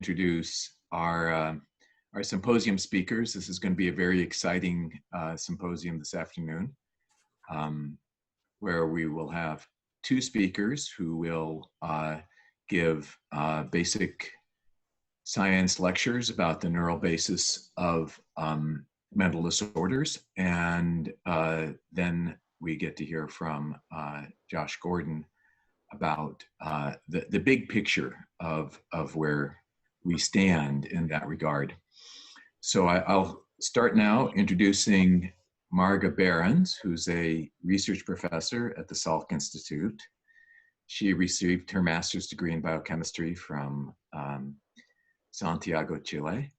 introduce our symposium speakers. This is going to be a very exciting symposium this afternoon, where we will have two speakers who will give basic science lectures about the neural basis of mental disorders. And then we get to hear from Josh Gordon about the big picture of where we stand in that regard. So I'll start now introducing Margarita Behrens, who's a research professor at the Salk Institute. She received her master's degree in biochemistry from Santiago, Chile,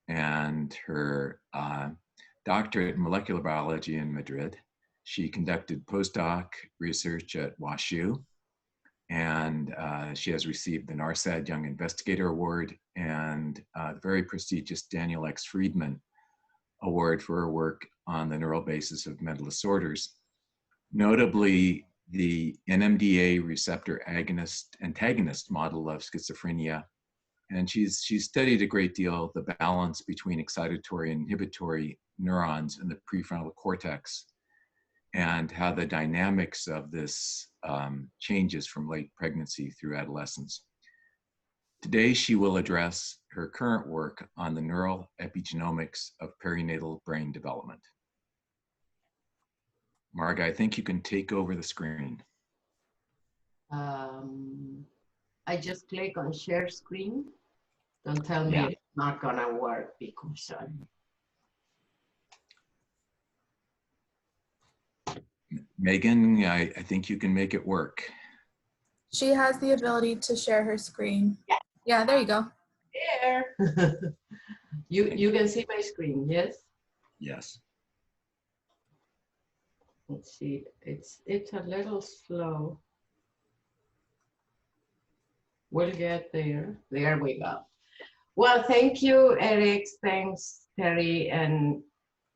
and her doctorate in molecular biology in Madrid. She conducted postdoc research at WashU, and she has received the NARSAD Young Investigator Award and the very prestigious Daniel X. Friedman Award for her work on the neural basis of mental disorders, notably the NMDA receptor agonist-antagonist model of schizophrenia. And she's studied a great deal the balance between excitatory and inhibitory neurons in the prefrontal cortex and how the dynamics of this changes from late pregnancy through adolescence. Today, she will address her current work on the neural epigenomics of perinatal brain development. Marga, I think you can take over the screen. I just click on share screen. Don't tell me it's not gonna work because Megan, I think you can make it work. She has the ability to share her screen. Yeah, there you go. There. you can see my screen, yes? Yes. Let's see, it's a little slow. We'll get there. There we go. Well, thank you, Eric. Thanks, Terry, and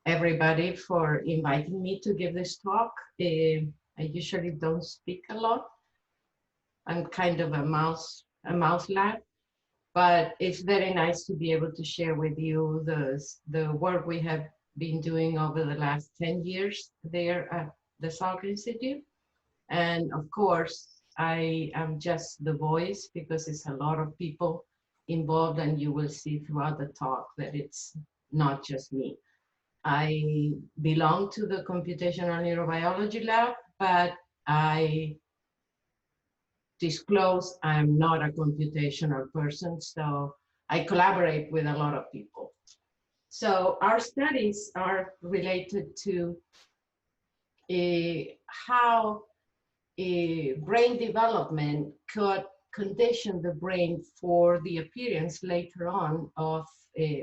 everybody for inviting me to give this talk. I usually don't speak a lot. I'm kind of a mouse lab, but it's very nice to be able to share with you the work we have been doing over the last 10 years there at the Salk Institute. And of course, I am just the voice because it's a lot of people involved, and you will see throughout the talk that it's not just me. I belong to the computational neurobiology lab, but I disclose I'm not a computational person, so I collaborate with a lot of people. So our studies are related to how brain development could condition the brain for the appearance later on of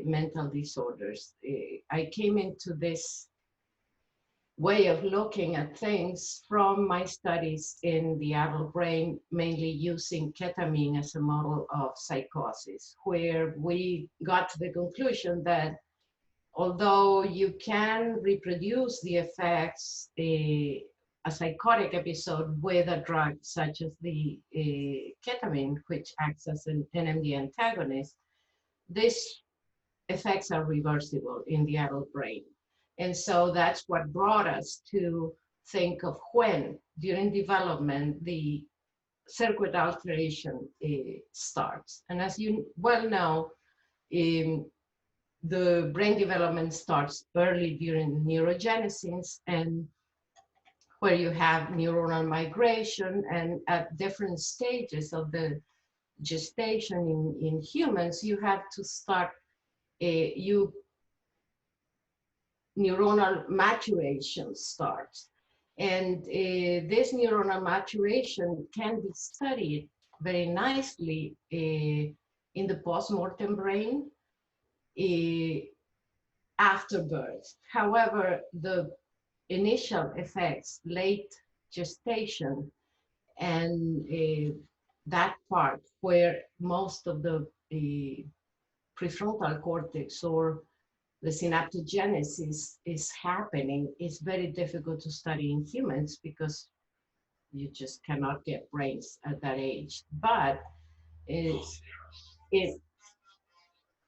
mental disorders. I came into this way of looking at things from my studies in the adult brain, mainly using ketamine as a model of psychosis, where we got to the conclusion that although you can reproduce the effects, a psychotic episode with a drug such as the ketamine, which acts as an NMDA antagonist, these effects are reversible in the adult brain. And so that's what brought us to think of when, during development, the circuit alteration starts. And as you well know, the brain development starts early during neurogenesis, and where you have neuronal migration, and at different stages of the gestation in humans, you have to start neuronal maturation starts. And this neuronal maturation can be studied very nicely in the postmortem brain after birth. However, the initial effects, late gestation, and that part where most of the prefrontal cortex or the synaptogenesis is happening, is very difficult to study in humans because you just cannot get brains at that age. But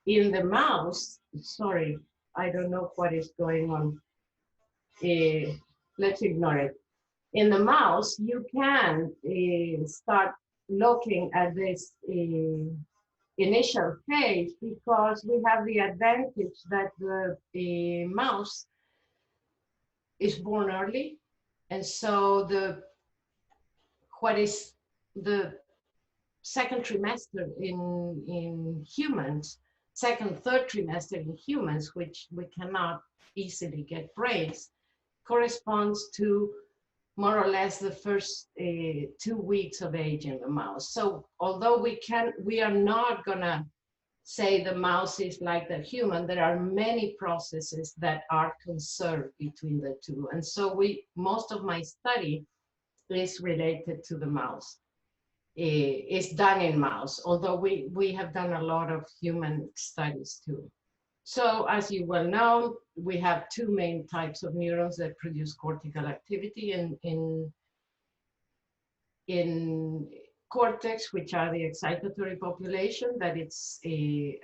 in the mouse, sorry, I don't know what is going on. Let's ignore it. In the mouse, you can start looking at this initial phase because we have the advantage that the mouse is born early. And so what is the second trimester in humans, second, third trimester in humans, which we cannot easily get brains, corresponds to more or less the first 2 weeks of age in the mouse. So although we are not gonna say the mouse is like the human, there are many processes that are conserved between the two. And so most of my study is related to the mouse. It's done in mouse, although we have done a lot of human studies too. So as you well know, we have two main types of neurons that produce cortical activity in cortex, which are the excitatory population, that it's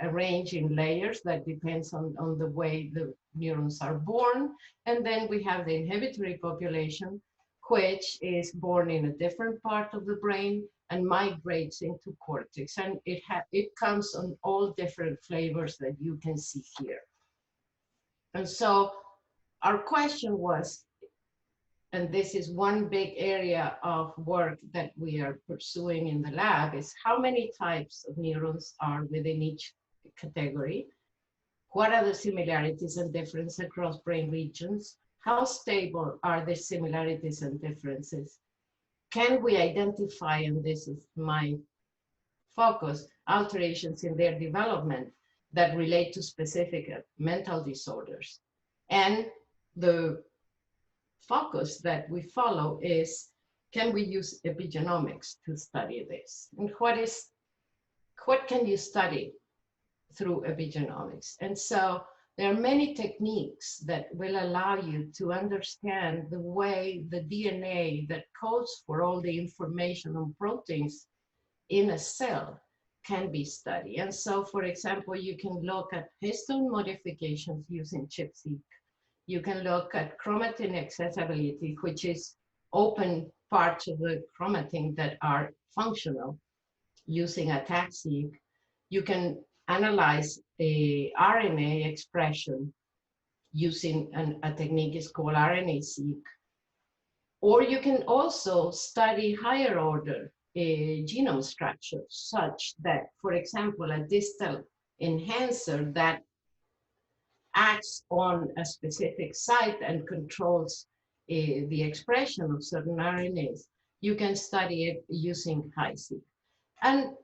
arranged in layers that depends on the way the neurons are born. And then we have the inhibitory population, which is born in a different part of the brain and migrates into cortex. And it comes on all different flavors that you can see here. And so our question was, and this is one big area of work that we are pursuing in the lab, is how many types of neurons are within each category? What are the similarities and differences across brain regions? How stable are the similarities and differences? Can we identify, and this is my focus, alterations in their development that relate to specific mental disorders? And the focus that we follow is, can we use epigenomics to study this? And what can you study through epigenomics? And so there are many techniques that will allow you to understand the way the DNA that codes for all the information on proteins in a cell can be studied. And so, for example, you can look at histone modifications using ChIP-seq. You can look at chromatin accessibility, which is open parts of the chromatin that are functional using a TAC-seq. You can analyze a RNA expression using a technique is called RNA-seq. Or you can also study higher order genome structure, such that, for example, a distal enhancer that acts on a specific site and controls the expression of certain RNAs. You can study it using HiSeq. And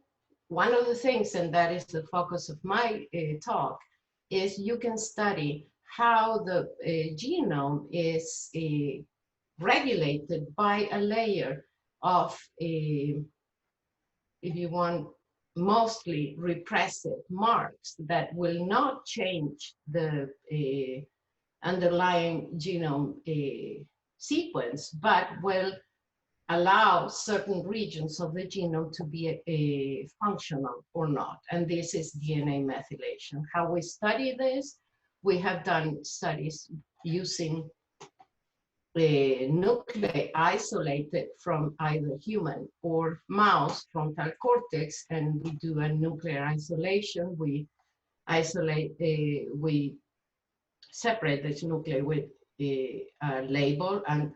one of the things, and that is the focus of my talk, is you can study how the genome is regulated by a layer of, if you want, mostly repressive marks that will not change the underlying genome sequence, but will allow certain regions of the genome to be functional or not. And this is DNA methylation. How we study this, we have done studies using nuclei isolated from either human or mouse frontal cortex, and we do a nuclear isolation. We isolate, we separate this nuclei with a label, and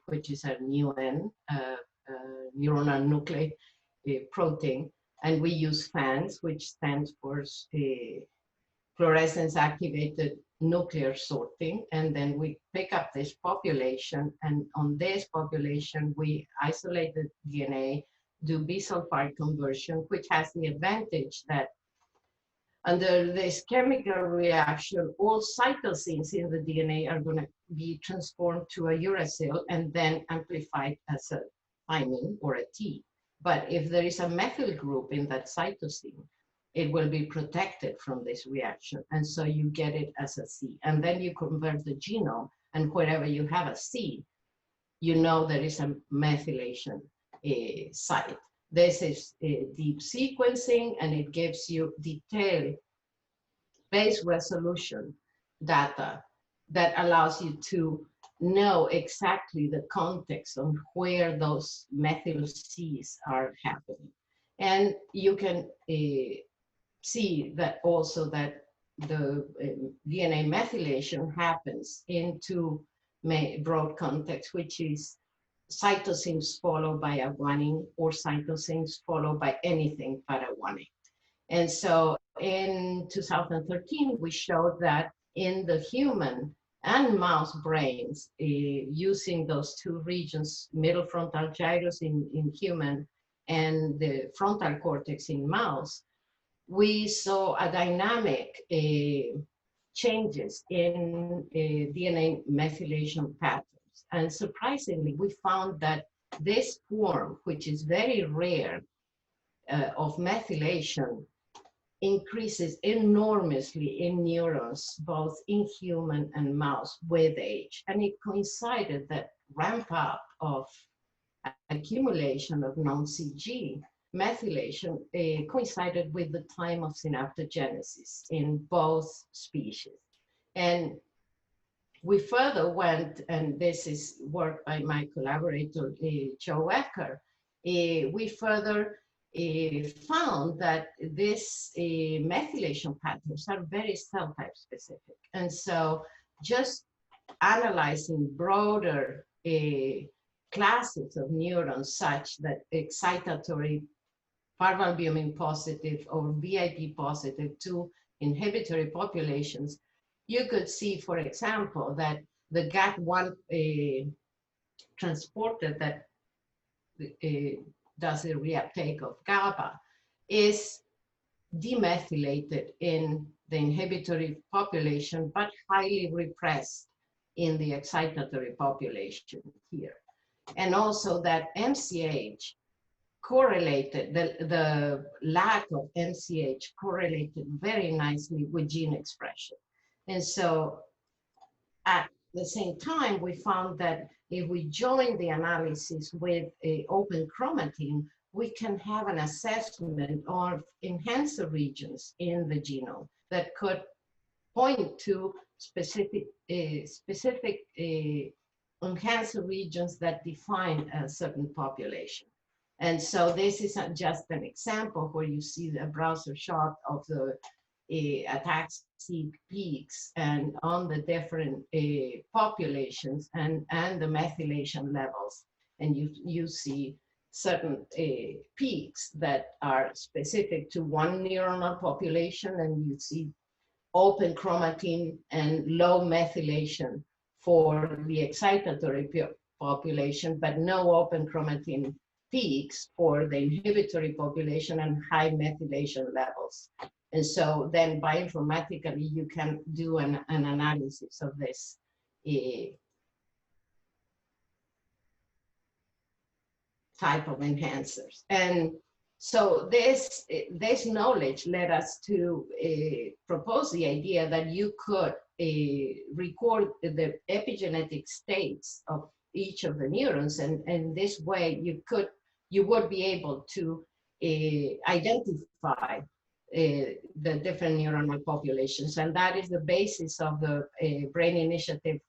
which is a NUN, neuronal nuclei protein, and we use FANS, which stands for fluorescence activated nuclear sorting, and then we pick up this population, and on this population we isolate the DNA, do bisulfite conversion, which has the advantage that under this chemical reaction, all cytosines in the DNA are going to be transformed to a uracil and then amplified as a thymine or a T. But if there is a methyl group in that cytosine, it will be protected from this reaction. And so you get it as a C. And then you convert the genome, and wherever you have a C, you know there is a methylation site. This is deep sequencing, and it gives you detailed space resolution data that allows you to know exactly the context on where those methyl Cs are happening. And you can see that also that the DNA methylation happens into broad context, which is cytosines followed by a guanine or cytosines followed by anything but a guanine. And so in 2013, we showed that in the human and mouse brains, using those two regions, middle frontal gyrus in human and the frontal cortex in mouse, we saw a dynamic changes in DNA methylation patterns. And surprisingly, we found that this form, which is very rare of methylation, increases enormously in neurons, both in human and mouse with age. And it coincided that ramp up of accumulation of non-CG methylation coincided with the time of synaptogenesis in both species. And we further went, and this is work by my collaborator, Joe Ecker, we further found that this methylation patterns are very cell type specific. And so just analyzing broader classes of neurons such that excitatory parvalbumin positive or VIP positive to inhibitory populations, you could see, for example, that the GAT1 transporter that does the reuptake of GABA is demethylated in the inhibitory population, but highly repressed in the excitatory population here. And also that MCH correlated, the lack of MCH correlated very nicely with gene expression. And so at the same time, we found that if we join the analysis with a open chromatin, we can have an assessment of enhancer regions in the genome that could point to specific enhancer regions that define a certain population. And so this is just an example where you see the browser shot of the ataxic peaks and on the different populations and the methylation levels. And you see certain peaks that are specific to one neuronal population, and you see open chromatin and low methylation for the excitatory population, but no open chromatin peaks for the inhibitory population and high methylation levels. And so then bioinformatically, you can do an analysis of this type of enhancers. And so this knowledge led us to propose the idea that you could record the epigenetic states of each of the neurons, and this way you would be able to identify the different neuronal populations. And that is the basis of the Brain Initiative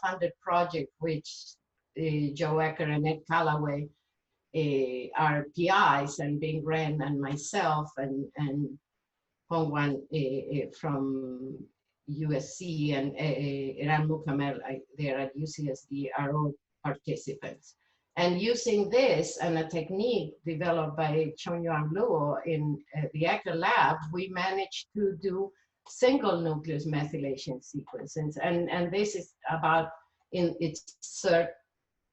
funded project, which Joe Ecker and Ed Callaway are PIs, and Bing Ren and myself and Hongwan from USC and Eran Mukamel there at UCSD are all participants. And using this and a technique developed by Chongyuan Luo in the Ecker lab, we managed to do single nucleus methylation sequences. And this is about in its third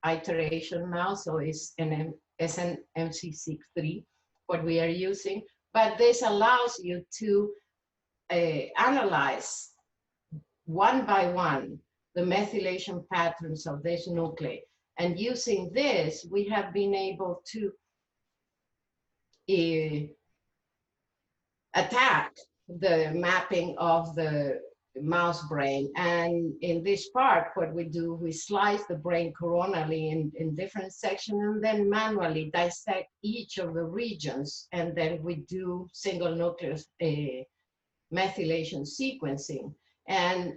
iteration now, so it's an SNMC63, what we are using. But this allows you to analyze one by one the methylation patterns of this nuclei. And using this, we have been able to attack the mapping of the mouse brain. And in this part, what we do, we slice the brain coronally in different sections and then manually dissect each of the regions. And then we do single nucleus methylation sequencing, and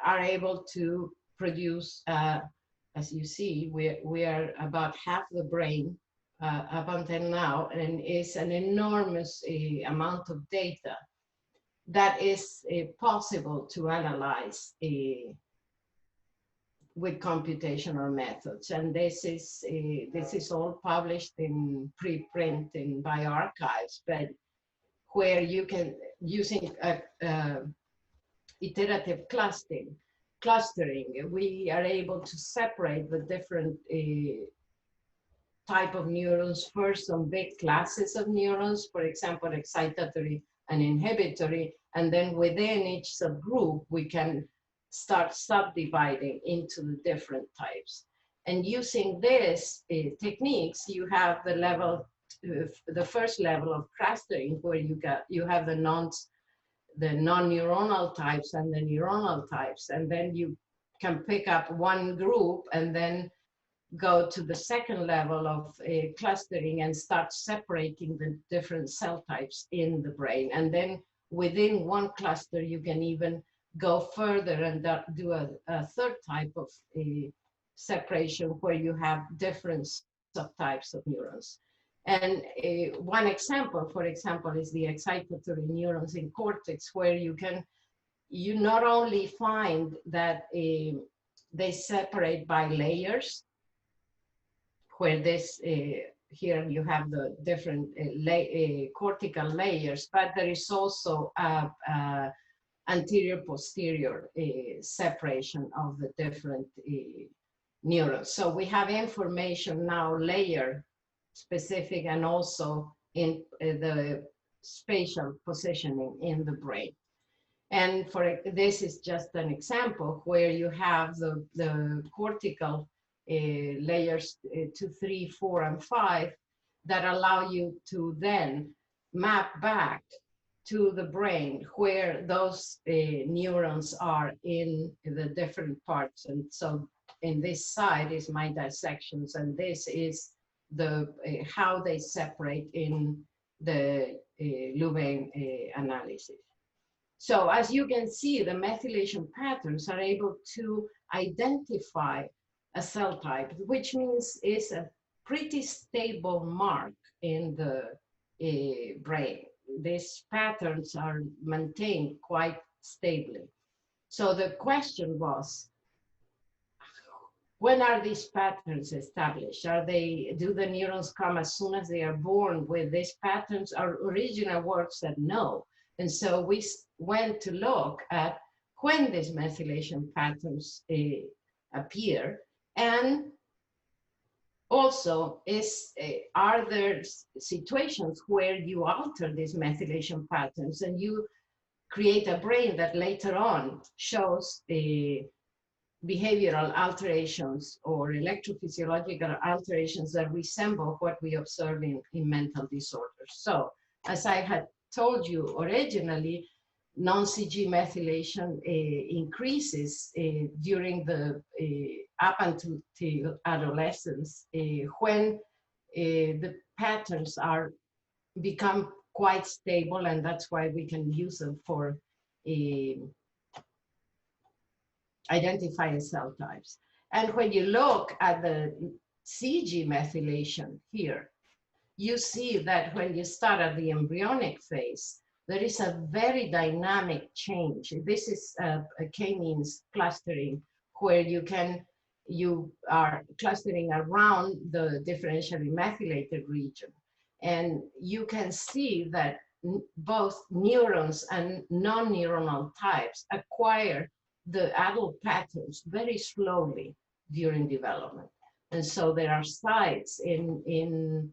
are able to produce, as you see, we are about half the brain up until now, and it's an enormous amount of data that is possible to analyze with computational methods. And this is all published in preprint in bioarchives, but where you can, using iterative clustering, we are able to separate the different type of neurons, first on big classes of neurons, for example, excitatory and inhibitory, and then within each subgroup, we can start subdividing into the different types. And using these techniques, you have the level, the first level of clustering, where you have the non-neuronal types and the neuronal types, and then you can pick up one group and then go to the second level of clustering and start separating the different cell types in the brain. And then within one cluster, you can even go further and do a third type of separation, where you have different subtypes of neurons. And one example, for example, is the excitatory neurons in cortex, where you not only find that they separate by layers, where this, here you have the different cortical layers, but there is also anterior-posterior separation of the different neurons. So we have information now layer specific, and also in the spatial positioning in the brain. And this is just an example where you have the cortical layers 2, 3, 4, and 5 that allow you to then map back to the brain where those neurons are in the different parts. And so in this side is my dissections, and this is the how they separate in the Louvain analysis. So as you can see, the methylation patterns are able to identify a cell type, which means it's a pretty stable mark in the brain. These patterns are maintained quite stably. So the question was, when are these patterns established? Do the neurons come as soon as they are born with these patterns? Our original work said no. And so we went to look at when these methylation patterns appear, and also are there situations where you alter these methylation patterns and you create a brain that later on shows behavioral alterations or electrophysiological alterations that resemble what we observe in mental disorders. So as I had told you originally, non-CG methylation increases during the up until adolescence when the patterns become quite stable, and that's why we can use them for identifying cell types. And when you look at the CG methylation here, you see that when you start at the embryonic phase, there is a very dynamic change. This is a k-means clustering, where you are clustering around the differentially methylated region. And you can see that both neurons and non-neuronal types acquire the adult patterns very slowly during development. And so there are sites in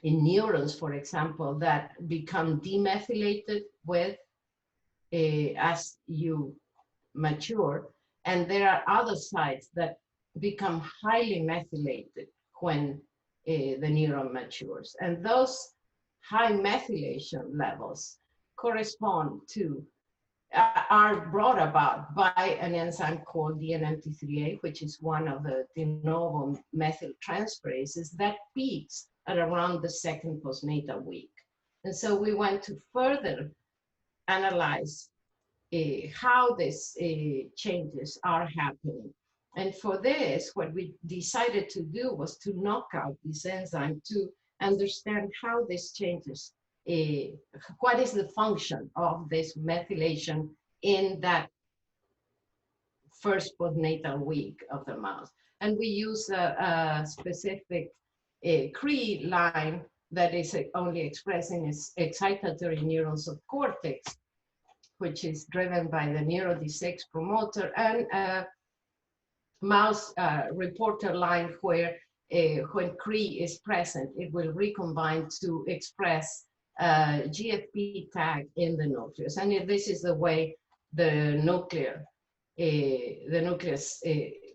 neurons, for example, that become demethylated as you mature. And there are other sites that become highly methylated when the neuron matures. And those high methylation levels correspond to, are brought about by an enzyme called DNMT3A, which is one of the de novo methyl transferases that peaks at around the second postnatal week. And so we went to further analyze how these changes are happening. And for this, what we decided to do was to knock out this enzyme to understand how this changes, what is the function of this methylation in that first postnatal week of the mouse. And we use a specific Cree line that is only expressing excitatory neurons of cortex, which is driven by the NeuroD6 promoter, and a mouse reporter line where when Cree is present, it will recombine to express GFP tag in the nucleus. And this is the way the nucleus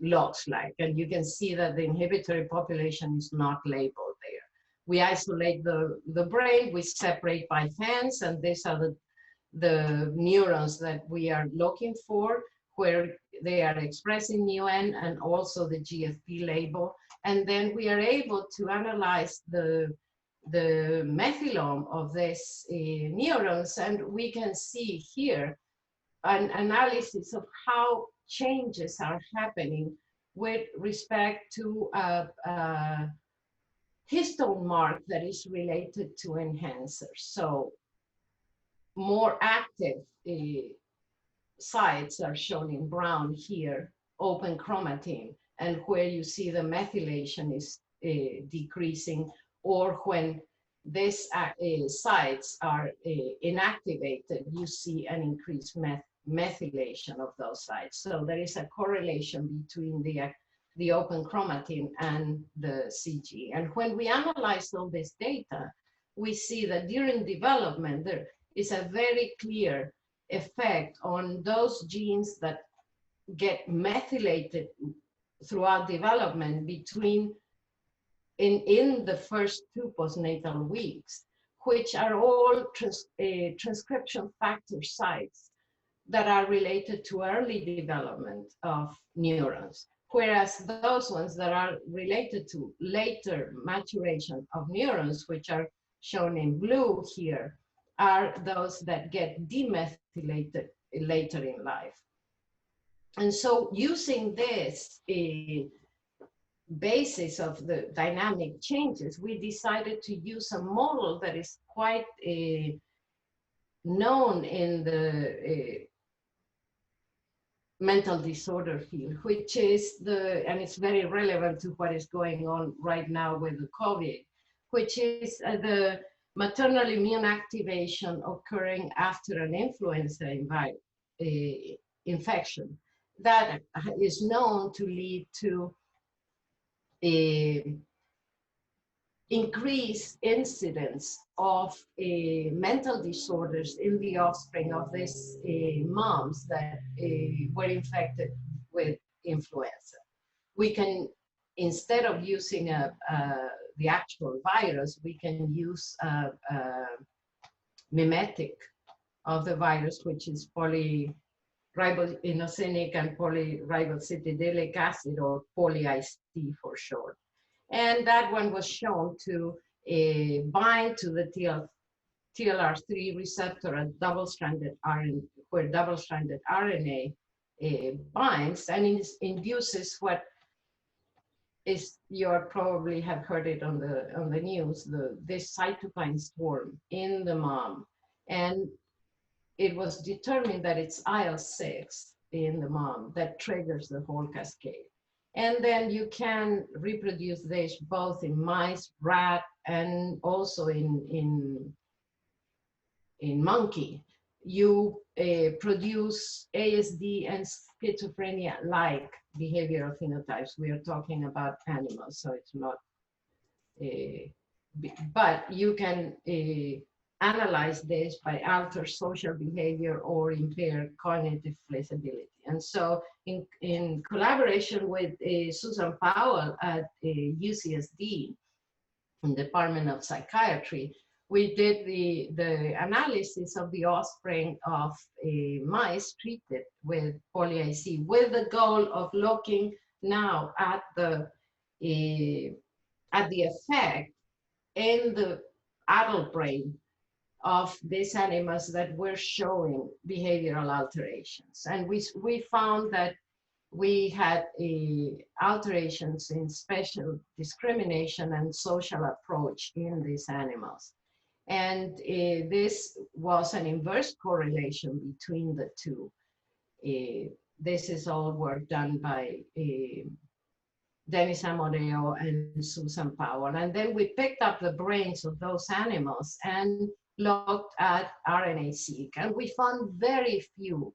looks like. And you can see that the inhibitory population is not labeled there. We isolate the brain, we separate by fans, and these are the neurons that we are looking for, where they are expressing NUN and also the GFP label. And then we are able to analyze the methylome of these neurons, and we can see here an analysis of how changes are happening with respect to a histone mark that is related to enhancers. So more active sites are shown in brown here, open chromatin, and where you see the methylation is decreasing, or when these sites are inactivated, you see an increased methylation of those sites. So there is a correlation between the open chromatin and the CG. And when we analyze all this data, we see that during development, there is a very clear effect on those genes that get methylated throughout development between in the first 2 postnatal weeks, which are all transcription factor sites that are related to early development of neurons, whereas those ones that are related to later maturation of neurons, which are shown in blue here, are those that get demethylated later in life. And so using this basis of the dynamic changes, we decided to use a model that is quite known in the mental disorder field, which is and it's very relevant to what is going on right now with the COVID, which is the maternal immune activation occurring after an influenza infection that is known to lead to increased incidence of mental disorders in the offspring of these moms that were infected with influenza. We can, instead of using the actual virus, we can use a mimetic of the virus, which is polyriboinosinic and polyribositidilic acid, or poly-IC for short. And that one was shown to bind to the TLR3 receptor at double-stranded RNA, where double-stranded RNA binds, and it induces what is, you probably have heard it on the news, this cytokine storm in the mom. And it was determined that it's IL-6 in the mom that triggers the whole cascade. And then you can reproduce this both in mice, rat, and also in monkey. You produce ASD and schizophrenia-like behavioral phenotypes. We are talking about animals, so it's not, but you can analyze this by alter social behavior or impair cognitive flexibility. And so in collaboration with Susan Powell at UCSD, in the Department of Psychiatry, we did the analysis of the offspring of mice treated with poly-IC, with the goal of looking now at the effect in the adult brain of these animals that were showing behavioral alterations. And we found that we had alterations in spatial discrimination and social approach in these animals. And this was an inverse correlation between the two. This is all work done by Dennis Amoreo and Susan Powell. And then we picked up the brains of those animals and looked at RNA-seq, and we found very few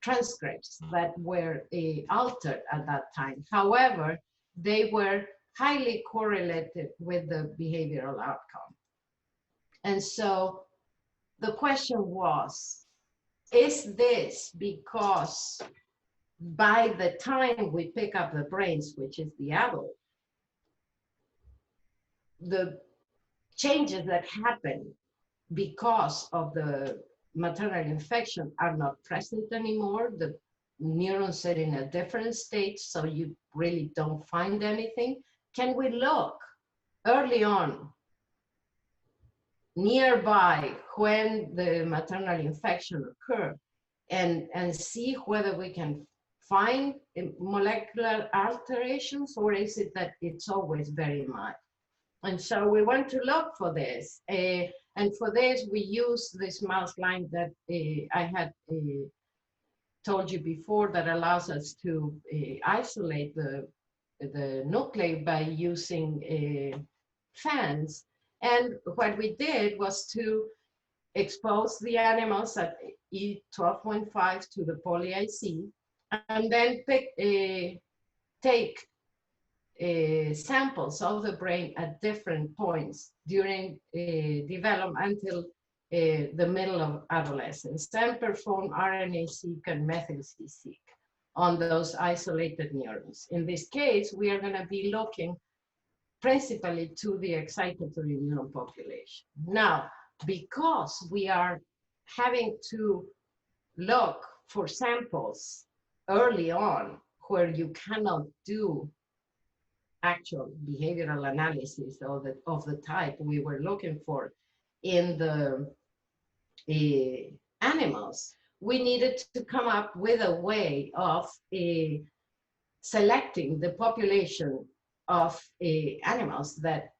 transcripts that were altered at that time. However, they were highly correlated with the behavioral outcome. And so the question was, is this because by the time we pick up the brains, which is the adult, the changes that happen because of the maternal infection are not present anymore? The neurons are in a different state, so you really don't find anything. Can we look early on, nearby, when the maternal infection occurred, and see whether we can find molecular alterations, or is it that it's always very mild? And so we want to look for this. And for this, we use this mouse line that I had told you before that allows us to isolate the nuclei by using fans. And what we did was to expose the animals at E12.5 to the poly-IC, and then take samples of the brain at different points during development until the middle of adolescence, and perform RNA-seq and methyl-seq on those isolated neurons. In this case, we are going to be looking principally to the excitatory neuron population. Now, because we are having to look for samples early on where you cannot do actual behavioral analysis of the type we were looking for in the animals, we needed to come up with a way of selecting the population of animals that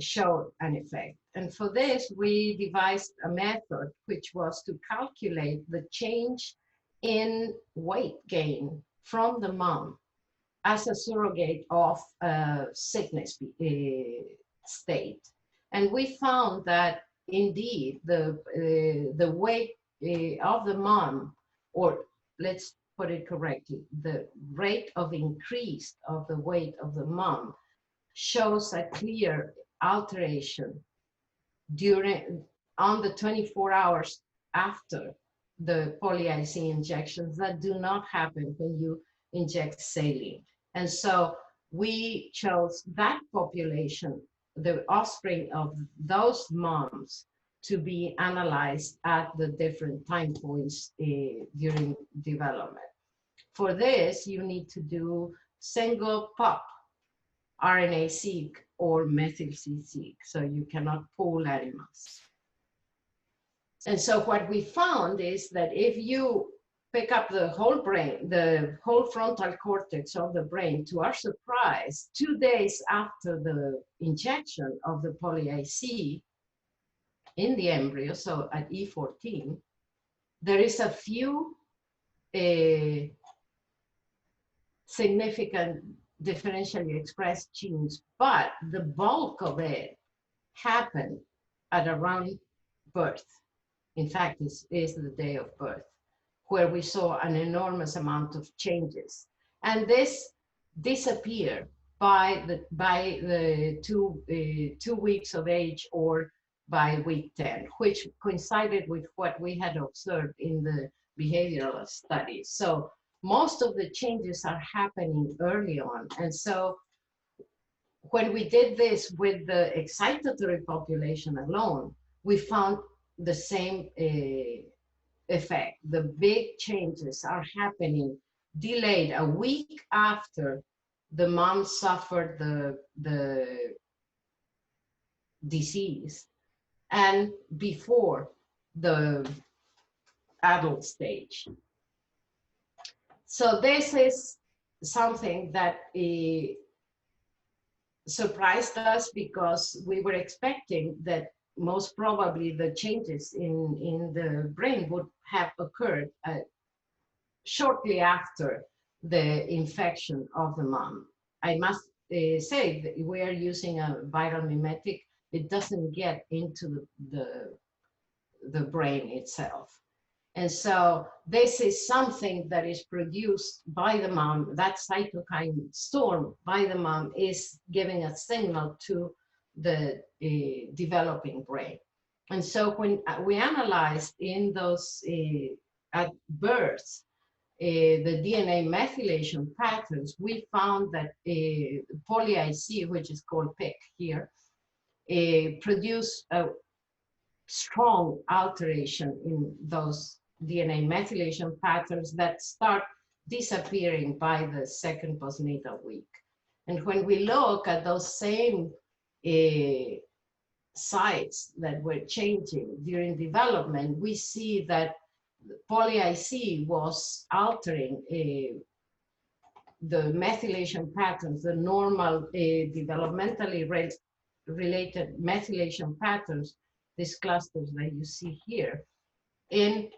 showed an effect. And for this, we devised a method which was to calculate the change in weight gain from the mom as a surrogate of sickness state. And we found that indeed the weight of the mom, or let's put it correctly, the rate of increase of the weight of the mom shows a clear alteration on the 24 hours after the poly-IC injections that do not happen when you inject saline. And so we chose that population, the offspring of those moms, to be analyzed at the different time points during development. For this, you need to do single pop RNA-seq or methyl-seq, so you cannot pool animals. And so what we found is that if you pick up the whole brain, the whole frontal cortex of the brain, to our surprise, 2 days after the injection of the poly-IC in the embryo, so at E14, there is a few significant differentially expressed genes, but the bulk of it happened at around birth. In fact, this is the day of birth, where we saw an enormous amount of changes. And this disappeared by the 2 weeks of age or by week 10, which coincided with what we had observed in the behavioral studies. So most of the changes are happening early on. And so when we did this with the excitatory population alone, we found the same effect. The big changes are happening delayed a week after the mom suffered the disease. and before the adult stage. So this is something that surprised us, because we were expecting that most probably the changes in the brain would have occurred shortly after the infection of the mom. I must say that we are using a viral mimetic. It doesn't get into the brain itself. And so this is something that is produced by the mom. That cytokine storm by the mom is giving a signal to the developing brain. And so when we analyzed in those at birth, the DNA methylation patterns, we found that poly-IC, which is called PIC here, produce a strong alteration in those DNA methylation patterns that start disappearing by the second postnatal week. And when we look at those same sites that were changing during development, we see that poly-IC was altering the methylation patterns, the normal developmentally related methylation patterns, these clusters that you see here, in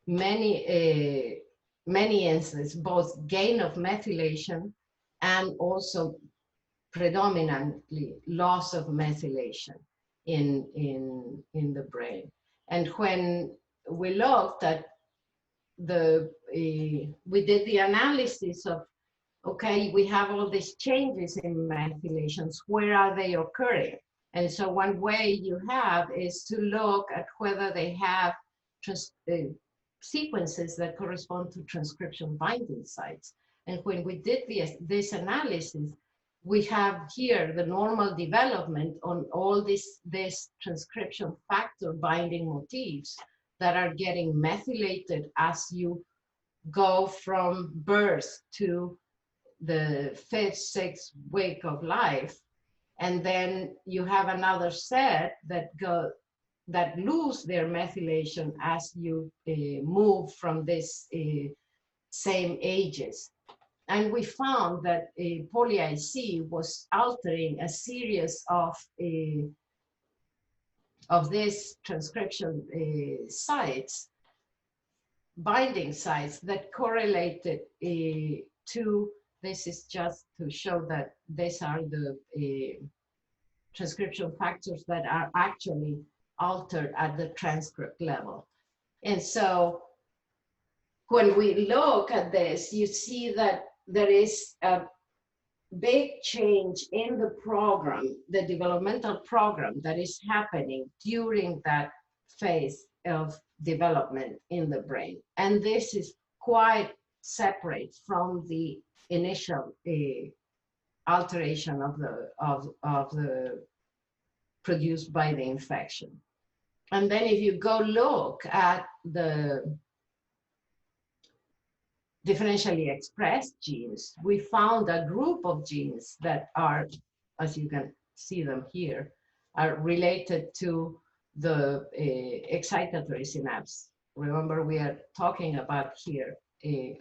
many instances, both gain of methylation and also predominantly loss of methylation in the brain. And when we looked at we did the analysis of, okay, we have all these changes in methylations, where are they occurring? And so one way you have is to look at whether they have sequences that correspond to transcription binding sites. And when we did this analysis, we have here the normal development on all this transcription factor binding motifs that are getting methylated as you go from birth to the 5th, 6th week of life. And then you have another set that lose their methylation as you move from this same ages. And we found that poly-IC was altering a series of these transcription sites, binding sites that correlated to, this is just to show that these are the transcription factors that are actually altered at the transcript level. And so when we look at this, you see that there is a big change in the program, the developmental program that is happening during that phase of development in the brain. And this is quite separate from the initial alteration of the produced by the infection. And then if you go look at the differentially expressed genes, we found a group of genes that are, as you can see them here, are related to the excitatory synapse. Remember, we are talking about here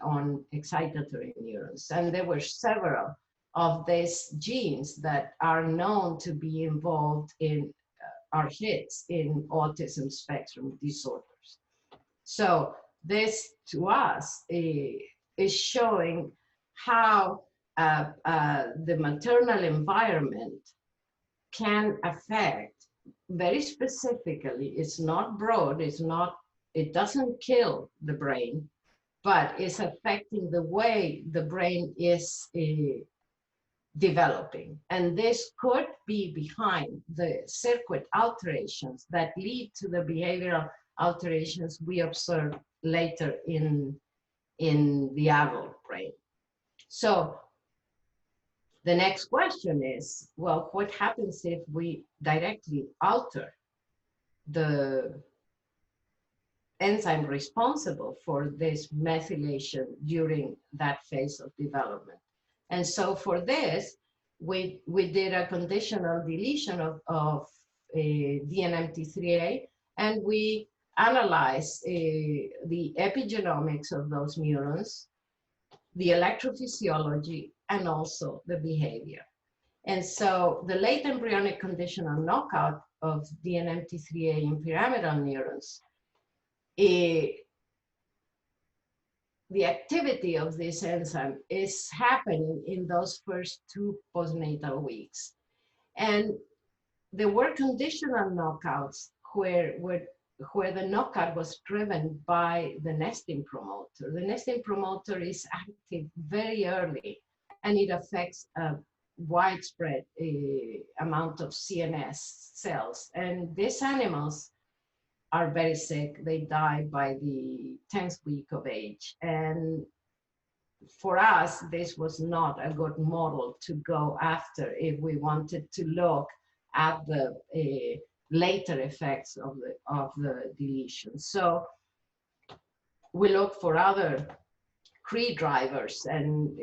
on excitatory neurons. And there were several of these genes that are known to be involved in are hits in autism spectrum disorders. So this, to us, is showing how the maternal environment can affect very specifically. It's not broad, it doesn't kill the brain, but it's affecting the way the brain is developing. And this could be behind the circuit alterations that lead to the behavioral alterations we observe later in the adult brain. So the next question is, well, what happens if we directly alter the enzyme responsible for this methylation during that phase of development? And so for this, we did a conditional deletion of DNMT3A, and we analyze the epigenomics of those neurons, the electrophysiology, and also the behavior. And so the late embryonic conditional knockout of DNMT3A in pyramidal neurons, the activity of this enzyme is happening in those first 2 postnatal weeks. And there were conditional knockouts where the knockout was driven by the nesting promoter. The nesting promoter is active very early, and it affects a widespread amount of CNS cells. And these animals are very sick. They die by the 10th week of age. And for us, this was not a good model to go after if we wanted to look at the later effects of the deletion. So we look for other Cree drivers, and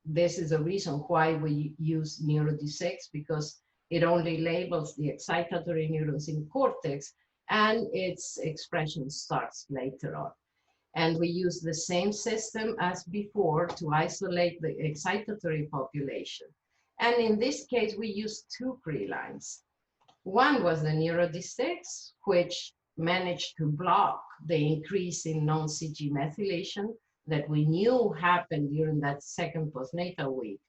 this is a reason why we use Neuro-Dissect, because it only labels the excitatory neurons in cortex, and its expression starts later on. And we use the same system as before to isolate the excitatory population. And in this case, we used 2 Cree lines. One was the Neuro-Dissect, which managed to block the increase in non-CG methylation that we knew happened during that 2nd postnatal week.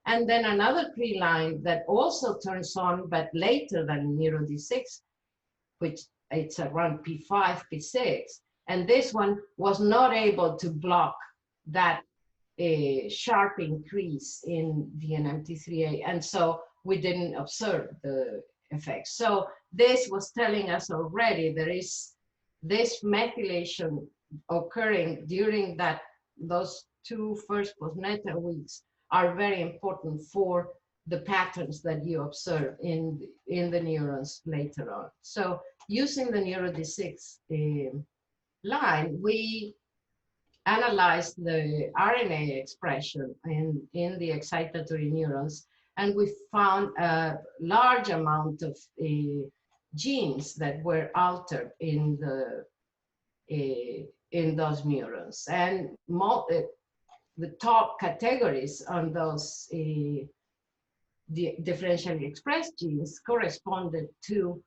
And then another Cree line that also turns on, but later than Neuro-Dissect, which it's around P5, P6. And this one was not able to block that sharp increase in DNMT3A. And so we didn't observe the effect. So this was telling us already there is this methylation occurring during those 2 first postnatal weeks are very important for the patterns that you observe in the neurons later on. So using the Neuro-Dissect line, we analyzed the RNA expression in the excitatory neurons, and we found a large amount of genes that were altered in those neurons. And the top categories on those differentially expressed genes corresponded to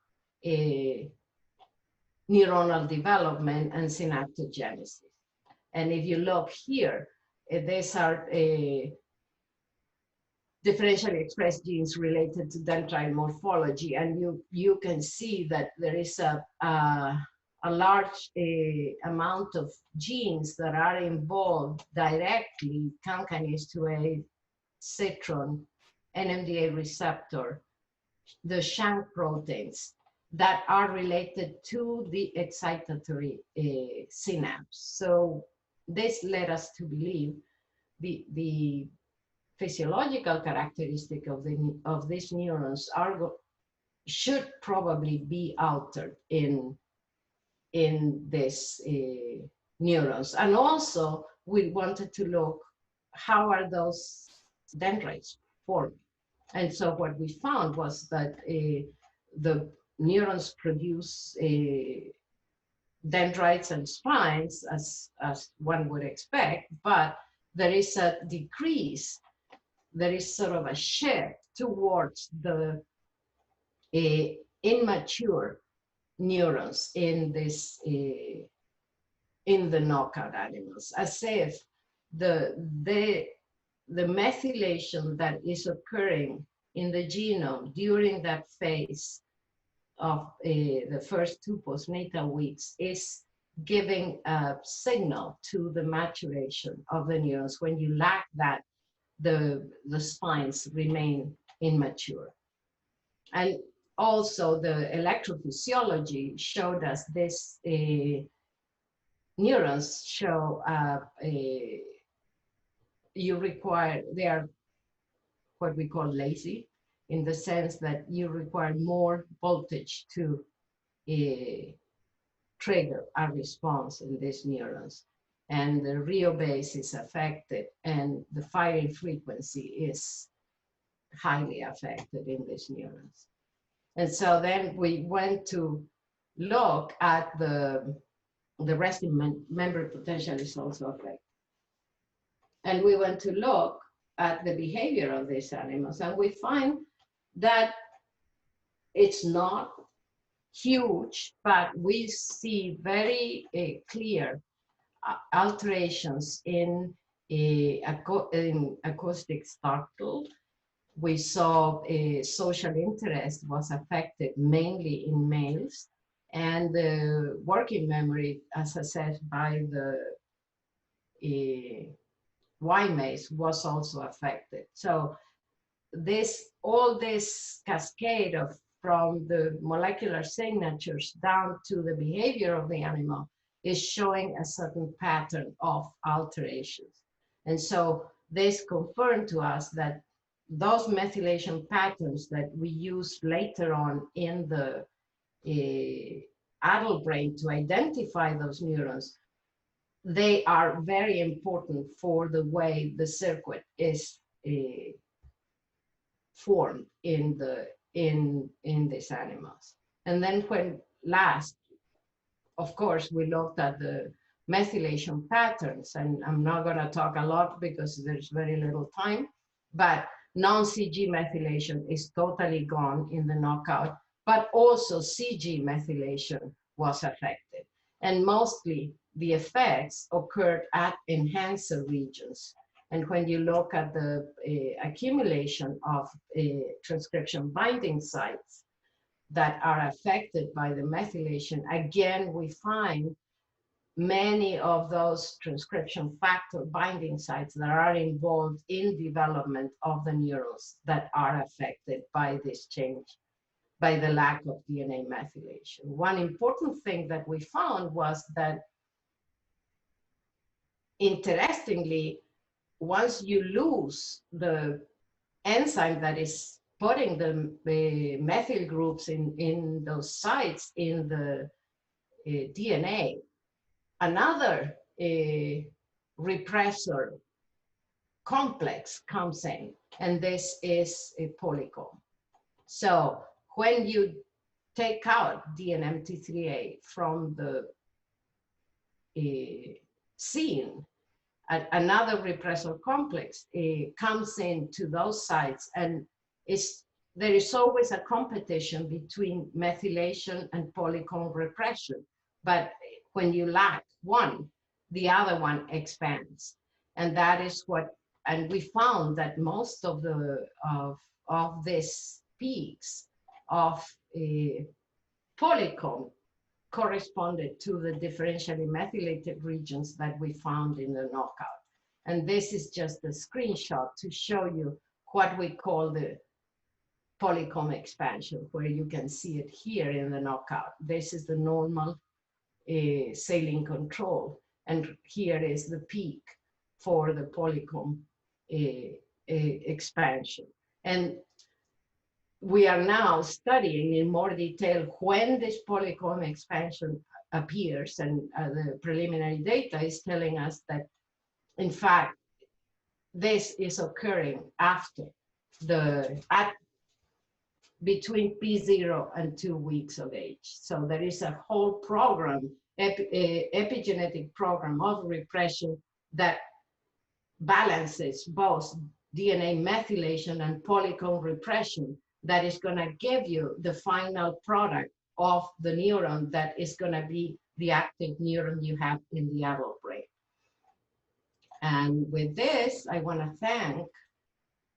neuronal development and synaptogenesis. And if you look here, these are differentially expressed genes related to dendrite morphology, and you can see that there is a large amount of genes that are involved directly: cankinase 2A, citron, NMDA receptor, the shank proteins that are related to the excitatory synapse. So this led us to believe the physiological characteristic of these neurons should probably be altered in these neurons. And also we wanted to look how are those dendrites formed. And so what we found was that the neurons produce dendrites and spines as one would expect, but there is a decrease. There is sort of a shift towards the immature neurons in this in the knockout animals, as if the methylation that is occurring in the genome during that phase of the first 2 postnatal weeks is giving a signal to the maturation of the neurons. When you lack that, the spines remain immature. And also the electrophysiology showed us this neurons show they are what we call lazy, in the sense that you require more voltage to trigger a response in these neurons. And the Rio base is affected, and the firing frequency is highly affected in these neurons. And so then we went to look at the resting membrane potential is also affected. And we went to look at the behavior of these animals, and we find that it's not huge, but we see very clear alterations in acoustic startle. We saw social interest was affected mainly in males, and the working memory, as assessed by the Y-maze, was also affected. So all this cascade of from the molecular signatures down to the behavior of the animal is showing a certain pattern of alterations. And so this confirmed to us that those methylation patterns that we use later on in the adult brain to identify those neurons, they are very important for the way the circuit is formed in these animals. And then when last, of course, we looked at the methylation patterns, and I'm not going to talk a lot because there's very little time, but non-CG methylation is totally gone in the knockout, but also CG methylation was affected. And mostly the effects occurred at enhancer regions. And when you look at the accumulation of transcription binding sites that are affected by the methylation, again, we find many of those transcription factor binding sites that are involved in development of the neurons that are affected by this change, by the lack of DNA methylation. One important thing that we found was that, interestingly, once you lose the enzyme that is putting the methyl groups in those sites in the DNA, another repressor complex comes in, and this is a polycomb. So when you take out DNMT3A from the scene, another repressor complex comes into those sites, and there is always a competition between methylation and polycomb repression. But when you lack one, the other one expands. And that is what, and we found that most of these peaks of polycomb corresponded to the differentially methylated regions that we found in the knockout. And this is just a screenshot to show you what we call the polycomb expansion, where you can see it here in the knockout. This is the normal saline control, and here is the peak for the polycomb expansion. And we are now studying in more detail when this polycomb expansion appears, and the preliminary data is telling us that, in fact, this is occurring after between P0 and 2 weeks of age. So there is a whole program, epigenetic program of repression that balances both DNA methylation and polycomb repression that is going to give you the final product of the neuron that is going to be the active neuron you have in the adult brain. And with this, I want to thank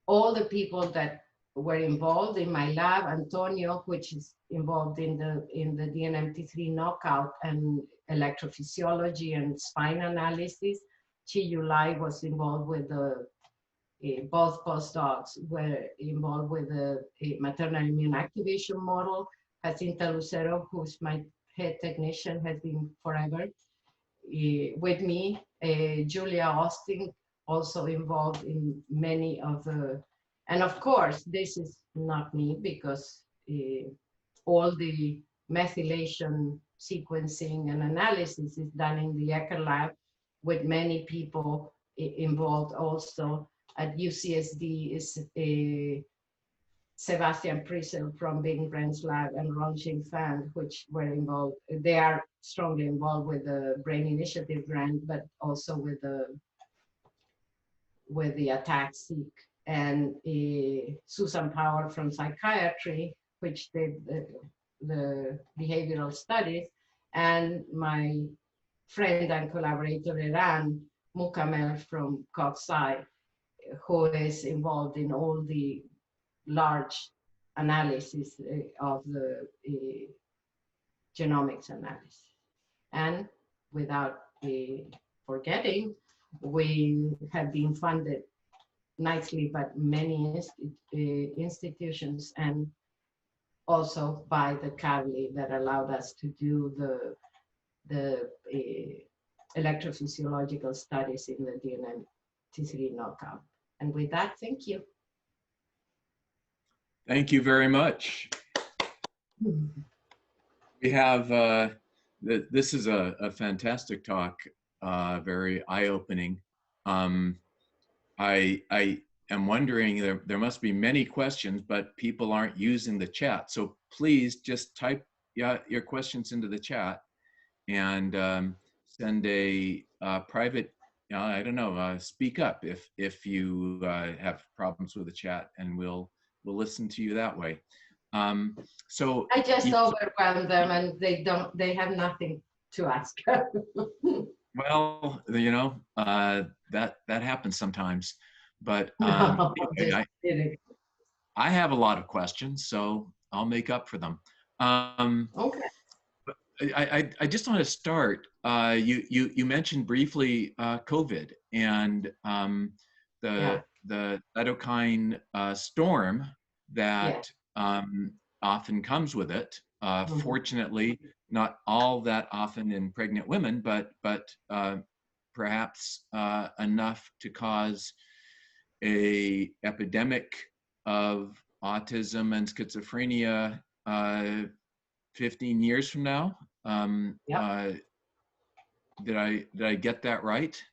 all the people that were involved in my lab. Antonio, which is involved in the DNMT3 knockout and electrophysiology and spine analysis. Chi Yulai was involved with the both postdocs were involved with the maternal immune activation model. Jacinta Lucero, who's my head technician, has been forever with me. Julia Austin, also involved in many of the, and of course, this is not me because all the methylation sequencing and analysis is done in the Ecker lab with many people involved also. At UCSD is Sebastian Priesel from Byungkook Lim and Ron Fan, which were involved. They are strongly involved with the Brain Initiative grant, but also with the attack seek, and Susan Power from psychiatry, which did the behavioral studies, and my friend and collaborator Eran Mukamel from CogSci, who is involved in all the large analysis of the genomics analysis. And without forgetting, we have been funded nicely by many institutions, and also by the CAVLI that allowed us to do the electrophysiological studies in the DNMT3 knockout. And with that, thank you. Thank you very much. We have, this is a fantastic talk, very eye-opening. I am wondering, there must be many questions, but people aren't using the chat. So please just type your questions into the chat and send a private, I don't know, speak up if you have problems with the chat, and we'll listen to you that way. So I just overwhelm them, and they have nothing to ask. Well, you know, that happens sometimes, but No, anyway, I have a lot of questions, so I'll make up for them. Okay. I just want to start. You mentioned briefly COVID and the cytokine storm that often comes with it. Fortunately, not all that often in pregnant women, but perhaps enough to cause a epidemic of autism and schizophrenia 15 years from now. Did I get that right?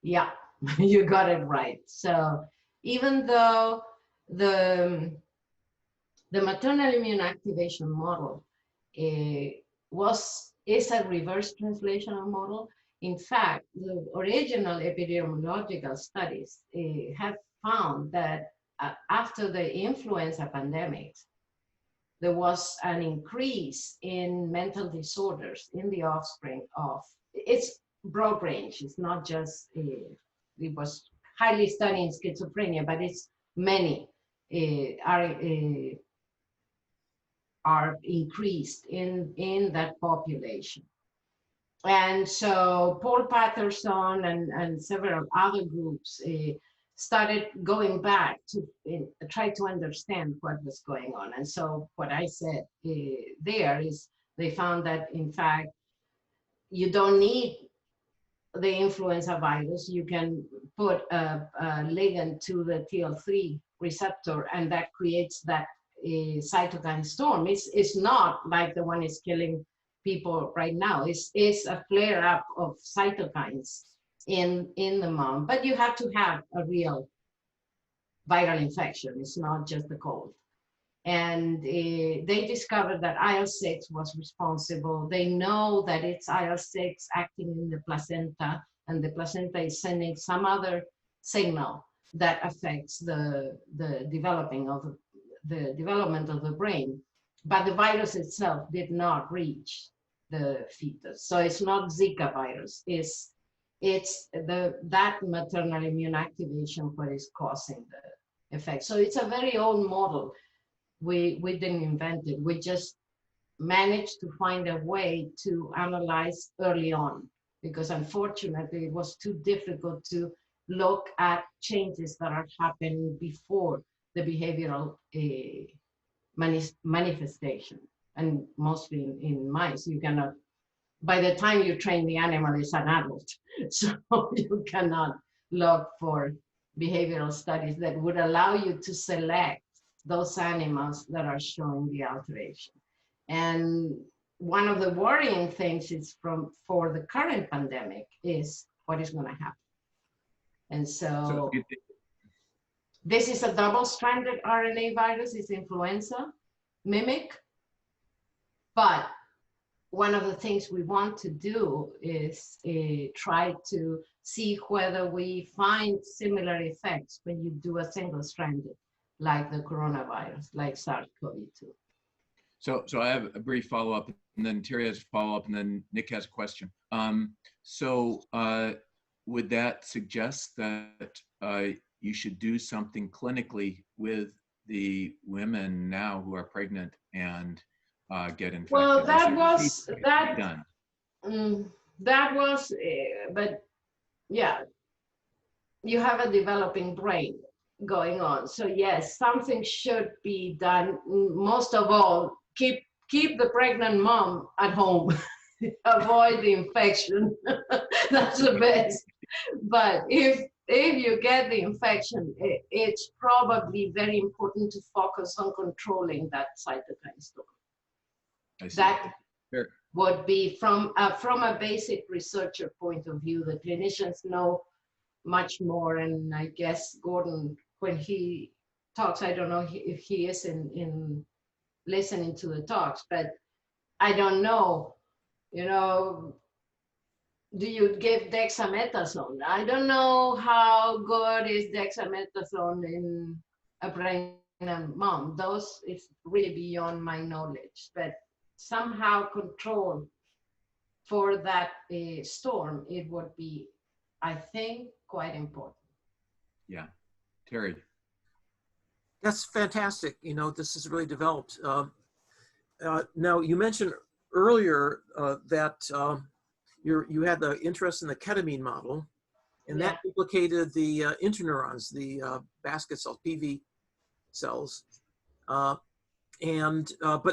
Yeah, you got it right. So even though the maternal immune activation model is a reverse translational model, in fact, the original epidemiological studies have found that after the influenza pandemics, there was an increase in mental disorders in the offspring of, it's broad range, it's not just, it was highly studied in schizophrenia, but it's many are increased in that population. And so Paul Patterson and several other groups started going back to try to understand what was going on. And so what I said there is they found that, in fact, you don't need the influenza virus. You can put a ligand to the TL3 receptor, and that creates that cytokine storm. It's not like the one is killing people right now. It's a flare up of cytokines in the mom, but you have to have a real viral infection. It's not just a cold. And they discovered that IL-6 was responsible. They know that it's IL-6 acting in the placenta, and the placenta is sending some other signal that affects the development of the brain. But the virus itself did not reach the fetus. So it's not Zika virus. It's that maternal immune activation what is causing the effect. So it's a very old model. We didn't invent it. We just managed to find a way to analyze early on, because unfortunately it was too difficult to look at changes that are happening before the behavioral manifestation, and mostly in mice. You cannot, by the time you train the animal, it's an adult, so you cannot look for behavioral studies that would allow you to select those animals that are showing the alteration. And one of the worrying things is for the current pandemic is what is going to happen. And so This is a double-stranded RNA virus, it's influenza, mimic. But one of the things we want to do is try to see whether we find similar effects when you do a single-stranded, like the coronavirus, like SARS-CoV-2. So I have a brief follow-up, and then Terry has a follow-up, and then Nick has a question. Would that suggest that you should do something clinically with the women now who are pregnant and get infected? Well, that was, but yeah, you have a developing brain going on. So yes, something should be done. Most of all, keep the pregnant mom at home. Avoid the infection. That's the best. But if you get the infection, it's probably very important to focus on controlling that cytokine storm. That would be from a basic researcher point of view. The clinicians know much more, and I guess Gordon, when he talks, I don't know if he is in listening to the talks, but I don't know, you know, do you give dexamethasone? I don't know how good is dexamethasone in a pregnant mom. Those is really beyond my knowledge, but somehow control for that storm, it would be, I think, quite important. Yeah, Terry. That's fantastic. You know, this is really developed. Now, you mentioned earlier that you had the interest in the ketamine model, and that implicated the interneurons, the basket cells, PV cells. But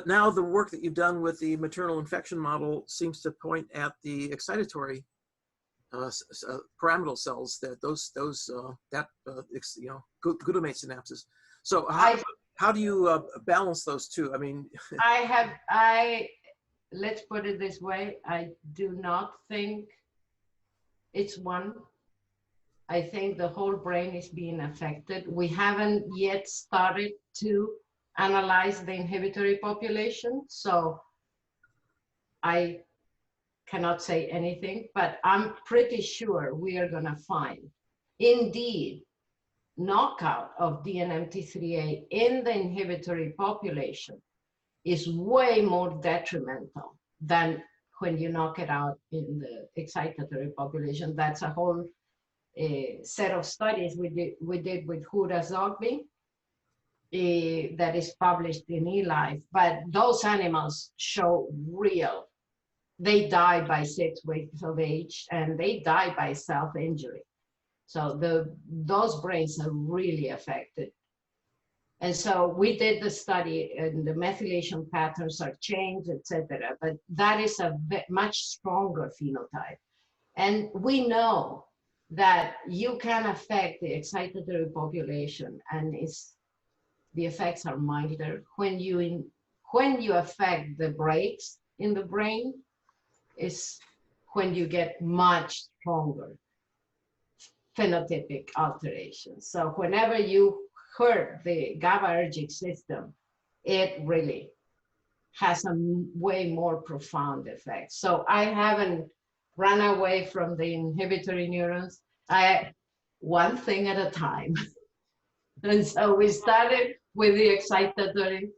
now the work that you've done with the maternal infection model seems to point at the excitatory pyramidal cells, that glutamate synapses. So how do you balance those two? I mean, let's put it this way. I do not think it's one. I think the whole brain is being affected. We haven't yet started to analyze the inhibitory population, so I cannot say anything, but I'm pretty sure we are gonna find, indeed, knockout of DNMT3A in the inhibitory population is way more detrimental than when you knock it out in the excitatory population. That's a whole set of studies we did with Hura Zogby that is published in eLife, but those animals show they die by 6 weeks of age, and they die by self-injury. So those brains are really affected. And so we did the study, and the methylation patterns are changed, etc. But that is a much stronger phenotype. And we know that you can affect the excitatory population, and the effects are milder. When you affect the brakes in the brain, is when you get much stronger phenotypic alterations. So whenever you hurt the GABAergic system, it really has a way more profound effect. So I haven't run away from the inhibitory neurons. One thing at a time. And so we started with the excitatory,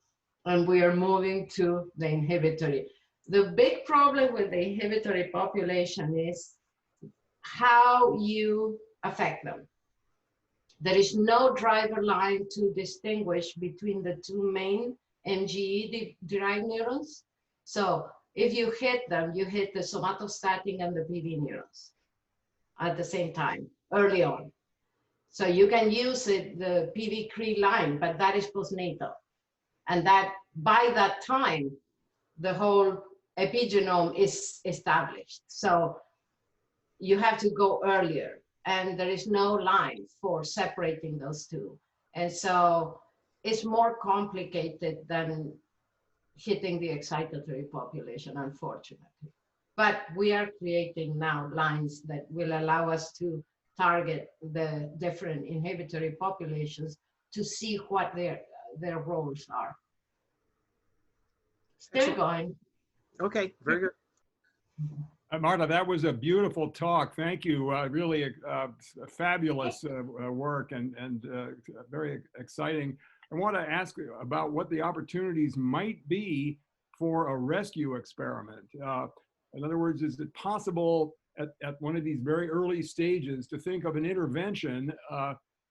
and we are moving to the inhibitory. The big problem with the inhibitory population is how you affect them. There is no driver line to distinguish between the two main MGE-derived neurons. So if you hit them, you hit the somatostatin and the PV neurons at the same time, early on. So you can use the PV-CRE line, but that is postnatal. And that by that time, the whole epigenome is established. So you have to go earlier, and there is no line for separating those two. And so it's more complicated than hitting the excitatory population, unfortunately. But we are creating now lines that will allow us to target the different inhibitory populations to see what their roles are. Still going. Okay, very good. Marta, that was a beautiful talk. Thank you. Really fabulous work and very exciting. I want to ask about what the opportunities might be for a rescue experiment. In other words, is it possible at one of these very early stages to think of an intervention?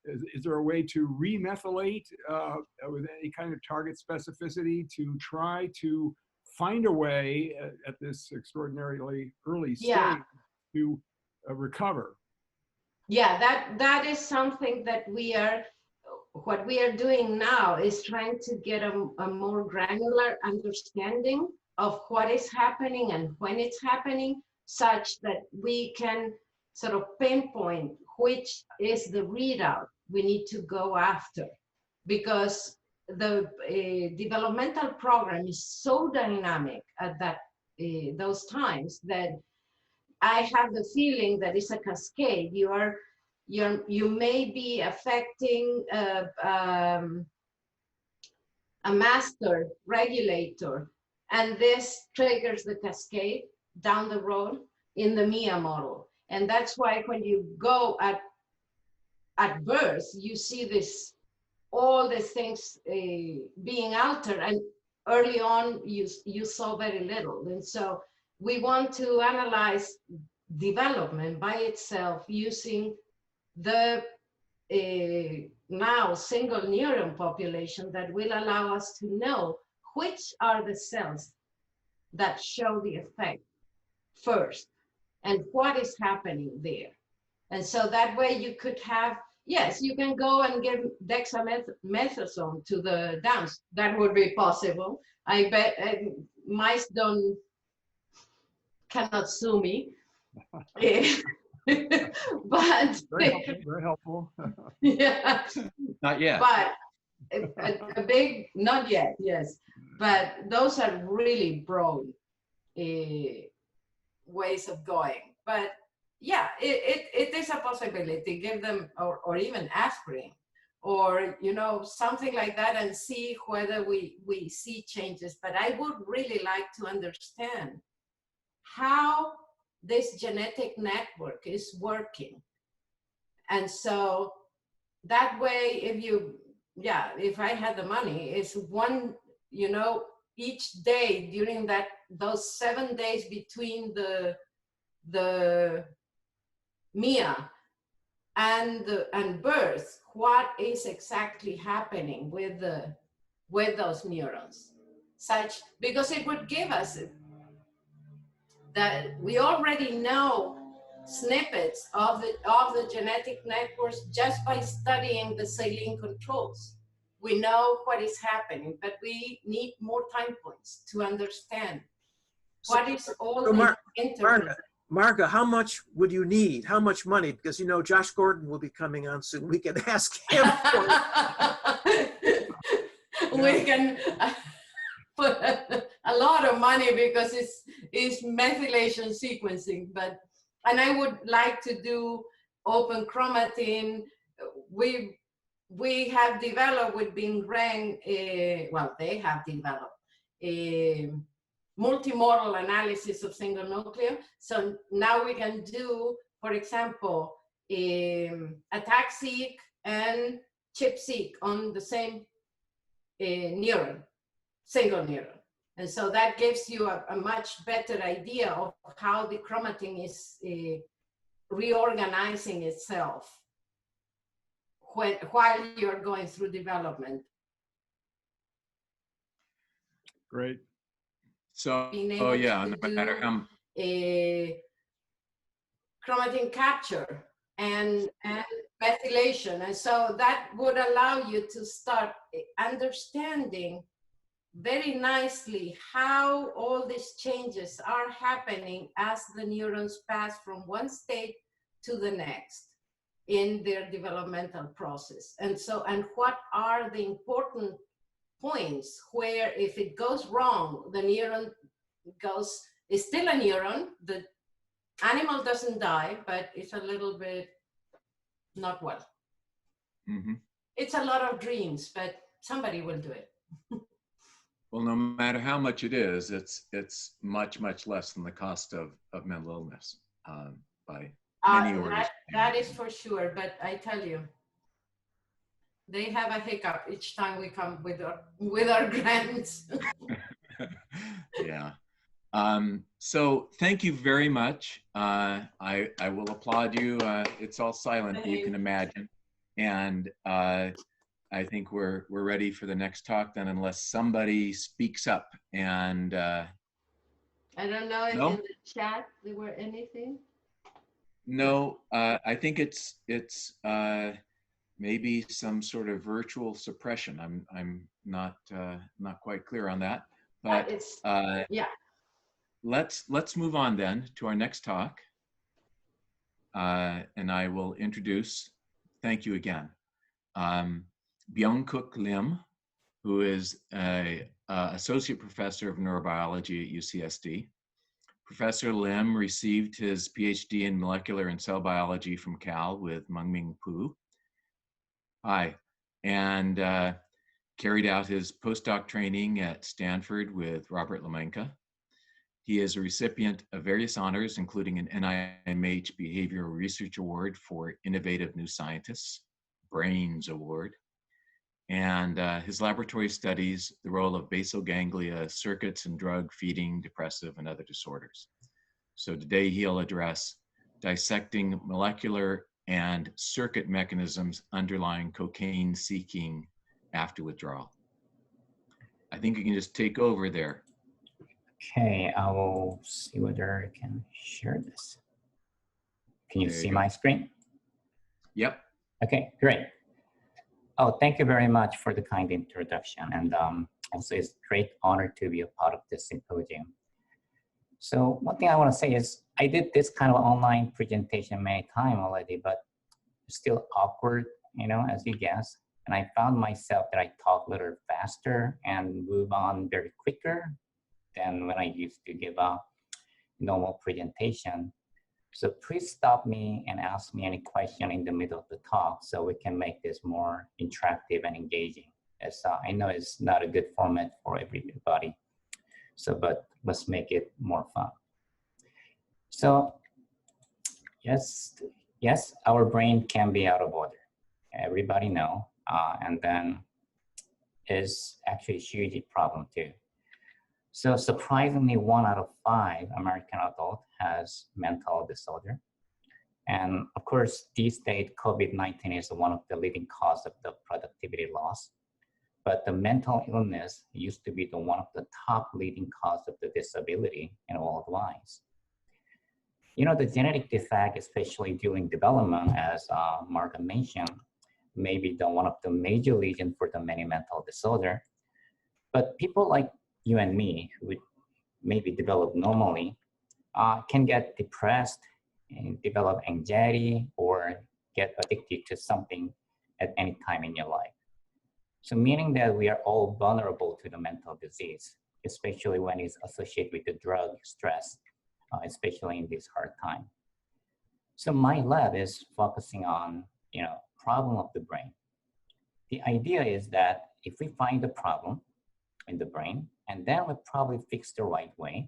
Is there a way to remethylate with any kind of target specificity to try to find a way at this extraordinarily early stage to recover? Yeah, that is something that what we are doing now is trying to get a more granular understanding of what is happening and when it's happening, such that we can sort of pinpoint which is the readout we need to go after. Because the developmental program is so dynamic at those times that I have the feeling that it's a cascade. You may be affecting a master regulator, and this triggers the cascade down the road in the MIA model. And that's why when you go at birth, you see all these things being altered, and early on you saw very little. And so we want to analyze development by itself using the now single neuron population that will allow us to know which are the cells that show the effect first and what is happening there. And so that way you could have, yes, you can go and give dexamethasone to the Downs. That would be possible. I bet mice cannot sue me. But very helpful. Yeah. Not yet. But a big, not yet, yes. But those are really broad ways of going. But yeah, it is a possibility. Give them, or even aspirin, or something like that, and see whether we see changes. But I would really like to understand how this genetic network is working. And so that way, if I had the money, it's one, each day during those 7 days between the MIA and birth, what is exactly happening with those neurons, because it would give us that we already know snippets of the genetic networks just by studying the saline controls. We know what is happening, but we need more time points to understand what is all the internet. Marga, how much would you need? How much money? Because Josh Gordon will be coming on soon. We can ask him for it. We can put a lot of money because it's methylation sequencing, and I would like to do open chromatin. We have developed with Byungkook, they have developed a multimodal analysis of single nuclear. So now we can do, for example, ATAC-seq and ChIP-seq on the same neuron, single neuron. And so that gives you a much better idea of how the chromatin is reorganizing itself while you're going through development. Great. So, No matter how chromatin capture and methylation. And so that would allow you to start understanding very nicely how all these changes are happening as the neurons pass from one state to the next in their developmental process. And what are the important points where if it goes wrong, the neuron is still a neuron. The animal doesn't die, but it's a little bit not well. Mm-hmm. It's a lot of dreams, but somebody will do it. Well, no matter how much it is, it's much, much less than the cost of mental illness by many orders. That is for sure, but I tell you, they have a hiccup each time we come with our grants. Yeah. So thank you very much. I will applaud you. It's all silent, you can imagine. And I think we're ready for the next talk then, unless somebody speaks up. And I don't know if no? in the chat there were anything. No, I think it's maybe some sort of virtual suppression. I'm not quite clear on that. But yeah. Let's move on then to our next talk. And I will introduce, thank you again, Byungkook Lim, who is an associate professor of neurobiology at UCSD. Professor Lim received his PhD in molecular and cell biology from Cal with Mengming Pu. Hi, and carried out his postdoc training at Stanford with Robert Lemenka. He is a recipient of various honors, including an NIMH Behavioral Research Award for Innovative New Scientists, Brains Award, and his laboratory studies the role of basal ganglia circuits in drug, feeding, depressive, and other disorders. So today he'll address dissecting molecular and circuit mechanisms underlying cocaine seeking after withdrawal. I think you can just take over there. Okay, I will see whether I can share this. Can you There you see go. my screen? Yep. Okay, great. Oh, thank you very much for the kind introduction. And also it's a great honor to be a part of this symposium. So one thing I want to say is I did this kind of online presentation many times already, but it's still awkward, you know, as you guess. And I found myself that I talk a little faster and move on very quicker than when I used to give a normal presentation. So please stop me and ask me any question in the middle of the talk so we can make this more interactive and engaging. As I know it's not a good format for everybody. So, but let's make it more fun. So, yes, our brain can be out of order. Everybody know, and then is actually a huge problem too. So surprisingly, 1 out of 5 American adults has mental disorder. And of course, these days, COVID-19 is one of the leading causes of the productivity loss. But the mental illness used to be one of the top leading causes of the disability in worldwide. You know, the genetic defect, especially during development, as Margaret mentioned, may be one of the major reasons for the many mental disorder. But people like you and me, who would maybe develop normally, can get depressed and develop anxiety or get addicted to something at any time in your life. So meaning that we are all vulnerable to the mental disease, especially when it's associated with the drug stress, especially in this hard time. So my lab is focusing on, you know, problem of the brain. The idea is that if we find the problem in the brain, and then we probably fix the right way,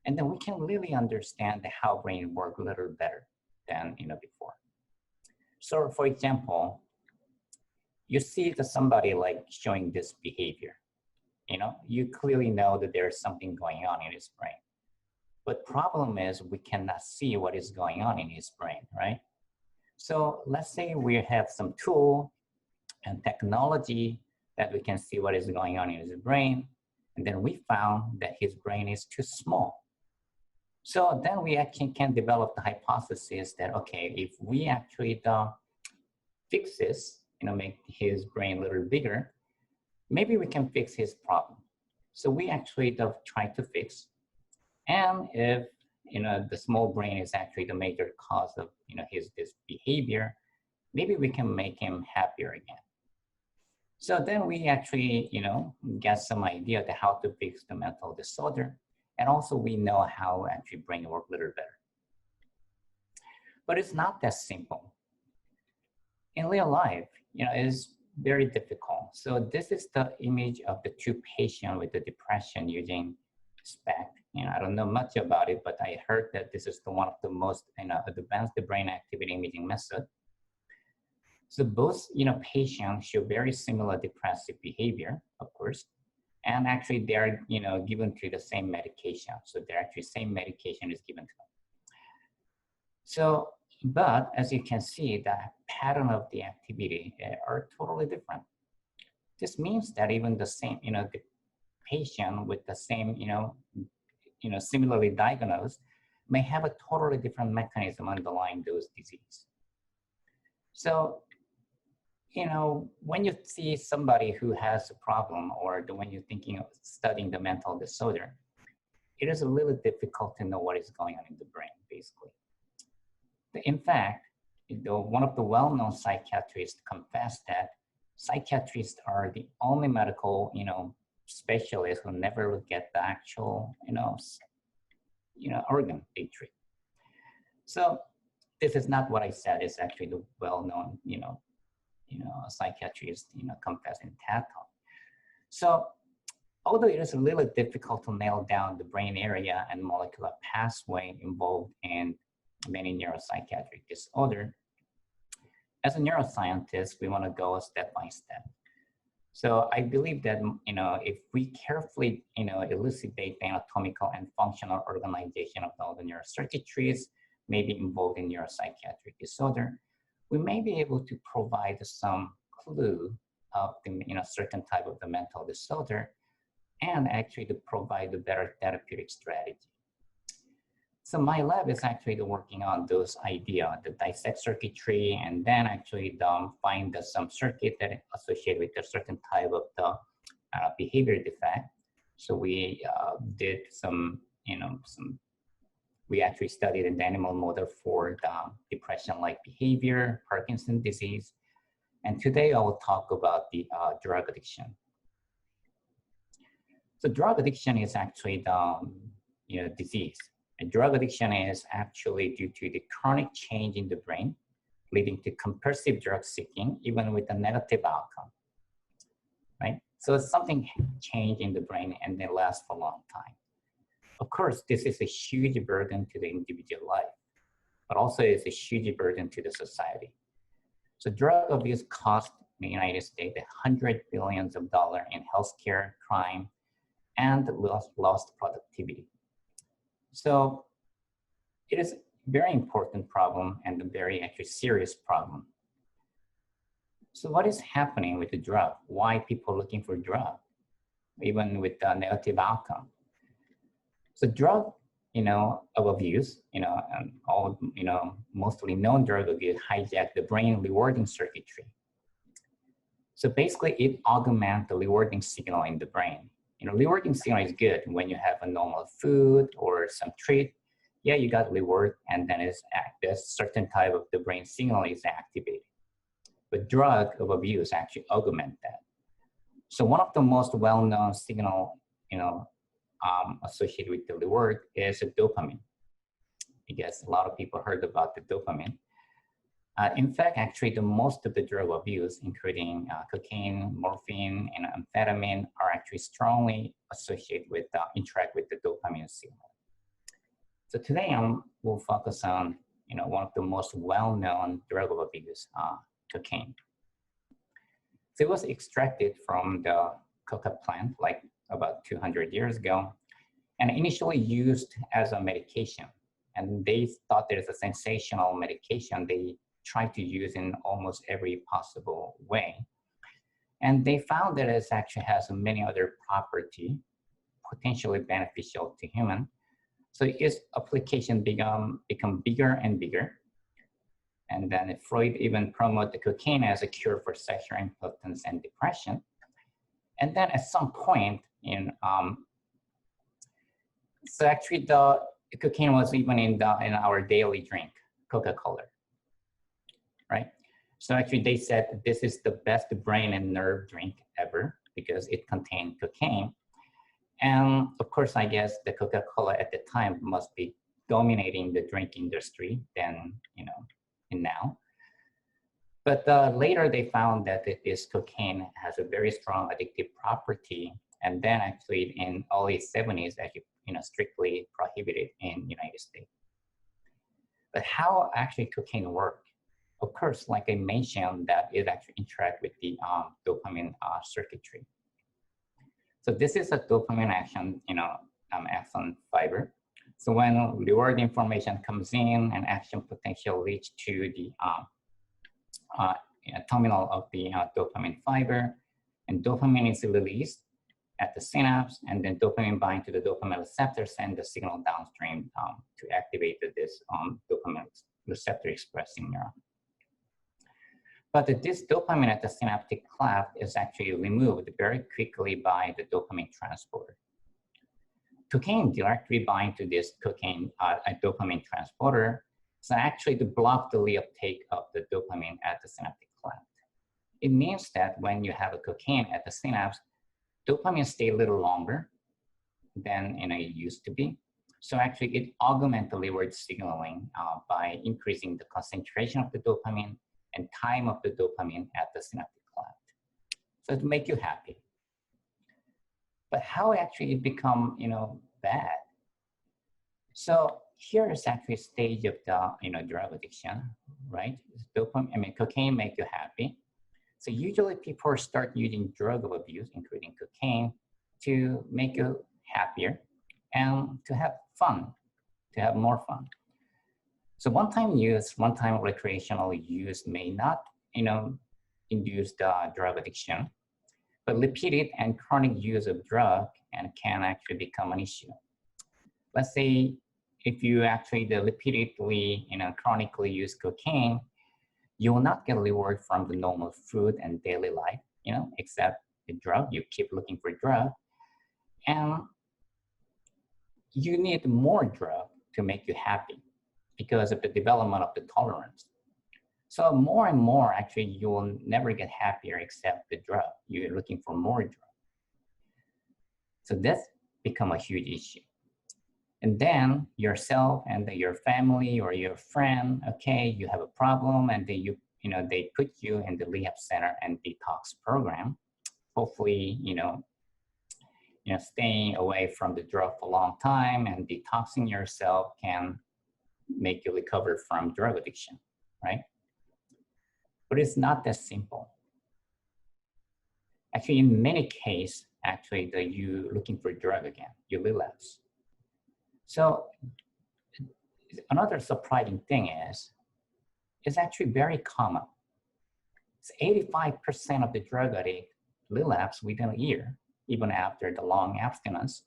and then we can really understand how brain works a little better than before. So for example, you see that somebody like showing this behavior, you clearly know that there's something going on in his brain. But problem is we cannot see what is going on in his brain, right? So let's say we have some tool and technology that we can see what is going on in his brain. And then we found that his brain is too small. So then we actually can develop the hypothesis that, okay, if we actually fix this, make his brain a little bigger, maybe we can fix his problem. So we actually try to fix. And if the small brain is actually the major cause of this behavior, maybe we can make him happier again. So then we actually get some idea to how to fix the mental disorder, and also we know how actually brain work a little better. But it's not that simple. in real life, is very difficult. So this is the image of the two patients with the depression using SPECT. I don't know much about it, but I heard that this is one of the most advanced brain activity imaging method. So both patients show very similar depressive behavior, of course, and actually they are given to the same medication. So they're actually same medication is given to them. So, but as you can see, the pattern of the activity are totally different. This means that even the same, the patient with the same, similarly diagnosed may have a totally different mechanism underlying those disease. So, when you see somebody who has a problem, or when you're thinking of studying the mental disorder, it is a little difficult to know what is going on in the brain, basically. In fact, one of the well-known psychiatrists confessed that psychiatrists are the only medical, specialists who never look at the actual, organ they treat. So this is not what I said. It's actually the well-known, psychiatrist, confessed in TED Talk. So although it is a little difficult to nail down the brain area and molecular pathway involved in many neuropsychiatric disorder, as a neuroscientist, we want to go step by step. So I believe that, if we carefully, elucidate the anatomical and functional organization of all the neurocircuitries maybe involved in neuropsychiatric disorder, we may be able to provide some clue of the, certain type of the mental disorder, and actually to provide a better therapeutic strategy. So my lab is actually working on those ideas, the dissect circuitry, and then actually find some circuit that is associated with a certain type of the behavior defect. So we did we actually studied an animal model for the depression-like behavior, Parkinson's disease. And today I will talk about the drug addiction. So drug addiction is actually the disease. And drug addiction is actually due to the chronic change in the brain, leading to compulsive drug seeking, even with a negative outcome, right? So it's something changed in the brain and they last for a long time. Of course, this is a huge burden to the individual life, but also it's a huge burden to the society. So drug abuse costs the United States $100 billion in healthcare, crime, and lost productivity. So it is a very important problem and a very actually serious problem. So what is happening with the drug? Why people looking for drug, even with the negative outcome? So drug, of abuse, and all, mostly known drug abuse hijack the brain rewarding circuitry. So basically it augments the rewarding signal in the brain. Rewarding signal is good when you have a normal food or some treat. Yeah, you got reward, and then it's a certain type of the brain signal is activated. But drug of abuse actually augment that. So one of the most well-known signal, associated with the reward is a dopamine. I guess a lot of people heard about the dopamine. In fact, actually, the most of the drug abuse, including cocaine, morphine, and amphetamine, are actually strongly associated with interact with the dopamine signal. So today, we'll focus on one of the most well-known drug of abuse, cocaine. So it was extracted from the coca plant, like about 200 years ago, and initially used as a medication. And they thought there's a sensational medication they tried to use in almost every possible way. And they found that it actually has many other properties potentially beneficial to human. So its application become bigger and bigger. And then Freud even promoted the cocaine as a cure for sexual impotence and depression. And then at some point so actually the cocaine was even in our daily drink, Coca-Cola, right? So actually they said this is the best brain and nerve drink ever because it contained cocaine. And of course, I guess the Coca-Cola at the time must be dominating the drink industry then, and now. But later they found that this cocaine has a very strong addictive property, and then actually in early 70s, actually strictly prohibited in United States. But how actually cocaine works? Of course, like I mentioned, that it actually interacts with the dopamine circuitry. So this is a dopamine action, axon fiber. So when reward information comes in, an action potential leads to the terminal of the dopamine fiber, and dopamine is released at the synapse, and then dopamine binds to the dopamine receptor, send the signal downstream to activate this dopamine receptor expressing neuron. But this dopamine at the synaptic cleft is actually removed very quickly by the dopamine transporter. Cocaine directly binds to this dopamine transporter, so actually to block the reuptake of the dopamine at the synaptic cleft. It means that when you have a cocaine at the synapse, dopamine stays a little longer than it used to be. So actually it augments the reward signaling by increasing the concentration of the dopamine and time of the dopamine at the synaptic cleft. So to make you happy. But how actually it become bad? So here is actually a stage of the drug addiction, right? Cocaine make you happy. So usually people start using drug of abuse, including cocaine, to make you happier and to have fun, to have more fun. So one-time use, one-time recreational use may not, induce the drug addiction, but repeated and chronic use of drug can actually become an issue. Let's say if you actually repeatedly, chronically use cocaine, you will not get reward from the normal food and daily life, except the drug. You keep looking for drug, and you need more drug to make you happy because of the development of the tolerance. So more and more, actually, you will never get happier except the drug. You're looking for more drug. So that's become a huge issue. And then yourself and your family or your friend, okay, you have a problem, and they put you in the rehab center and detox program. Hopefully, staying away from the drug for a long time and detoxing yourself can make you recover from drug addiction, right? But it's not that simple. Actually, in many cases, actually, you looking for drug again, you relapse. So another surprising thing is, it's actually very common. It's 85% of the drug addict relapse within a year, even after the long abstinence.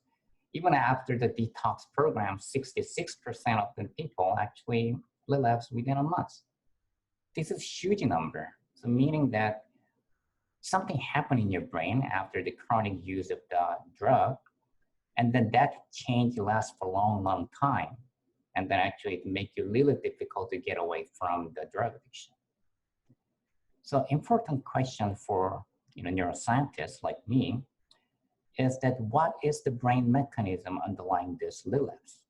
Even after the detox program, 66% of the people actually relapse within a month. This is a huge number. So meaning that something happened in your brain after the chronic use of the drug, and then that change lasts for a long, long time. And then actually it make you really difficult to get away from the drug addiction. So important question for neuroscientists like me is that what is the brain mechanism underlying this relapse,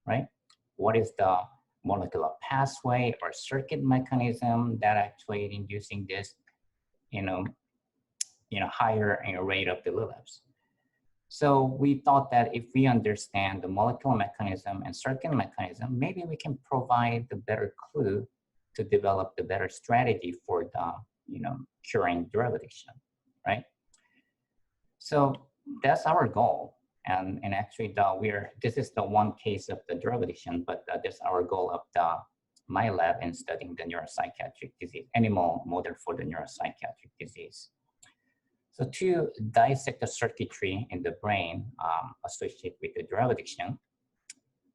right? What is the molecular pathway or circuit mechanism that actually inducing this, higher rate of the relapse? So we thought that if we understand the molecular mechanism and circuit mechanism, maybe we can provide the better clue to develop the better strategy for the, curing drug addiction, right? So that's our goal. And actually this is the one case of the drug addiction, but that's our goal of my lab in studying the neuropsychiatric disease, animal model for the neuropsychiatric disease. So to dissect the circuitry in the brain associated with the drug addiction,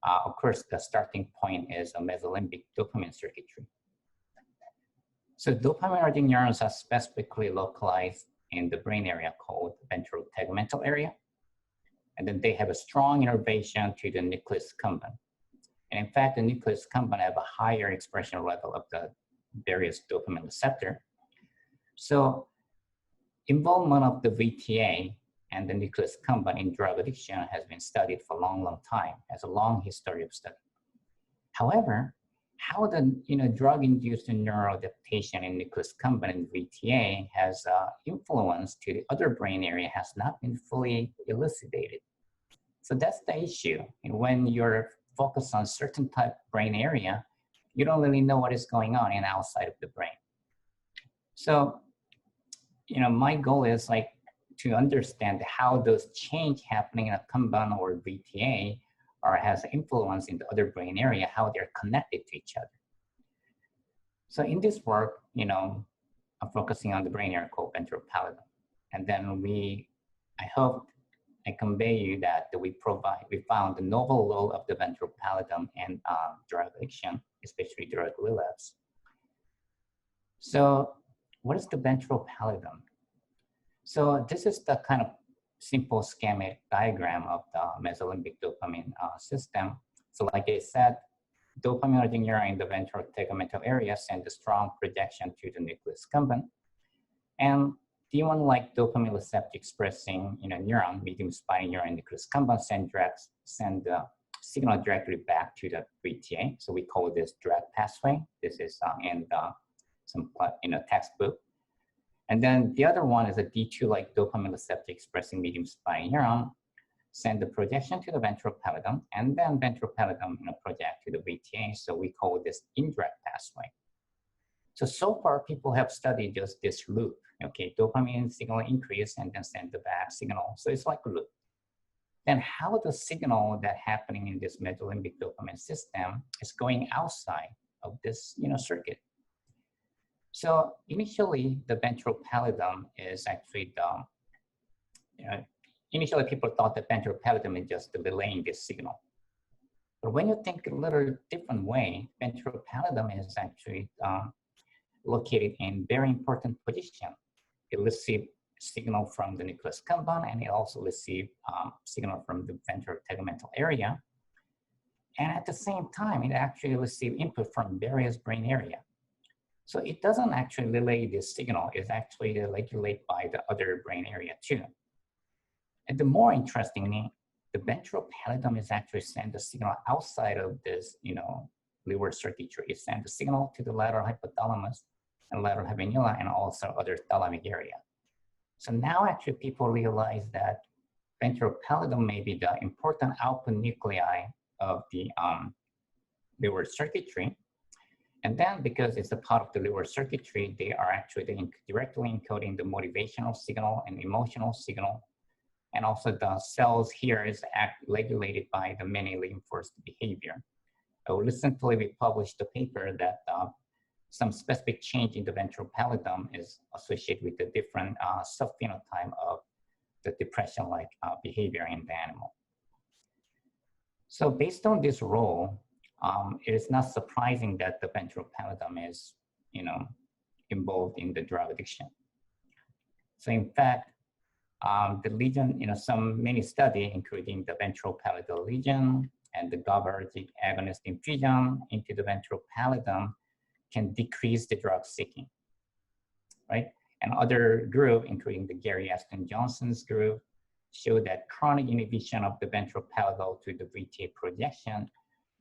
of course, the starting point is a mesolimbic dopamine circuitry. So dopaminergic neurons are specifically localized in the brain area called ventral tegmental area. And then they have a strong innervation to the nucleus accumbens. And in fact, the nucleus accumbens have a higher expression level of the various dopamine receptor. So involvement of the VTA and the nucleus accumbens in drug addiction has been studied for a long, long time, has a long history of study. However, how the drug-induced neuroadaptation in nucleus accumbens VTA has influence to the other brain area has not been fully elucidated. So that's the issue. And when you're focused on certain type of brain area, you don't really know what is going on in outside of the brain. So, my goal is like to understand how those change happening in accumbens or VTA or has influence in the other brain area, how they're connected to each other. So in this work, I'm focusing on the brain area called ventral pallidum. And then I hope I convey you that we found the novel role of the ventral pallidum and drug addiction, especially drug relapse. So what is the ventral pallidum? So this is the kind of simple schematic diagram of the mesolimbic dopamine system. So like I said, dopaminergic neuron in the ventral tegmental area send a strong projection to the nucleus accumbens. And D1 like dopamine receptor expressing neuron, medium spiny neuron nucleus accumbens send the signal directly back to the VTA. So we call this drug pathway. This is in some textbook. And then the other one is a D2 like dopamine receptor expressing medium spiny neuron, send the projection to the ventral pallidum, and then ventral pallidum project to the VTA. So we call this indirect pathway. So far people have studied just this loop. Okay, dopamine signal increase and then send the back signal. So it's like a loop. Then how the signal that happening in this mesolimbic dopamine system is going outside of this circuit. So initially, the ventral pallidum is actually initially people thought that ventral pallidum is just relaying this signal. But when you think a little different way, ventral pallidum is actually located in very important position. It receives signal from the nucleus accumbens, and it also receives signal from the ventral tegmental area. And at the same time, it actually receives input from various brain areas. So it doesn't actually relay this signal, it's actually regulated by the other brain area too. And the more interestingly, the ventral pallidum is actually send the signal outside of this, liver circuitry. It sends the signal to the lateral hypothalamus and lateral habenula and also other thalamic area. So now actually people realize that ventral pallidum may be the important output nuclei of the liver circuitry. And then because it's a part of the liver circuitry, they are actually directly encoding the motivational signal and emotional signal. And also the cells here is regulated by the many reinforced behavior. Recently we published a paper that some specific change in the ventral pallidum is associated with the different subphenotype of the depression-like behavior in the animal. So based on this role, it is not surprising that the ventral pallidum is, involved in the drug addiction. So in fact, the lesion, many studies, including the ventral pallidal lesion and the GABAergic agonist infusion into the ventral pallidum can decrease the drug seeking, right? And other group, including the Gary Aston Johnson's group, show that chronic inhibition of the ventral pallidal to the VTA projection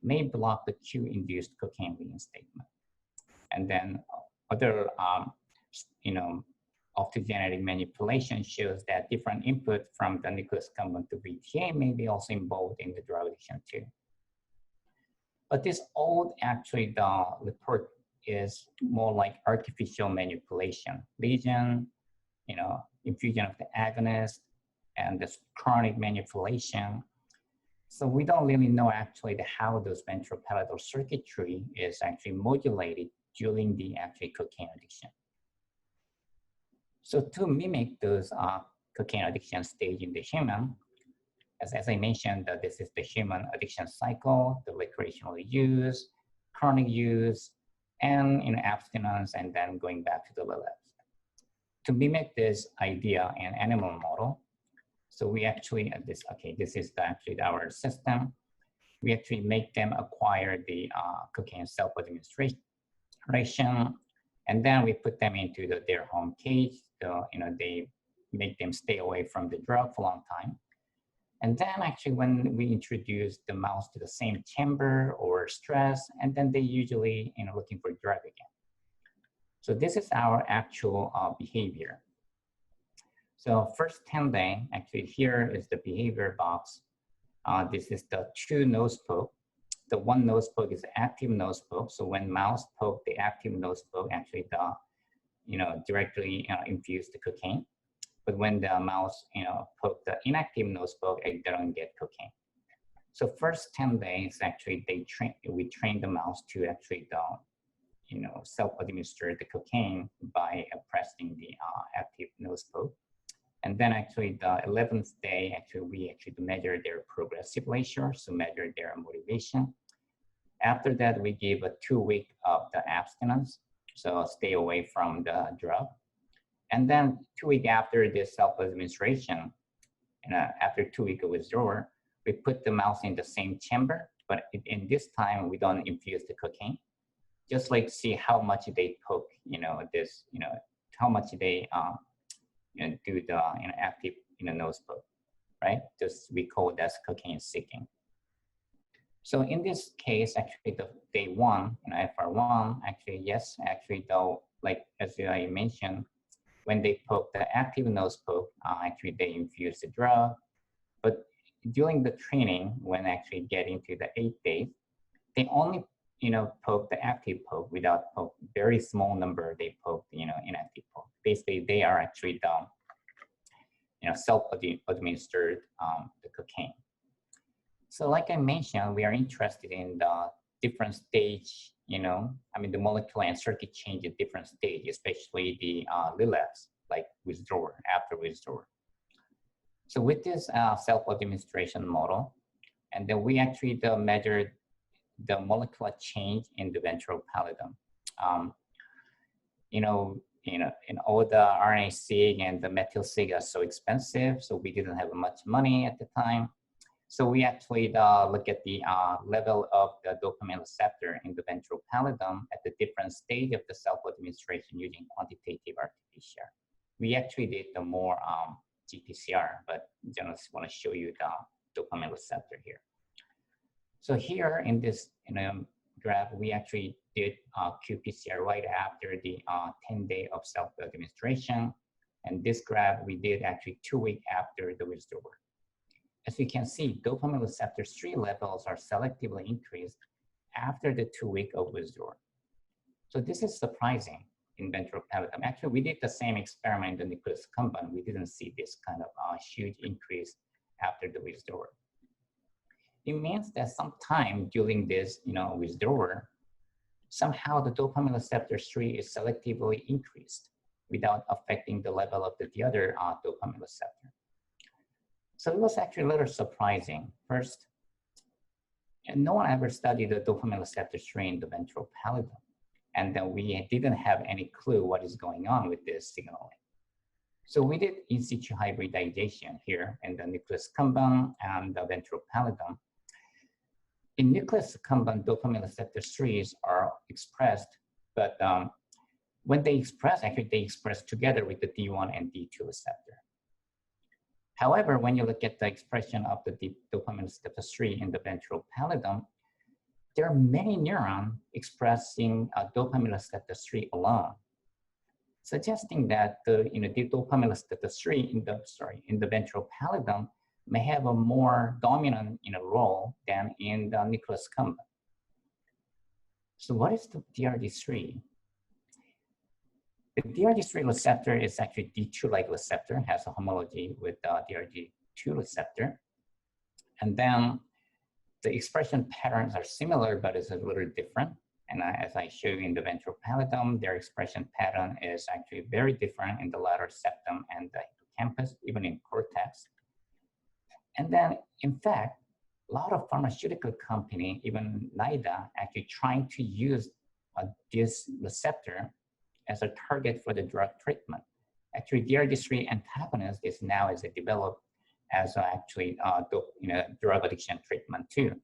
may block the cue-induced cocaine reinstatement. And then other, optogenetic manipulation shows that different input from the nucleus accumbens to VTA may be also involved in the drug addiction too. But this old actually the report is more like artificial manipulation. Lesion, infusion of the agonist, and this chronic manipulation. So we don't really know actually how those ventral pallidal circuitry is actually modulated during the actual cocaine addiction. So to mimic those cocaine addiction stage in the human, as I mentioned, this is the human addiction cycle, the recreational use, chronic use, and abstinence, and then going back to the relapse. To mimic this idea in animal model, so we actually, this is actually our system. We actually make them acquire the cocaine self-administration, and then we put them into their home cage. So, they make them stay away from the drug for a long time. And then actually when we introduce the mouse to the same chamber or stress, and then they usually looking for drug again. So this is our actual behavior. So first 10 days, actually here is the behavior box. This is the 2 nose poke. The 1 nose poke is active nose poke. So when mouse poke the active nose poke, actually the directly infuse the cocaine. But when the mouse poke the inactive nose poke, it doesn't get cocaine. So first 10 days, actually we train the mouse to actually self-administer the cocaine by pressing the active nose poke. And then actually the 11th day, actually we measure their progressive leisure, so measure their motivation. After that, we give a 2 week of the abstinence, so stay away from the drug. And then 2 weeks after this self-administration, after 2 weeks of withdrawal, we put the mouse in the same chamber, but in this time we don't infuse the cocaine. Just like see how much they poke, how much they do the active nose poke, right? Just we call that cocaine seeking. So in this case, actually the day 1, FR1, actually yes, actually though, like as I mentioned, when they poke the active nose poke, actually they infuse the drug. But during the training, when actually getting to the 8 days, they only poke the active poke without poke. Very small number they poke inactive poke. Basically, they are actually the self-administered the cocaine. So like I mentioned, we are interested in the different stage, the molecular and circuit change at different stage, especially the relapse, like withdrawal, after withdrawal. So with this self-administration model, and then we actually measured the molecular change in the ventral pallidum. In all the RNA-seq and the methyl-seq are so expensive, so we didn't have much money at the time. So we actually look at the level of the dopamine receptor in the ventral pallidum at the different stage of the self-administration using quantitative RT-PCR. We actually did the more GPCR, but I just want to show you the dopamine receptor here. So here in this graph, we actually did qPCR right after the 10 days of self-administration. And this graph, we did actually 2 weeks after the withdrawal. As you can see, dopamine receptor 3 levels are selectively increased after the 2 weeks of withdrawal. So this is surprising in ventral pallidum. Actually, we did the same experiment in the nucleus accumbens. We didn't see this kind of huge increase after the withdrawal. It means that sometime during this withdrawal, somehow the dopamine receptor 3 is selectively increased without affecting the level of the other dopamine receptor. So it was actually a little surprising. First, and no one ever studied the dopamine receptor 3 in the ventral pallidum. And then we didn't have any clue what is going on with this signaling. So we did in situ hybridization here in the nucleus accumbens and the ventral pallidum. In nucleus accumbens, dopamine receptor 3s are expressed, but when they express, actually they express together with the D1 and D2 receptor. However, when you look at the expression of the dopamine receptor 3 in the ventral pallidum, there are many neurons expressing dopamine receptor 3 alone, suggesting that the dopamine receptor 3 in the ventral pallidum may have a more dominant role than in the nucleus accumbens. So what is the DRD3? The DRD3 receptor is actually D2-like receptor, has a homology with the DRD2 receptor. And then the expression patterns are similar, but it's a little different. And as I show you in the ventral pallidum, their expression pattern is actually very different in the lateral septum and the hippocampus, even in cortex. And then, in fact, a lot of pharmaceutical company, even NIDA, actually trying to use this receptor as a target for the drug treatment. Actually, DRD3 antagonist is now developed as actually drug addiction treatment too.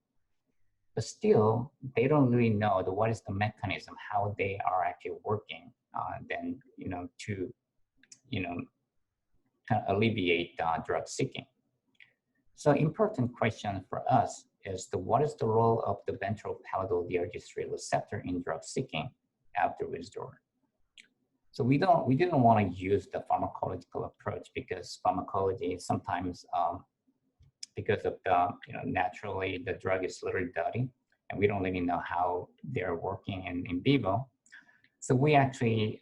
But still, they don't really know what is the mechanism, how they are actually working, then to kind of alleviate drug seeking. So important question for us is what is the role of the ventral pallidal DRG3 receptor in drug seeking after withdrawal? So we didn't want to use the pharmacological approach because pharmacology sometimes, because of the, naturally the drug is literally dirty and we don't really know how they're working in vivo. So we actually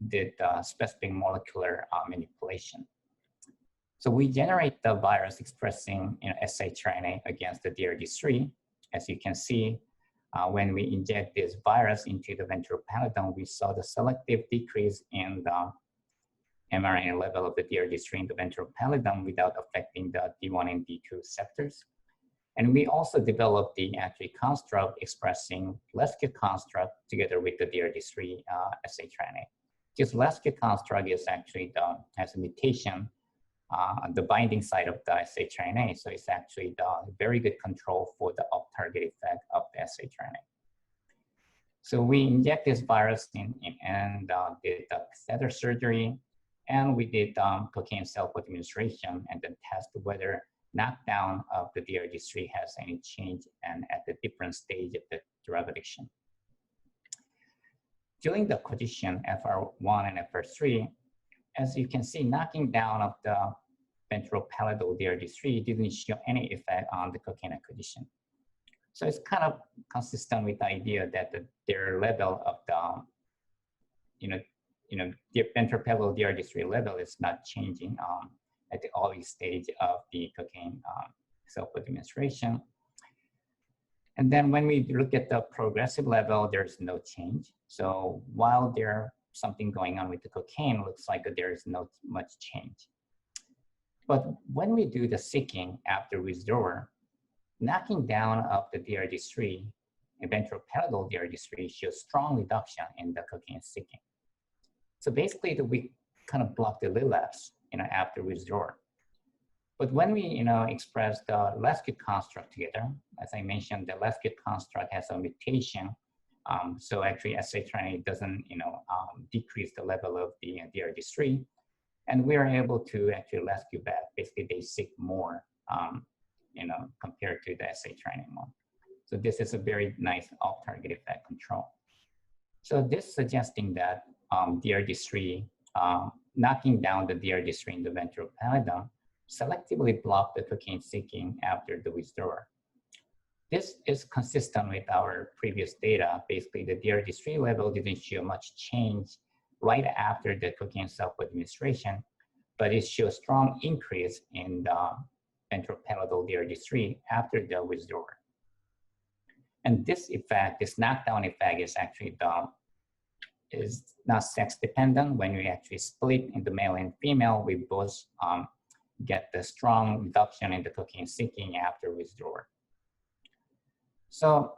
did specific molecular manipulation. So we generate the virus expressing shRNA against the DRG3. As you can see, when we inject this virus into the ventral pallidum, we saw the selective decrease in the mRNA level of the DRG3 in the ventral pallidum without affecting the D1 and D2 receptors. And we also developed the actually construct expressing rescue construct together with the DRG3 shRNA. This rescue construct is actually has a mutation on the binding side of the shRNA. So it's actually the very good control for the off-target effect of the shRNA. So we inject this virus and did the catheter surgery, and we did cocaine self-administration and then test whether knockdown of the DRG3 has any change and at the different stage of the drug addiction. During the acquisition FR1 and FR3, as you can see, knocking down of the ventral pallidal DRG3 didn't show any effect on the cocaine acquisition. So it's kind of consistent with the idea that their level of the, the ventral pallidal DRG3 level is not changing at the early stage of the cocaine self-administration. And then when we look at the progressive level, there's no change. So while there's something going on with the cocaine, it looks like there's not much change. But when we do the seeking after withdrawal, knocking down of the DRG3 and ventral pallidal DRG3 shows strong reduction in the cocaine seeking. So basically, we kind of block the relapse, after withdrawal. But when we, express the rescue construct together, as I mentioned, the rescue construct has a mutation. So actually, shRNA doesn't, decrease the level of the DRG3, and we are able to actually rescue back. Basically, they seek more, compared to the shRNA one. So this is a very nice off-target effect control. So this suggesting that DRG3, knocking down the DRG3 in the ventral pallidum selectively block the cocaine seeking after the withdrawal. This is consistent with our previous data. Basically, the DRG3 level didn't show much change right after the cocaine self-administration, but it shows strong increase in the ventral pallidal DRG3 after the withdrawal. And this effect, this knockdown effect, is actually is not sex dependent. When we actually split in the male and female, we both get the strong reduction in the cocaine seeking after withdrawal. So,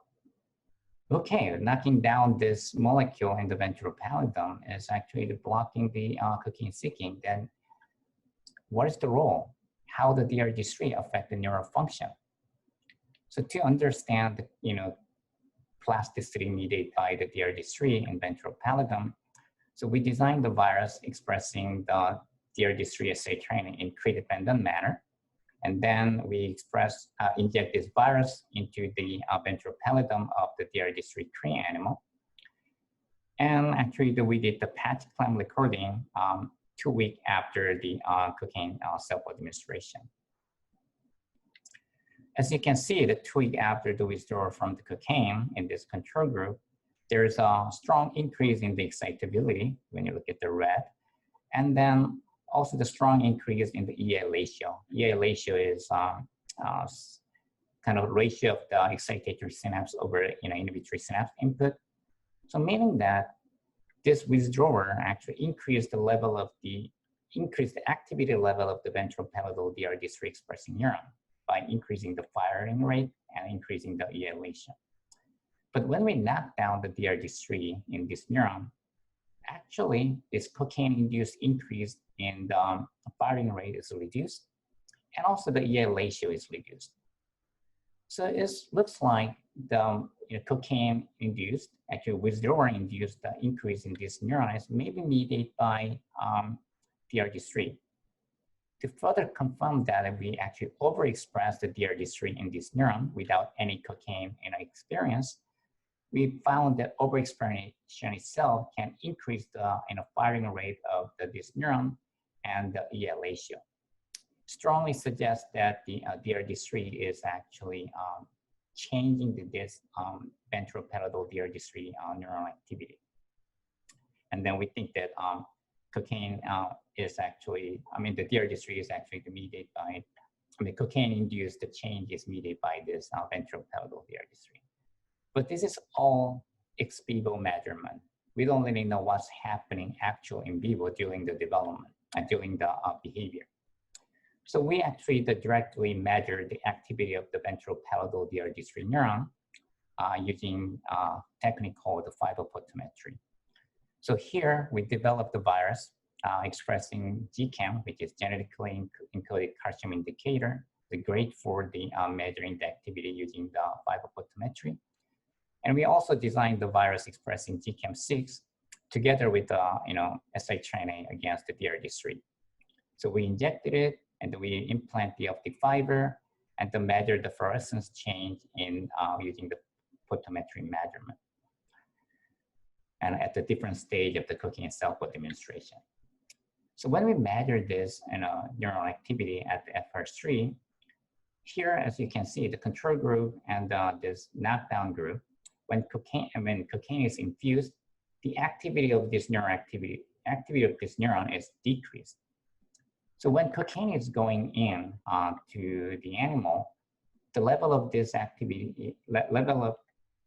okay, knocking down this molecule in the ventral pallidum is actually blocking the cocaine seeking. Then what is the role? How the DRG3 affect the neural function? So to understand, plasticity mediated by the DRG3 in ventral pallidum, so we designed the virus expressing the DRG3 shRNA in tree-dependent manner. And then we inject this virus into the ventral pallidum of the DRG3 tree animal. And actually, we did the patch clamp recording 2 weeks after the cocaine self-administration. As you can see, the 2 weeks after the withdrawal from the cocaine in this control group, there's a strong increase in the excitability when you look at the red. And then also the strong increase in the EA ratio. EA ratio is kind of ratio of the excitatory synapse over inhibitory synapse input. So meaning that this withdrawal actually increased the activity level of the ventral pallidal DRG3 expressing neuron by increasing the firing rate and increasing the EA ratio. But when we knock down the DRG3 in this neuron, actually this cocaine-induced increase in the firing rate is reduced, and also the EA ratio is reduced. So it looks like the cocaine-induced, actually withdrawal-induced increase in this neuron is maybe mediated by DRG3. to further confirm that we actually overexpress the DRD3 in this neuron without any cocaine experience, we found that overexpression itself can increase the firing rate of this neuron and the EL ratio. Strongly suggests that the DRD3 is actually changing this ventroparietal DRD3 neuronal activity. And then we think that cocaine is actually, the DRD3 is actually mediated by, cocaine-induced change is mediated by this ventroparietal DRD3. But this is all ex vivo measurement. We don't really know what's happening actually in vivo during the development and during the behavior. So we actually directly measure the activity of the ventroparietal DRD3 neuron using a technique called the phybophotometry. So here we developed the virus expressing GCAM, which is genetically encoded calcium indicator, the great for the measuring the activity using the phybophotometry. And we also designed the virus expressing GCAM6 together with siRNA against the DRD3. So we injected it, and we implant the optic fiber and to measure the fluorescence change in using the photometry measurement. And at the different stage of the cocaine self-administration. So when we measure this neural activity at the FR3, here, as you can see, the control group and this knockdown group, when cocaine is infused, the activity of this neuron of this neuron is decreased. So when cocaine is going in to the animal, the level of this activity,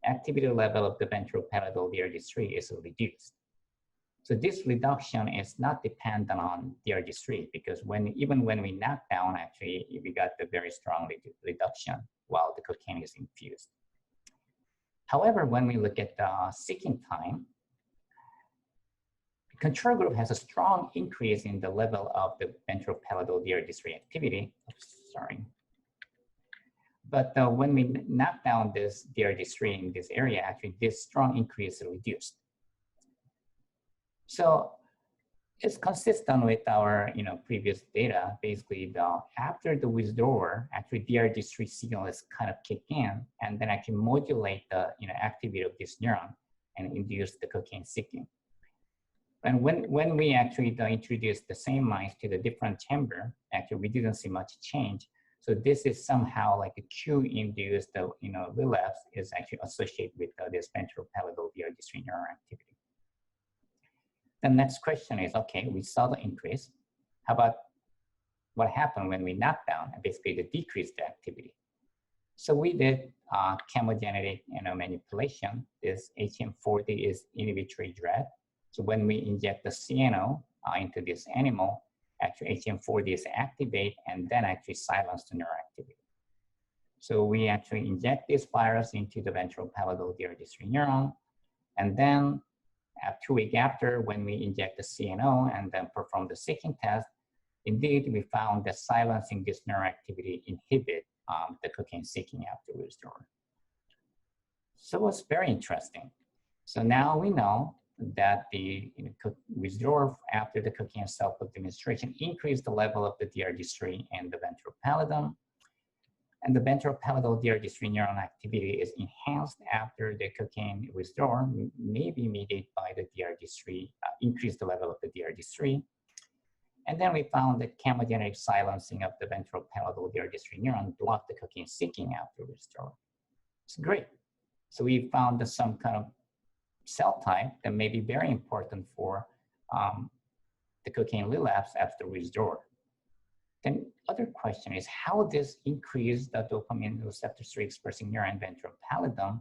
activity level of the ventroparietal DRD3 is reduced. So this reduction is not dependent on DRD3 because even when we knock down, actually, we got the very strong reduction while the cocaine is infused. However, when we look at the seeking time, the control group has a strong increase in the level of the ventroparietal DRD3 activity. Oops, sorry. But when we knock down this DRD3 in this area, actually this strong increase is reduced. So it's consistent with our previous data. Basically, after the withdrawal, actually DRD3 signal is kind of kick in and then actually modulate the activity of this neuron and induce the cocaine seeking. And when we actually introduced the same mice to the different chamber, actually we didn't see much change. So this is somehow like a cue-induced, relapse is actually associated with this ventroparietal DRD3 neuron activity. The next question is, okay, we saw the increase. How about what happened when we knock down, basically the decreased activity? So we did chemogenetic manipulation. This HM40 is inhibitory drug. So when we inject the CNO into this animal, actually HM40 is activate and then actually silence the neural activity. So we actually inject this virus into the ventroparietal DRD3 neuron, and then 2 weeks after, when we inject the CNO and then perform the seeking test, indeed we found that silencing this neural activity inhibit the cocaine seeking after withdrawal. So it's very interesting. So now we know that the withdrawal after the cocaine self-administration increased the level of the DRD3 in the ventral pallidum. And the ventroparietal DRD3 neuron activity is enhanced after the cocaine withdrawal, maybe mediated by the DRD3, increase the level of the DRD3. And then we found that chemogenetic silencing of the ventroparietal DRD3 neuron blocked the cocaine seeking after withdrawal. It's great. So we found that some kind of cell type that may be very important for the cocaine relapse after withdrawal. Then other question is how this increase the dopamine receptor 3 expressing neuron ventral pallidum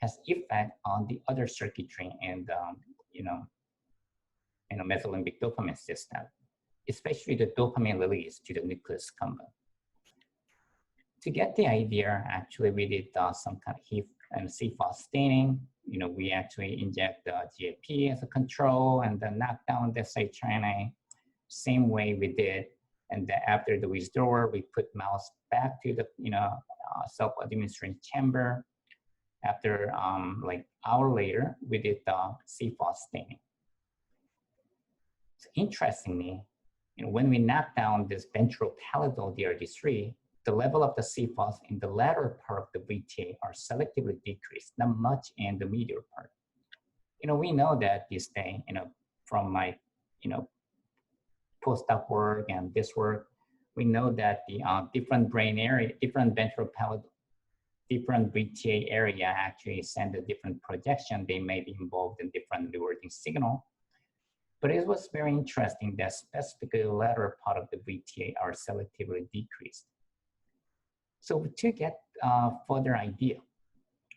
has effect on the other circuitry in the mesolimbic dopamine system, especially the dopamine release to the nucleus accumbens. To get the idea, actually we did some kind of HIF and CFOS staining. We actually inject the GAP as a control and then knock down the siRNA, same way we did. And then after the withdrawal, we put mouse back to the self-administration chamber. After like hour later, we did the CFOS staining. So interestingly, when we knock down this ventropalatal DRG3, the level of the CFOS in the latter part of the VTA are selectively decreased, not much in the medial part. We know that this day, from my, postdoc work and this work, we know that the different brain area, different ventropalatal, different VTA area actually send a different projection. They may be involved in different rewarding signal. But it was very interesting that specifically the latter part of the VTA are selectively decreased. So to get further idea,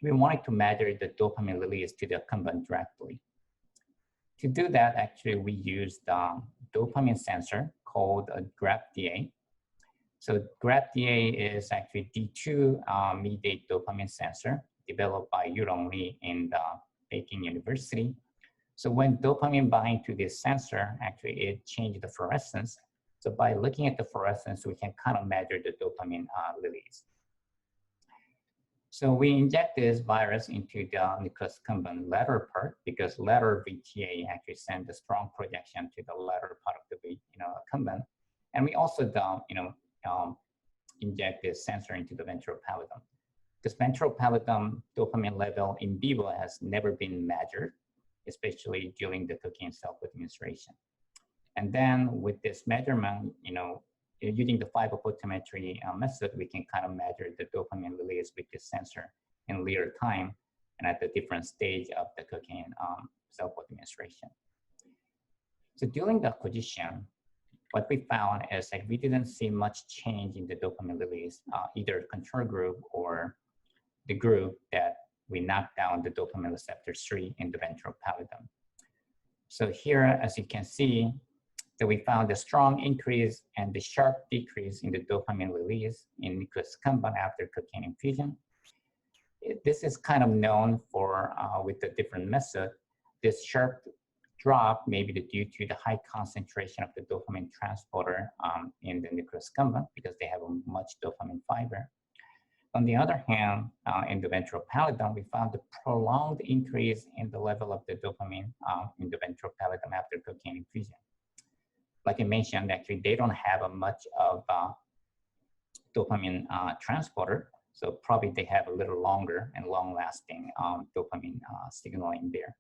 we wanted to measure the dopamine release to the accumbens directly. To do that, actually, we used a dopamine sensor called a GRAPDA. So GRAPDA is actually D2 mediate dopamine sensor developed by Yurong Lee in the Peking University. So when dopamine binds to this sensor, actually it changes the fluorescence. So by looking at the fluorescence, we can kind of measure the dopamine release. So we inject this virus into the nucleus accumbens lateral part because lateral VTA actually sends a strong projection to the lateral part of the accumbens. And we also inject this sensor into the ventral pallidum. This ventral pallidum dopamine level in vivo has never been measured, especially during the cocaine self-administration. And then with this measurement, using the phybophotometry method, we can kind of measure the dopamine release with this sensor in real time and at the different stage of the cocaine self-administration. So during the acquisition, what we found is that we didn't see much change in the dopamine release, either control group or the group that we knocked down the dopamine receptor 3 in the ventral pallidum. So here, as you can see, that we found a strong increase and the sharp decrease in the dopamine release in nucleus accumbens after cocaine infusion. This is kind of known for, with a different method, this sharp drop may be due to the high concentration of the dopamine transporter in the nucleus accumbens because they have a much dopamine fiber. On the other hand, in the ventral pallidum, we found a prolonged increase in the level of the dopamine in the ventral pallidum after cocaine infusion. Like I mentioned, actually, they don't have a much of dopamine transporter, so probably they have a little longer and long-lasting dopamine signaling there.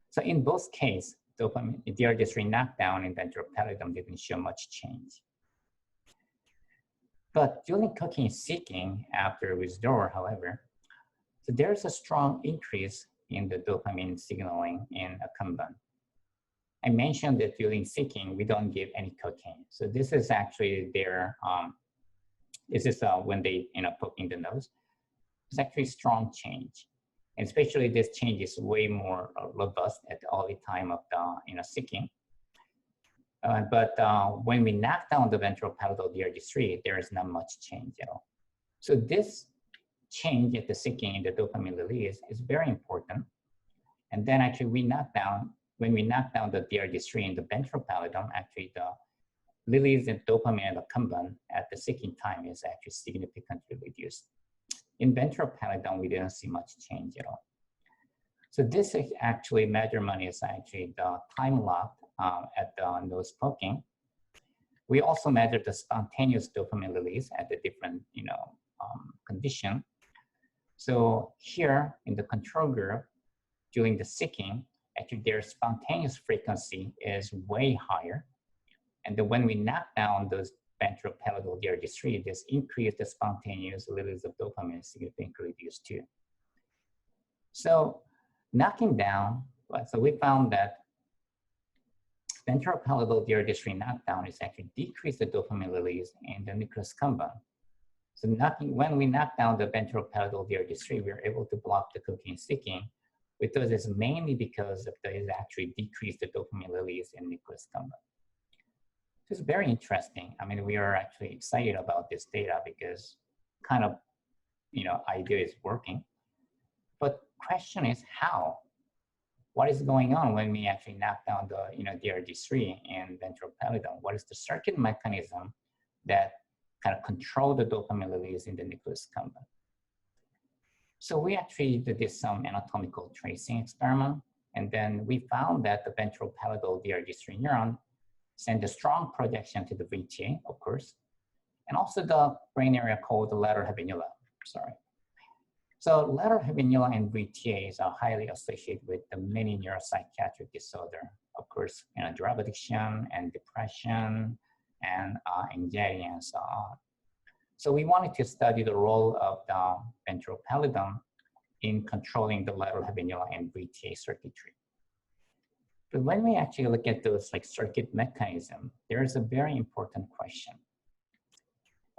So in both cases, dopamine DRG3 knockdown in ventral pallidum didn't show much change. But during cocaine seeking after withdrawal, however, so there's a strong increase in the dopamine signaling in accumbens. I mentioned that during seeking, we don't give any cocaine. So this is actually their, this is when they poke in the nose. It's actually strong change. And especially this change is way more robust at the early time of the seeking. But when we knock down the ventral pallidal DRG3, there is not much change at all. So this change at the seeking in the dopamine release is very important. And then actually when we knock down the DRG3 in the ventral pallidum, actually the release of dopamine and accumbens at the seeking time is actually significantly reduced. In ventral pallidum, we didn't see much change at all. So this is actually measurement is actually the time locked at the nose poking. We also measured the spontaneous dopamine release at the different condition. So here in the control group, during the seeking, actually their spontaneous frequency is way higher. And then when we knock down those ventral pallidal DRG3, this increased the spontaneous release of dopamine significantly reduced too. So knocking down, so we found that ventral pallidal DRG3 knockdown is actually decreased the dopamine release in the nucleus accumbens. So when we knock down the ventral pallidal DRG3, we are able to block the cocaine seeking, which is mainly because of it actually decreased the dopamine release in nucleus accumbens. It's very interesting. I mean, we are actually excited about this data because kind of, idea is working. But question is how? What is going on when we actually knock down the DRG3 in ventral pallidum? What is the circuit mechanism that kind of control the dopamine release in the nucleus accumbens? So we actually did some anatomical tracing experiment, and then we found that the ventral pallidal DRG3 neuron send a strong projection to the VTA, of course, and also the brain area called the lateral habenula. Sorry. So lateral habenula and VTAs are highly associated with the many neuropsychiatric disorder, of course, drug addiction and depression and anxiety and so on. So we wanted to study the role of the ventral pallidum in controlling the lateral habenula and VTA circuitry. But when we actually look at those like circuit mechanism, there is a very important question.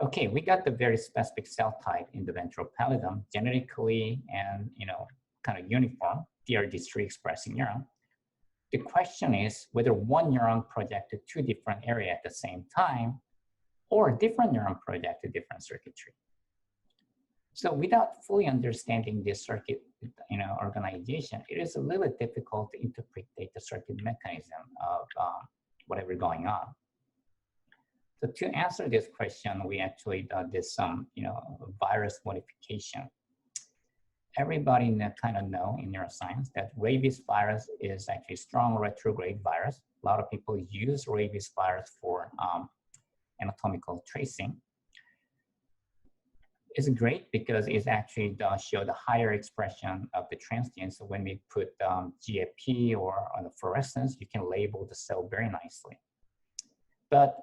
Okay, we got the very specific cell type in the ventral pallidum, genetically and kind of uniform, DRG3 expressing neuron. The question is whether one neuron projected two different areas at the same time, or different neuron projected different circuitry. So without fully understanding this circuit organization, it is a little difficult to interpret the circuit mechanism of whatever going on. So to answer this question, we actually did some virus modification. Everybody kind of know in neuroscience that rabies virus is actually a strong retrograde virus. A lot of people use rabies virus for anatomical tracing. It's great because it actually does show the higher expression of the transgene. So when we put GFP or on the fluorescence, you can label the cell very nicely. But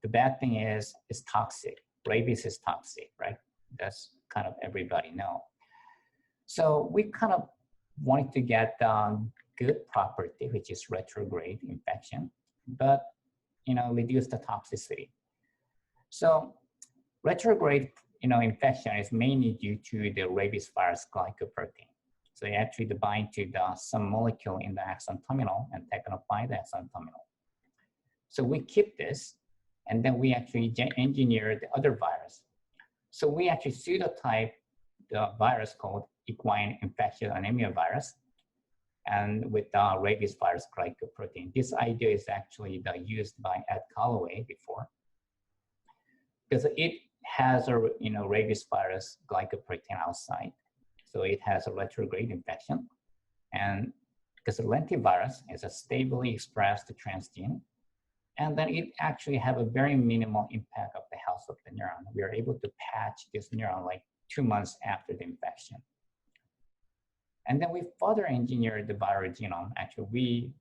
the bad thing is it's toxic. Rabies is toxic, right? That's kind of everybody know. So we kind of wanted to get good property, which is retrograde infection, but reduce the toxicity. So retrograde infection is mainly due to the rabies virus glycoprotein. So it actually bind to some molecule in the axon terminal and taken up by the axon terminal. So we keep this, and then we actually engineer the other virus. So we actually pseudotype the virus called equine infectious anemia virus, and with the rabies virus glycoprotein. This idea is actually used by Ed Calloway before, because it has a rabies virus glycoprotein outside, so it has a retrograde infection, and because the lentivirus is a stably expressed transgene, and then it actually have a very minimal impact of the health of the neuron. We are able to patch this neuron like 2 months after the infection. And then we further engineered the viral genome. Actually, we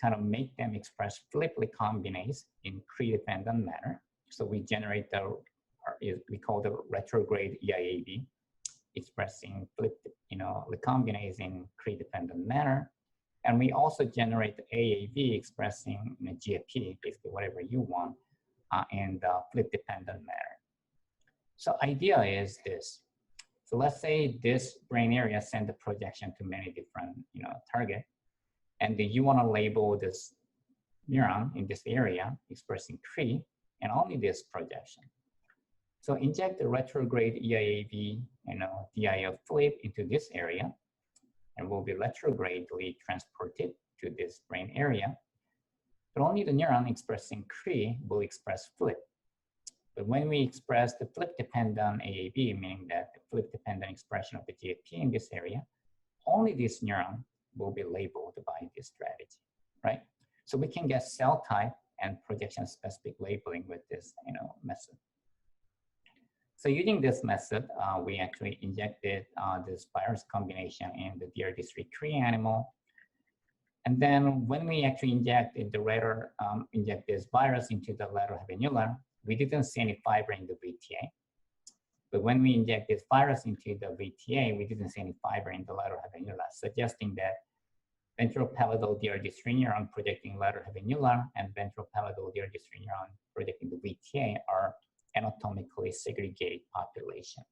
kind of make them express flip recombinase in Cre-dependent manner. So we generate we call the retrograde EIAB, expressing flip recombinase in Cre-dependent manner. And we also generate the AAV expressing GFP, basically whatever you want, in the flip-dependent manner. So idea is this. So let's say this brain area send a projection to many different target, and then you want to label this neuron in this area expressing Cre and only this projection. So inject the retrograde EIAV, DIO flip into this area, and will be retrogradely transported to this brain area. But only the neuron expressing Cre will express flip. But when we express the flip-dependent AAV, meaning that the flip-dependent expression of the GFP in this area, only this neuron will be labeled by this strategy, right? So we can get cell type and projection-specific labeling with this method. So using this method, we actually injected this virus combination in the DRG3 Cre animal. And then when we actually inject this virus into the lateral habenula, we didn't see any fiber in the VTA. But when we inject this virus into the VTA, we didn't see any fiber in the lateral habenula, suggesting that ventral pallidal DRG3 neuron projecting lateral habenula and ventral pallidal DRG3 neuron projecting the VTA are anatomically segregated population.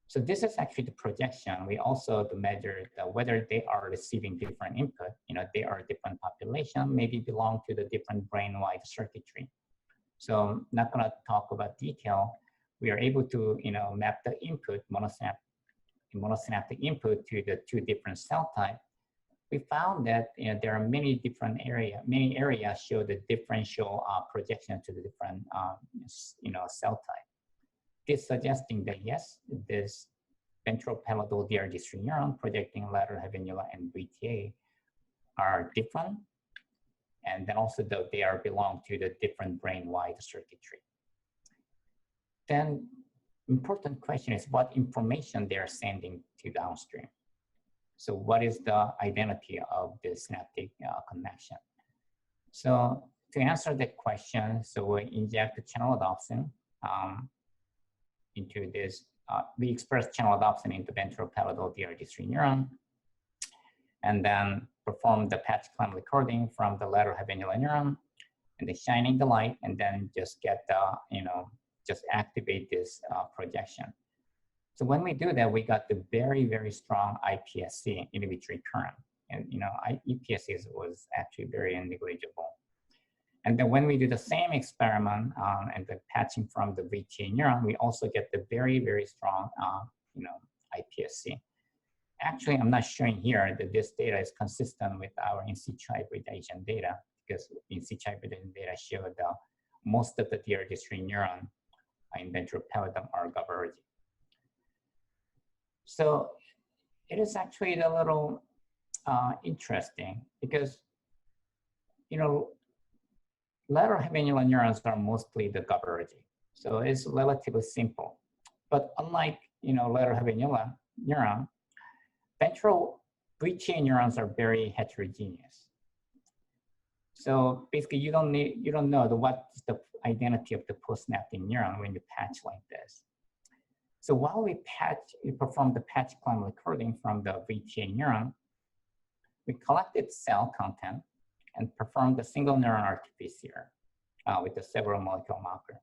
So this is actually the projection. We also measure whether they are receiving different input. They are different population, maybe belong to the different brain-wide circuitry. So I'm not gonna talk about detail. We are able to map the input, monosynaptic input to the two different cell type. We found that there are many different areas. Many areas show the differential projection to the different cell type. This suggesting that yes, this ventral pallidal DRG3 neuron projecting lateral habenula and VTA are different, and then also they are belong to the different brain-wide circuitry. Then important question is what information they are sending to downstream. So what is the identity of the synaptic connection? So to answer that question, so we inject the channel adoption into this. We express channel adoption into ventromedial DRG3 neuron, and then perform the patch clamp recording from the lateral habenula neuron, and then shining the light, and then just get the, just activate this projection. So when we do that, we got the very, very strong iPSC, inhibitory current. And iPSC was actually very negligible. And then when we do the same experiment and the patching from the VTA neuron, we also get the very, very strong, iPSC. Actually, I'm not showing here that this data is consistent with our in situ hybridization data, because in situ hybridization data show that most of the DRG3 neuron in ventral pallidum are GABAergic. So it is actually a little interesting because, lateral habenula neurons are mostly the GABAergic. So it's relatively simple. But unlike, lateral habenula neuron, ventral VTA neurons are very heterogeneous. So basically, you don't know what's the identity of the postsynaptic neuron when you patch like this. So while we perform the patch clamp recording from the VTA neuron, we collected cell content and performed the single neuron RT-PCR with the several molecular marker.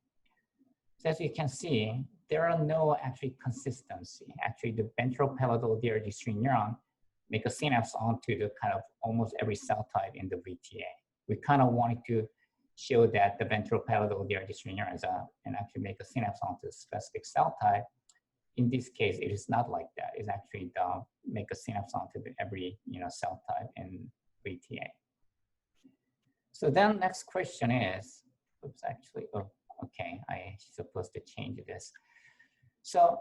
So as you can see, there are no actually consistency. Actually, the ventromedial DRG3 neuron make a synapse onto the kind of almost every cell type in the VTA. We kind of wanted to show that the ventromedial DRG3 neurons can actually make a synapse onto a specific cell type. In this case, it is not like that. It's actually make a synapse onto every cell type in VTA. So then next question is, oops, actually, oh, okay, I'm supposed to change this. So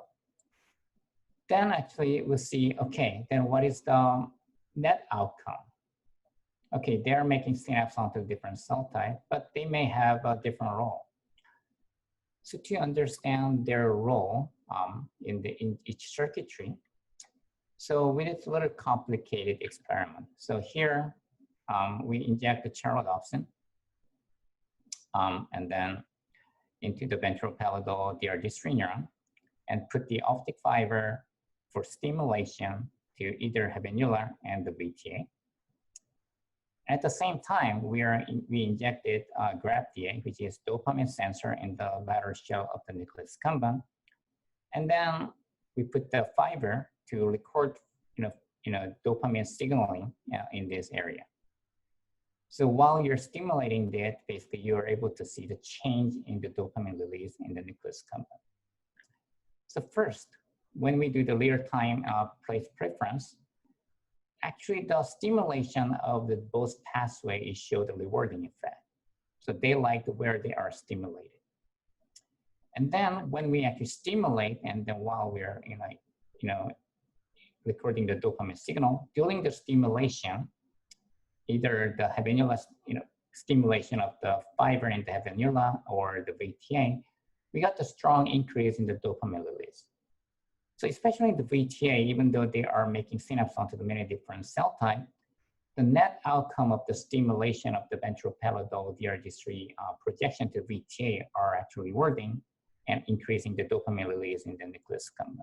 then actually we'll see, okay, then what is the net outcome? Okay, they're making synapse onto different cell type, but they may have a different role. So to understand their role in each circuitry, so we did a little complicated experiment. So here we inject the channelrhodopsin and then into the ventromedial DRG3 neuron and put the optic fiber for stimulation to either habenula and the VTA. At the same time, we injected GrabDA, which is dopamine sensor in the lateral shell of the nucleus accumbens, and then we put the fiber to record, dopamine signaling in this area. So while you're stimulating that, basically you are able to see the change in the dopamine release in the nucleus accumbens. So first, when we do the real-time place preference, actually the stimulation of the both pathways show the rewarding effect. So they like where they are stimulated. And then when we actually stimulate, and then while we're recording the dopamine signal, during the stimulation, either the habenula, stimulation of the fiber in the habenula or the VTA, we got the strong increase in the dopamine release. So especially in the VTA, even though they are making synapse onto the many different cell types, the net outcome of the stimulation of the ventromedial DRG3 projection to VTA are actually rewarding and increasing the dopamine release in the nucleus accumbens.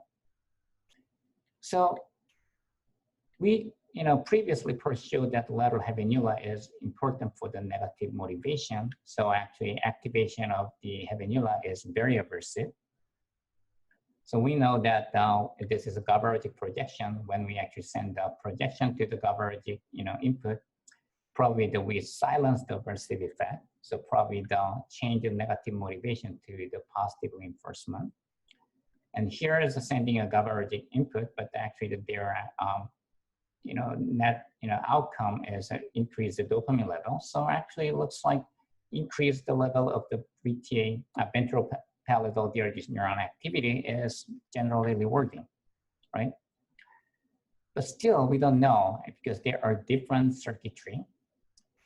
So we previously showed that the lateral habenula is important for the negative motivation. So actually activation of the habenula is very aversive. So we know that this is a GABAergic projection. When we actually send the projection to the GABAergic input, probably we silence the aversive effect. So probably they'll change the negative motivation to the positive reinforcement. And here is sending a GABAergic input, but actually their net outcome is increase the dopamine level. So actually it looks like increase the level of the VTA ventromedial DRG neuron activity is generally rewarding, right? But still, we don't know because there are different circuitry.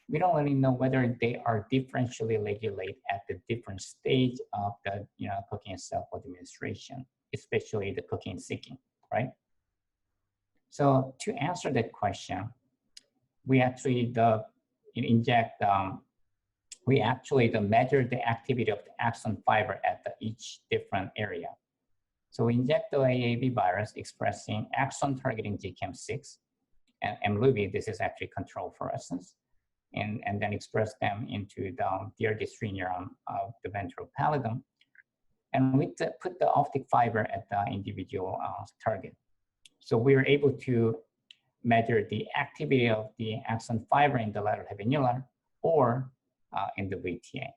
we don't really know whether they are differentially regulated at the different stage of the cocaine self-administration, especially the cocaine seeking, right? So to answer that question, we actually measure the activity of the axon fiber at each different area. So we inject the AAV virus expressing axon targeting GCAM6 and MLUB, this is actually control fluorescence, and then express them into the DRD3 neuron of the ventral pallidum. And we put the optic fiber at the individual target. So we were able to measure the activity of the axon fiber in the lateral habenula or in the VTA.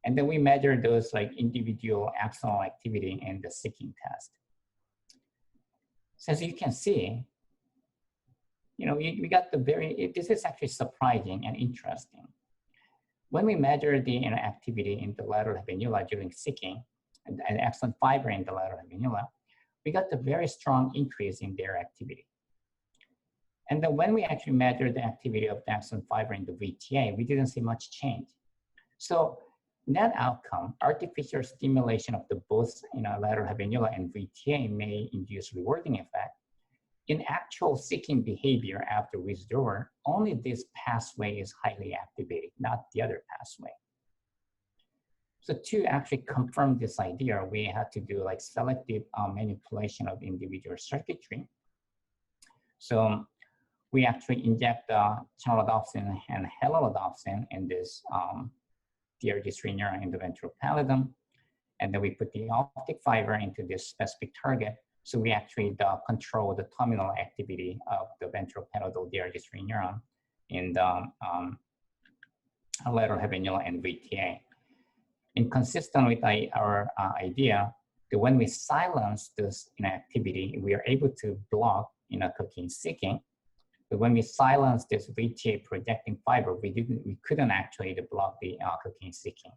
And then we measure those like individual axonal activity in the seeking test. So as you can see, we got this is actually surprising and interesting. When we measure the activity in the lateral habenula during seeking, and axon fiber in the lateral habenula, we got the very strong increase in their activity. And then when we actually measured the activity of the axon fiber in the VTA, we didn't see much change. So net outcome, artificial stimulation of the both lateral habenula and VTA may induce rewarding effect. In actual seeking behavior after withdrawal, only this pathway is highly activated, not the other pathway. So to actually confirm this idea, we had to do like selective manipulation of individual circuitry. So we actually inject channelrhodopsin and helorhodopsin in this DRD3 neuron in the ventral pallidum. And then we put the optic fiber into this specific target. So we actually control the terminal activity of the ventral pallidal DRD3 neuron in the lateral habenula and VTA. Inconsistent with our idea that when we silence this activity, we are able to block cocaine seeking. But when we silence this VTA projecting fiber, we couldn't actually block the cocaine seeking.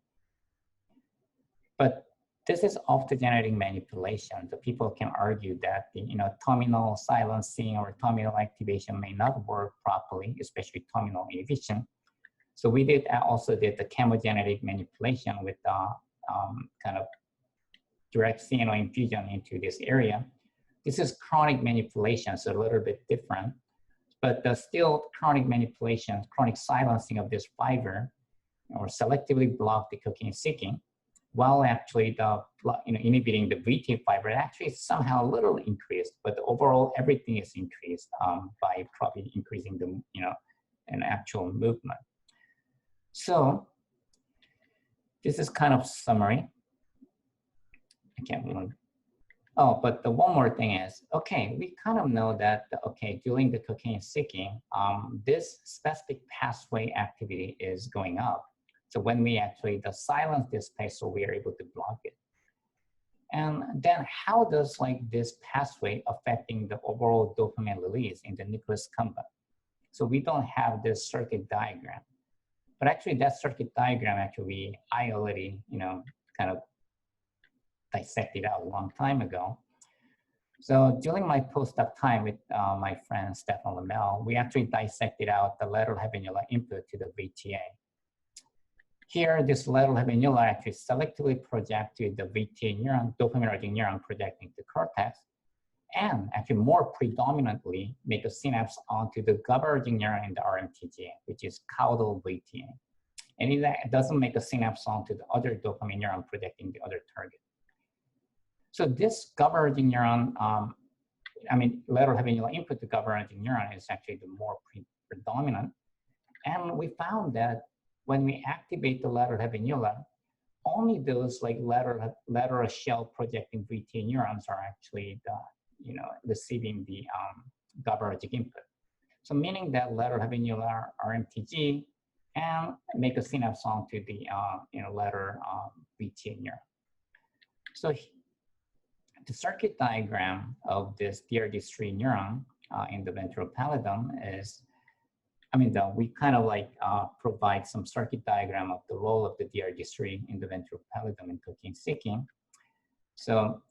But this is optogenetic manipulation. So people can argue that the terminal silencing or terminal activation may not work properly, especially terminal inhibition. So we also did the chemogenetic manipulation with kind of direct CNO infusion into this area. This is chronic manipulation, so a little bit different, but still chronic manipulation, chronic silencing of this fiber, or selectively block the cocaine seeking, while actually inhibiting the VT fiber actually somehow a little increased, but overall everything is increased by probably increasing the an actual movement. So this is kind of summary. I can't really. Oh, but the one more thing is, okay, we kind of know that, okay, during the cocaine seeking, this specific pathway activity is going up. So when we actually silence this pathway, we are able to block it. And then how does this pathway affecting the overall dopamine release in the nucleus accumbens? So we don't have this circuit diagram. But actually that circuit diagram, actually, I already, kind of dissected out a long time ago. So during my postdoc time with my friend Stefan Lamel, we actually dissected out the lateral habenula input to the VTA. Here, this lateral habenula actually selectively projected the VTA neuron, dopaminergic neuron projecting the cortex, and actually more predominantly make a synapse onto the GABAergic neuron in the RMTGA, which is caudal VTA. And it doesn't make a synapse onto the other dopamine neuron projecting the other target. So this GABAergic neuron, lateral habenula input to GABAergic neuron is actually the more predominant. And we found that when we activate the lateral habenula, only those lateral shell projecting VTA neurons are actually receiving the GABAergic input. So meaning that lateral habenula RMTG and make a synapse onto the lateral VTA neuron. So the circuit diagram of this DRD3 neuron in the ventral pallidum is, we kind of provide some circuit diagram of the role of the DRD3 in the ventral pallidum in cocaine seeking. So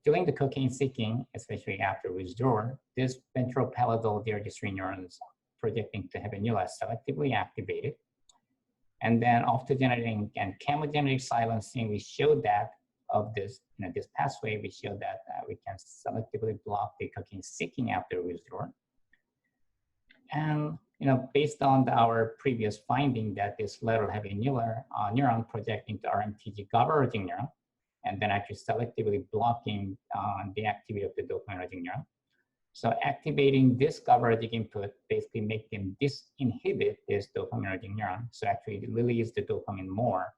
during the cocaine seeking, especially after withdrawal, this ventral pallidal DRD3 neurons projecting to have a nuclei selectively activated. And then optogenetic and chemogenetic silencing, we showed that of this, this pathway, we showed that we can selectively block the cocaine seeking after withdrawal. And based on our previous finding that this lateral heavy neuron projecting to RMTG GABAergic neuron, and then actually selectively blocking the activity of the dopaminergic neuron. So activating this GABAergic input basically make them disinhibit this dopaminergic neuron. So actually release the dopamine more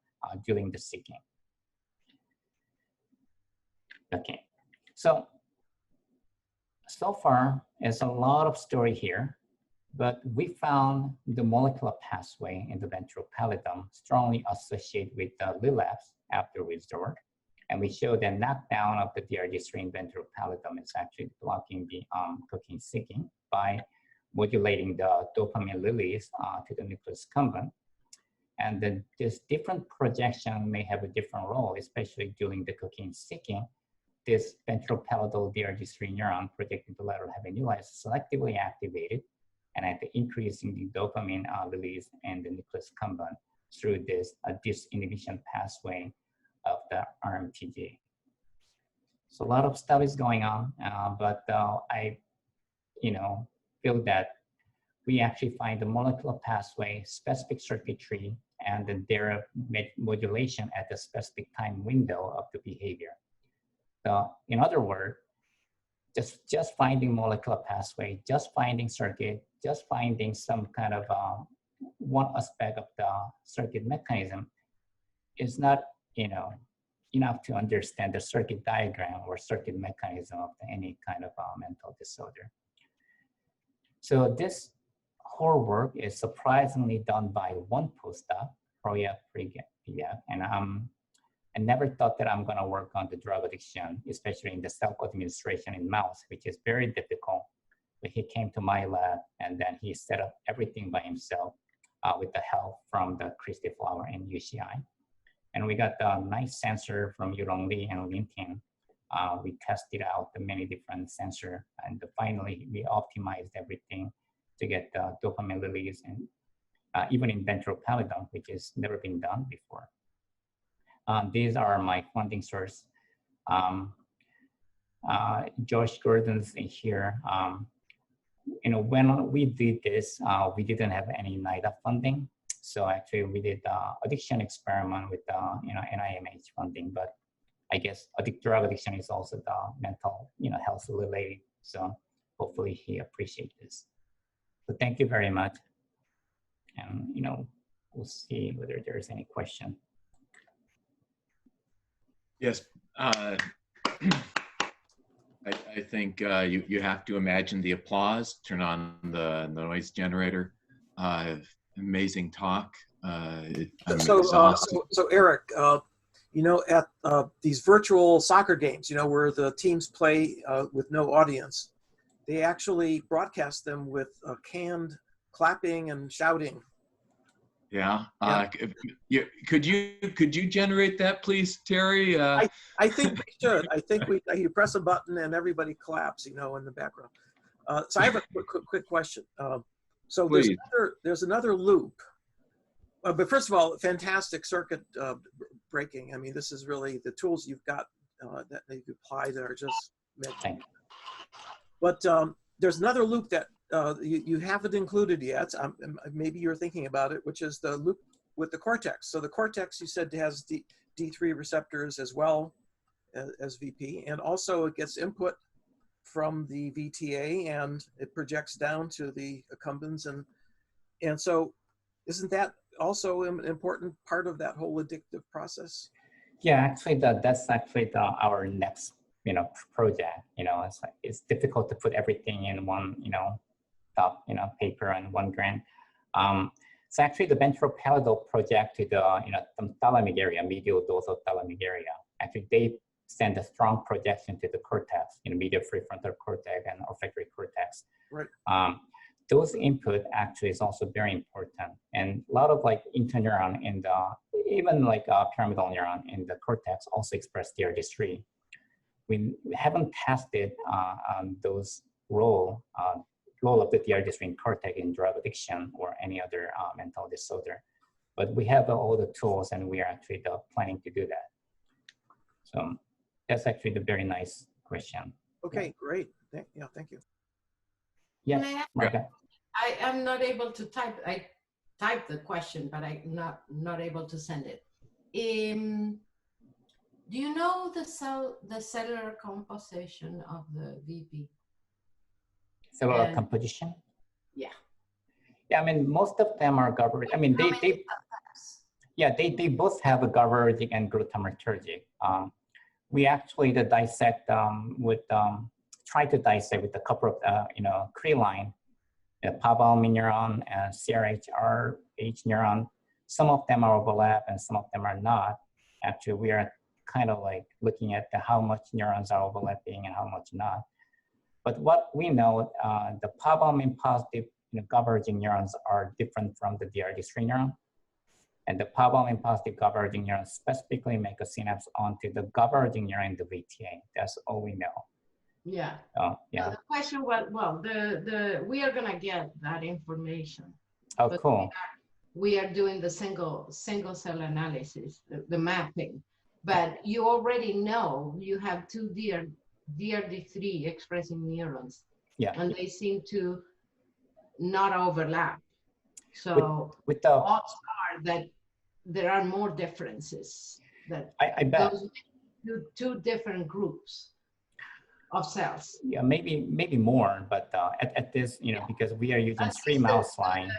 during the seeking. Okay, so far there's a lot of story here, but we found the molecular pathway in the ventral pallidum strongly associated with the relapse after withdrawal. And we showed that knockdown of the DRG3 in ventral pallidum is actually blocking the cocaine seeking by modulating the dopamine release to the nucleus accumbens. And then this different projection may have a different role, especially during the cocaine seeking. This ventral pallidal DRG3 neuron projecting the lateral heavy nuclei is selectively activated and at the increasing the dopamine release in the nucleus accumbens through this disinhibition pathway of the RMTG. So a lot of studies going on, but I, feel that we actually find the molecular pathway, specific circuitry, and their modulation at the specific time window of the behavior. So in other words, just finding molecular pathway, just finding circuit, just finding some kind of one aspect of the circuit mechanism is not, enough to understand the circuit diagram or circuit mechanism of any kind of mental disorder. So this whole work is surprisingly done by one postdoc, Roya Priya, and I never thought that I'm gonna work on the drug addiction, especially in the self-administration in mouse, which is very difficult. But he came to my lab and then he set up everything by himself with the help from the Christy Flower and UCI. And we got a nice sensor from Yurong Lee and Lin Ting. We tested out the many different sensors, and finally we optimized everything to get the dopamine release, and even in ventral pallidum, which has never been done before. These are my funding source. Josh Gordon's in here. When we did this, we didn't have any NIDA funding. So actually we did addiction experiment with NIMH funding, but I guess drug addiction is also the mental health related. So hopefully he appreciates this. So thank you very much. And we'll see whether there's any question. Yes, I think you have to imagine the applause, turn on the noise generator. Amazing talk. So Eric, at these virtual soccer games, where the teams play with no audience, they actually broadcast them with canned clapping and shouting. Yeah. Could you generate that, please, Terry? I think we should. I think you press a button and everybody claps, in the background. So I have a quick question. So there's another loop. But first of all, fantastic circuit breaking. I mean, this is really the tools you've got that you apply that are just magic. But there's another loop that you haven't included yet. Maybe you're thinking about it, which is the loop with the cortex. So the cortex, you said, has D3 receptors as well as VP, and also it gets input from the VTA and it projects down to the accumbens, and so isn't that also an important part of that whole addictive process? Yeah, actually, that's actually our next project. It's difficult to put everything in one paper and one grant. So actually, the ventral pallidal project to the thalamic area, medial dorsal thalamic area. Actually, they send a strong projection to the cortex, medial prefrontal cortex and olfactory cortex. Right. Those input actually is also very important, and a lot of interneuron and even pyramidal neuron in the cortex also express DRG3. We haven't tested those role role of the DRD3 cortex in drug addiction or any other mental disorder. But we have all the tools, and we are actually planning to do that. So that's actually the very nice question. Okay, great. Thank you. Yeah, Can I ask- Marga. I am not able to type. I typed the question, but I'm not able to send it. Do you know the cellular composition of the VP? Cellular And- composition? Yeah. Yeah, I mean, most of them are GABAergic. I mean, they both have a GABAergic and glutamatergic. We actually dissect try to dissect with a couple of creline, the Pavlov neuron and CRH neuron. Some of them are overlap and some of them are not. Actually, we are kind of like looking at how much neurons are overlapping and how much not. But what we know, the Pavlov positive GABAergic neurons are different from the DRD3 neuron. And the Pavlov positive GABAergic neurons specifically make a synapse onto the GABAergic neuron in the VTA. That's all we know. Yeah. Yeah. The question was, well, we are gonna get that information. Oh, but cool. We are doing the single cell analysis, the mapping. But you already know you have two DRD3 expressing neurons. Yeah. And they seem to not overlap. So with the odds are that there are more differences. That I bet. those two different groups of cells. Yeah, maybe more, but at this, because we are using 3 mouse line.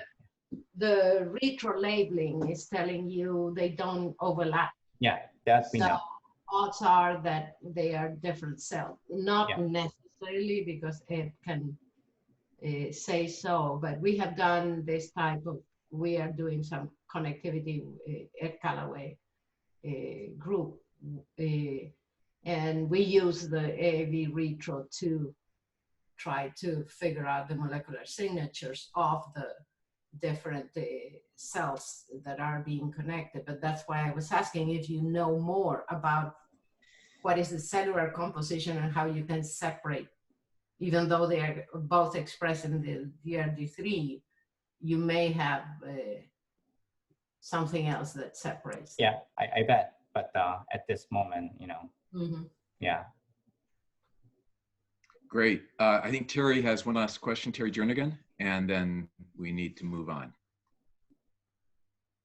The retro labeling is telling you they don't overlap. Yeah, that we know. Odds are that they are different cells, not necessarily because it can say so, but we have done this type of, we are doing some connectivity at Callaway group, and we use the AAV retro to try to figure out the molecular signatures of the different cells that are being connected. But that's why I was asking if you know more about what is the cellular composition and how you can separate, even though they are both expressed in the DRD3, you may have something else that separates. Yeah, I bet. But at this moment, yeah. Great. I think Terry has one last question, Terry Jernigan, and then we need to move on.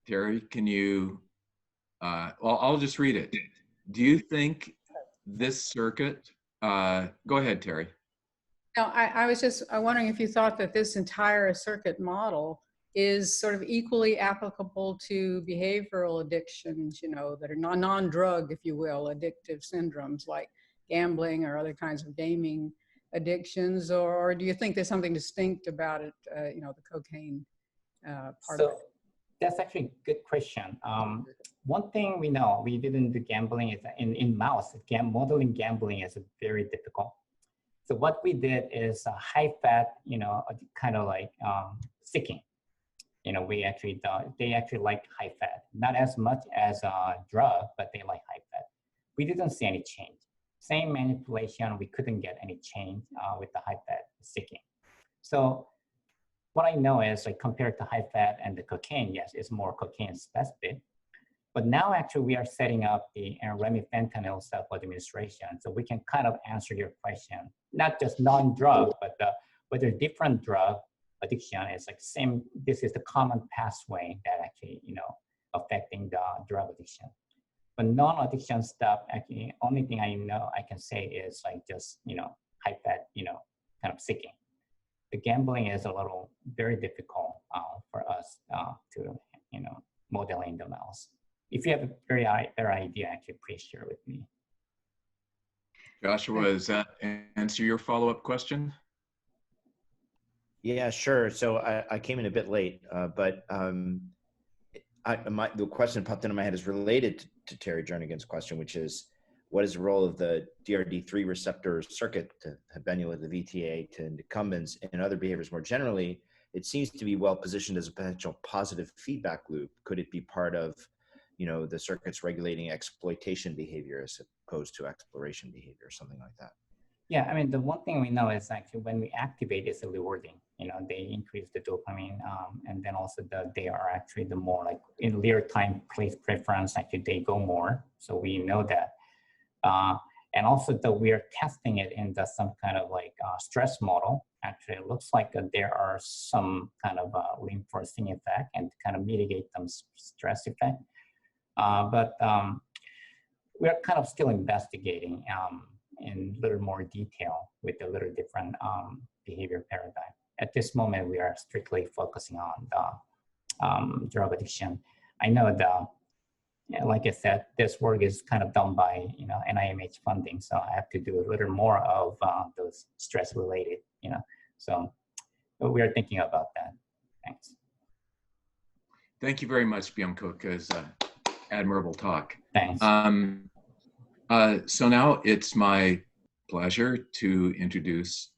Terry, can you, I'll just read it. Do you think this circuit, go ahead, Terry. No, I was just wondering if you thought that this entire circuit model is sort of equally applicable to behavioral addictions, that are non-drug, if you will, addictive syndromes like gambling or other kinds of gaming addictions, or do you think there's something distinct about it, the cocaine part of it? That's actually a good question. One thing we know, we didn't do gambling, is in mouse, modeling gambling is very difficult. So what we did is high fat, kind of like sticking. We actually, they actually like high fat, not as much as a drug, but they like high fat. We didn't see any change. Same manipulation, we couldn't get any change with the high fat sticking. So what I know is, like, compared to high fat and the cocaine, yes, it's more cocaine specific. But now actually we are setting up the remifentanil self-administration, so we can kind of answer your question, not just non-drug, but whether different drug addiction is like same. This is the common pathway that actually affecting the drug addiction. But non-addiction stuff, actually, only thing I know I can say is like just high fat, kind of seeking. The gambling is a little very difficult for us to model in the mouse. If you have a very better idea, actually, please share with me. Joshua, does that answer your follow-up question? Yeah, sure. So I came in a bit late, but the question popped into my head is related to Terry Jernigan's question, which is, what is the role of the DRD3 receptor circuit to habenula, the VTA, to incumbents and other behaviors more generally? It seems to be well positioned as a potential positive feedback loop. Could it be part of the circuits regulating exploitation behavior as opposed to exploration behavior or something like that? Yeah, I mean, the one thing we know is actually when we activate, it's rewarding. they increase the dopamine, and then also they are actually the more like in real time place preference, actually they go more. So we know that. And also we are testing it in some kind of like stress model. Actually, it looks like there are some kind of reinforcing effect and kind of mitigate some stress effect. But we are kind of still investigating in a little more detail with a little different behavior paradigm. At this moment, we are strictly focusing on the drug addiction. I know like I said, this work is kind of done by NIMH funding, so I have to do a little more of those stress related, So we are thinking about that. Thanks. Thank you very much, Byungkook. It was an admirable talk. Thanks. So now it's my pleasure to introduce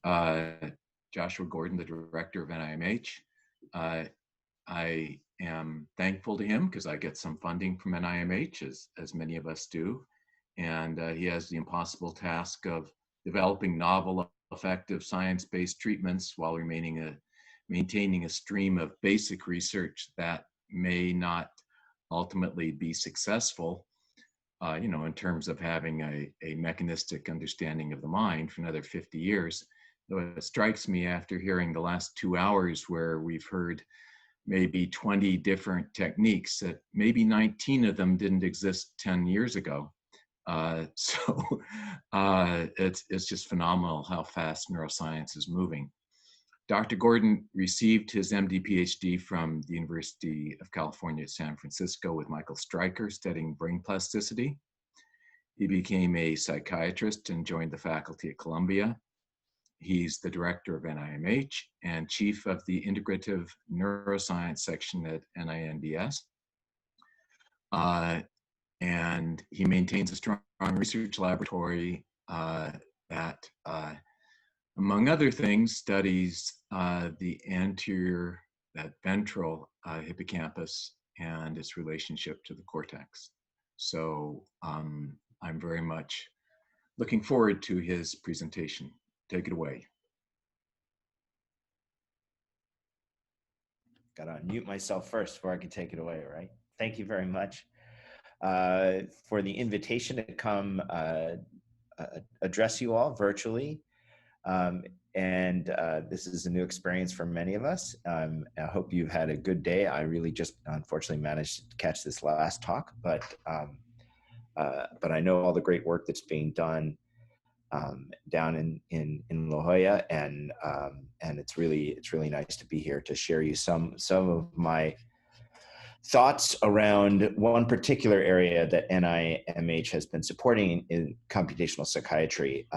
Joshua Gordon, the director of NIMH. I am thankful to him because I get some funding from NIMH, as many of us do. And he has the impossible task of developing novel, effective science-based treatments while maintaining a stream of basic research that may not ultimately be successful, in terms of having a mechanistic understanding of the mind for another 50 years. Though it strikes me after hearing the last 2 hours where we've heard maybe 20 different techniques that maybe 19 of them didn't exist 10 years ago. So it's just phenomenal how fast neuroscience is moving. Dr. Gordon received his MD PhD from the University of California, San Francisco with Michael Stryker studying brain plasticity. He became a psychiatrist and joined the faculty at Columbia. He's the director of NIMH and chief of the integrative neuroscience section at NINDS. And he maintains a strong research laboratory that, among other things, studies the anterior, that ventral hippocampus and its relationship to the cortex. So I'm very much looking forward to his presentation. Take it away. Got to unmute myself first before I can take it away, right? Thank you very much for the invitation to come address you all virtually. This is a new experience for many of us. I hope you've had a good day. I really just unfortunately managed to catch this last talk, but I know all the great work that's being done down in La Jolla, and it's really nice to be here to share you some of my thoughts around one particular area that NIMH has been supporting in computational psychiatry.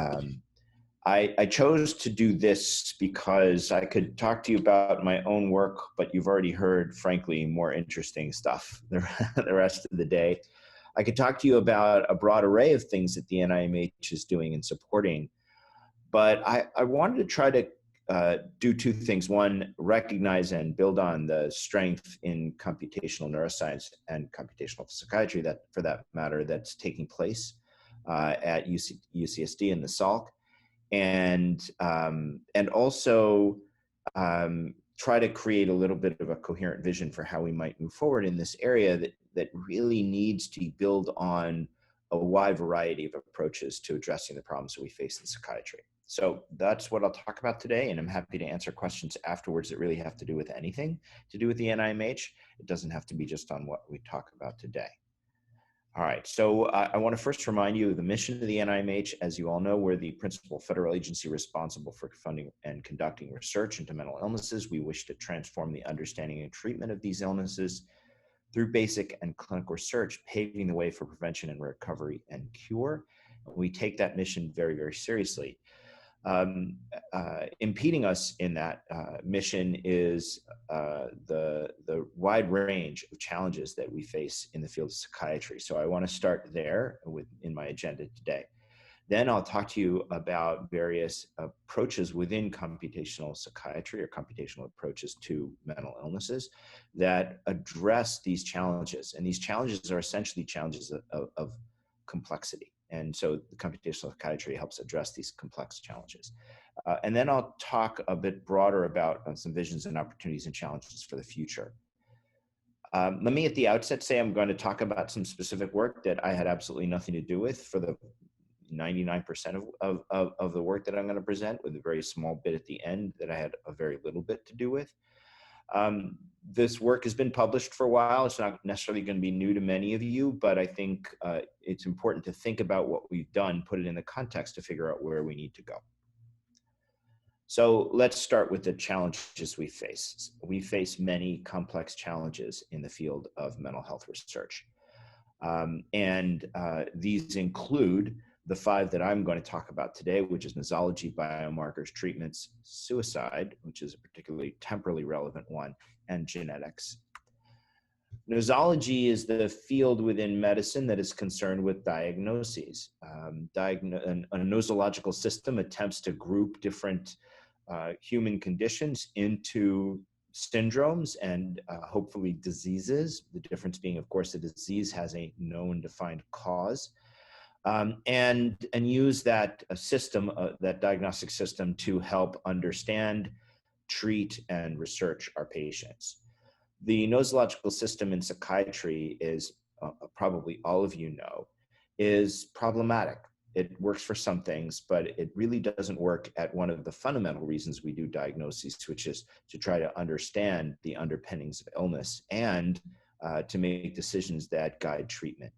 I chose to do this because I could talk to you about my own work, but you've already heard, frankly, more interesting stuff the rest of the day. I could talk to you about a broad array of things that the NIMH is doing and supporting, but I wanted to try to do two things. One, recognize and build on the strength in computational neuroscience and computational psychiatry, that, for that matter, that's taking place at UCSD and the Salk, and also try to create a little bit of a coherent vision for how we might move forward in this area that really needs to build on a wide variety of approaches to addressing the problems that we face in psychiatry. So that's what I'll talk about today, and I'm happy to answer questions afterwards that really have to do with anything to do with the NIMH. It doesn't have to be just on what we talk about today. All right, so I want to first remind you of the mission of the NIMH. As you all know, we're the principal federal agency responsible for funding and conducting research into mental illnesses. We wish to transform the understanding and treatment of these illnesses through basic and clinical research, paving the way for prevention and recovery and cure. We take that mission very, very seriously. Impeding us in that mission is the wide range of challenges that we face in the field of psychiatry. So I want to start there in my agenda today. Then I'll talk to you about various approaches within computational psychiatry or computational approaches to mental illnesses that address these challenges. And these challenges are essentially challenges of complexity. And so the computational psychiatry helps address these complex challenges. And then I'll talk a bit broader about some visions and opportunities and challenges for the future. Let me at the outset say I'm going to talk about some specific work that I had absolutely nothing to do with for the 99% of the work that I'm going to present, with a very small bit at the end that I had a very little bit to do with. This work has been published for a while. It's not necessarily going to be new to many of you, but I think it's important to think about what we've done, put it in the context to figure out where we need to go. So let's start with the challenges we face. We face many complex challenges in the field of mental health research. These include the 5 that I'm going to talk about today, which is nosology, biomarkers, treatments, suicide, which is a particularly temporally relevant one, and genetics. Nosology is the field within medicine that is concerned with diagnoses. A nosological system attempts to group different human conditions into syndromes and hopefully diseases. The difference being, of course, the disease has a known defined cause. And use that system, that diagnostic system, to help understand, treat, and research our patients. The nosological system in psychiatry is, probably all of you know, is problematic. It works for some things, but it really doesn't work at one of the fundamental reasons we do diagnoses, which is to try to understand the underpinnings of illness and to make decisions that guide treatment.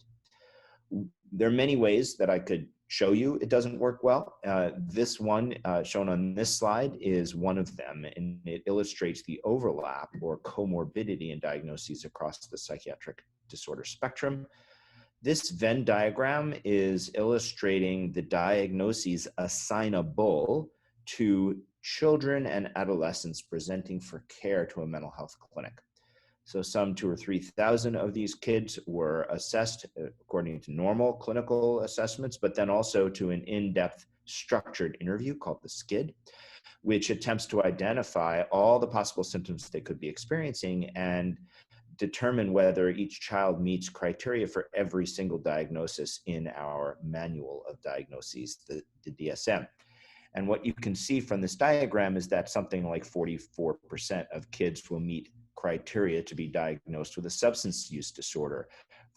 There are many ways that I could show you it doesn't work well. This one shown on this slide is one of them, and it illustrates the overlap or comorbidity in diagnoses across the psychiatric disorder spectrum. This Venn diagram is illustrating the diagnoses assignable to children and adolescents presenting for care to a mental health clinic. So some 2,000 or 3,000 of these kids were assessed according to normal clinical assessments, but then also to an in-depth structured interview called the SCID, which attempts to identify all the possible symptoms they could be experiencing and determine whether each child meets criteria for every single diagnosis in our manual of diagnoses, the DSM. And what you can see from this diagram is that something like 44% of kids will meet criteria to be diagnosed with a substance use disorder,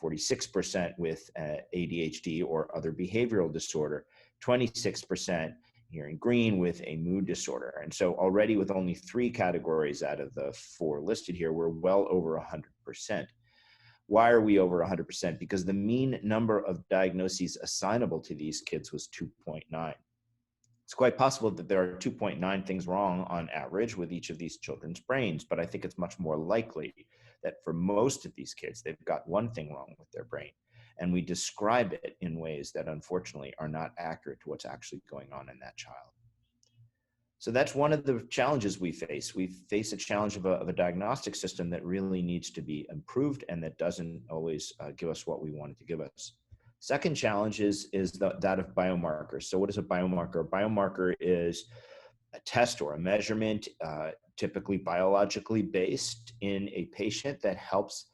46% with ADHD or other behavioral disorder, 26% here in green with a mood disorder. And so already with only 3 categories out of the 4 listed here, we're well over 100%. Why are we over 100%? Because the mean number of diagnoses assignable to these kids was 2.9. It's quite possible that there are 2.9 things wrong on average with each of these children's brains, but I think it's much more likely that for most of these kids, they've got one thing wrong with their brain. And we describe it in ways that unfortunately are not accurate to what's actually going on in that child. So that's one of the challenges we face. We face a challenge of a diagnostic system that really needs to be improved and that doesn't always give us what we want it to give us. Second challenge is that of biomarkers. So what is a biomarker? A biomarker is a test or a measurement, typically biologically based in a patient that helps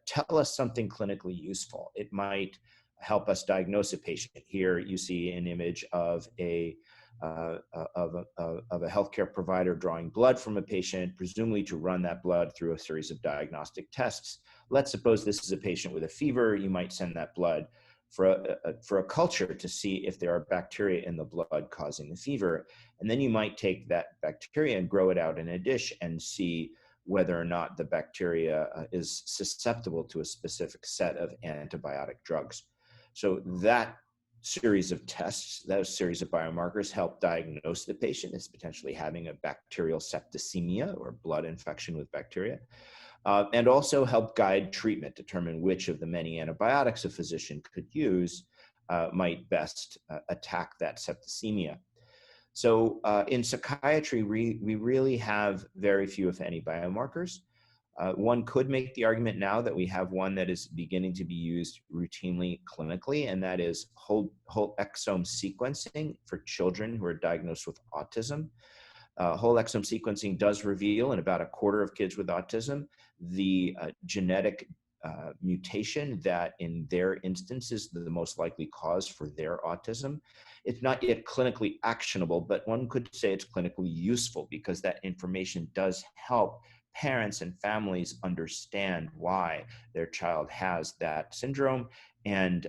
tell us something clinically useful. It might help us diagnose a patient. Here you see an image of a healthcare provider drawing blood from a patient, presumably to run that blood through a series of diagnostic tests. Let's suppose this is a patient with a fever. You might send that blood for a culture to see if there are bacteria in the blood causing the fever. And then you might take that bacteria and grow it out in a dish and see whether or not the bacteria is susceptible to a specific set of antibiotic drugs. So that series of tests, that series of biomarkers help diagnose the patient as potentially having a bacterial septicemia or blood infection with bacteria, and also help guide treatment, determine which of the many antibiotics a physician could use might best attack that septicemia. So in psychiatry, we really have very few, if any, biomarkers. One could make the argument now that we have one that is beginning to be used routinely clinically, and that is whole exome sequencing for children who are diagnosed with autism. Whole exome sequencing does reveal in about 1/4 of kids with autism the genetic mutation that in their instance is the most likely cause for their autism. It's not yet clinically actionable, but one could say it's clinically useful because that information does help parents and families understand why their child has that syndrome, and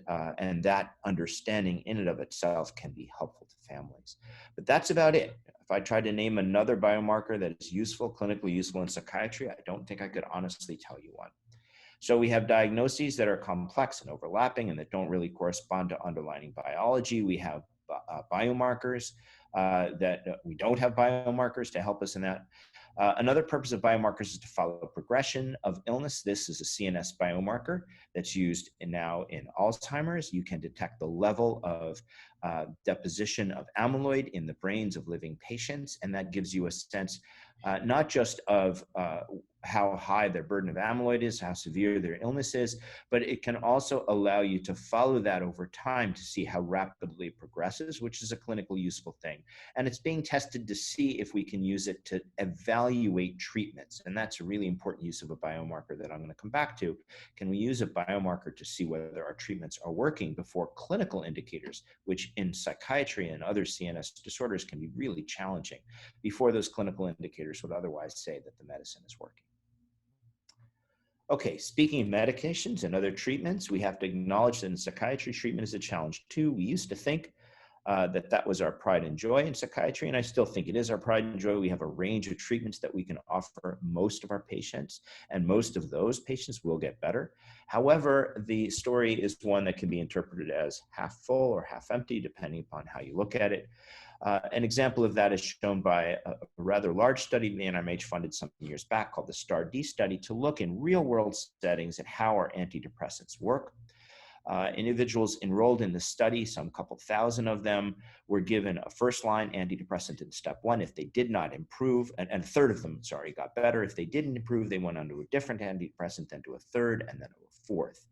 that understanding in and of itself can be helpful to families. But that's about it. If I tried to name another biomarker that is useful, clinically useful in psychiatry, I don't think I could honestly tell you one. So we have diagnoses that are complex and overlapping and that don't really correspond to underlying biology. We have biomarkers that we don't have biomarkers to help us in that. Another purpose of biomarkers is to follow progression of illness. This is a CNS biomarker that's used now in Alzheimer's. You can detect the level of deposition of amyloid in the brains of living patients, and that gives you a sense not just of how high their burden of amyloid is, how severe their illness is, but it can also allow you to follow that over time to see how rapidly it progresses, which is a clinically useful thing. And it's being tested to see if we can use it to evaluate treatments. And that's a really important use of a biomarker that I'm going to come back to. Can we use a biomarker to see whether our treatments are working before clinical indicators, which in psychiatry and other CNS disorders can be really challenging, before those clinical indicators would otherwise say that the medicine is working? Okay, speaking of medications and other treatments, we have to acknowledge that in psychiatry, treatment is a challenge too. We used to think that was our pride and joy in psychiatry, and I still think it is our pride and joy. We have a range of treatments that we can offer most of our patients, and most of those patients will get better. However, the story is one that can be interpreted as half full or half empty, depending upon how you look at it. An example of that is shown by a rather large study the NIMH funded some years back called the STAR-D study to look in real-world settings at how our antidepressants work. Individuals enrolled in the study, some couple thousand of them, were given a first-line antidepressant in step 1. If they did not improve, and a third of them, got better. If they didn't improve, they went on to a different antidepressant, then to a third, and then to a fourth.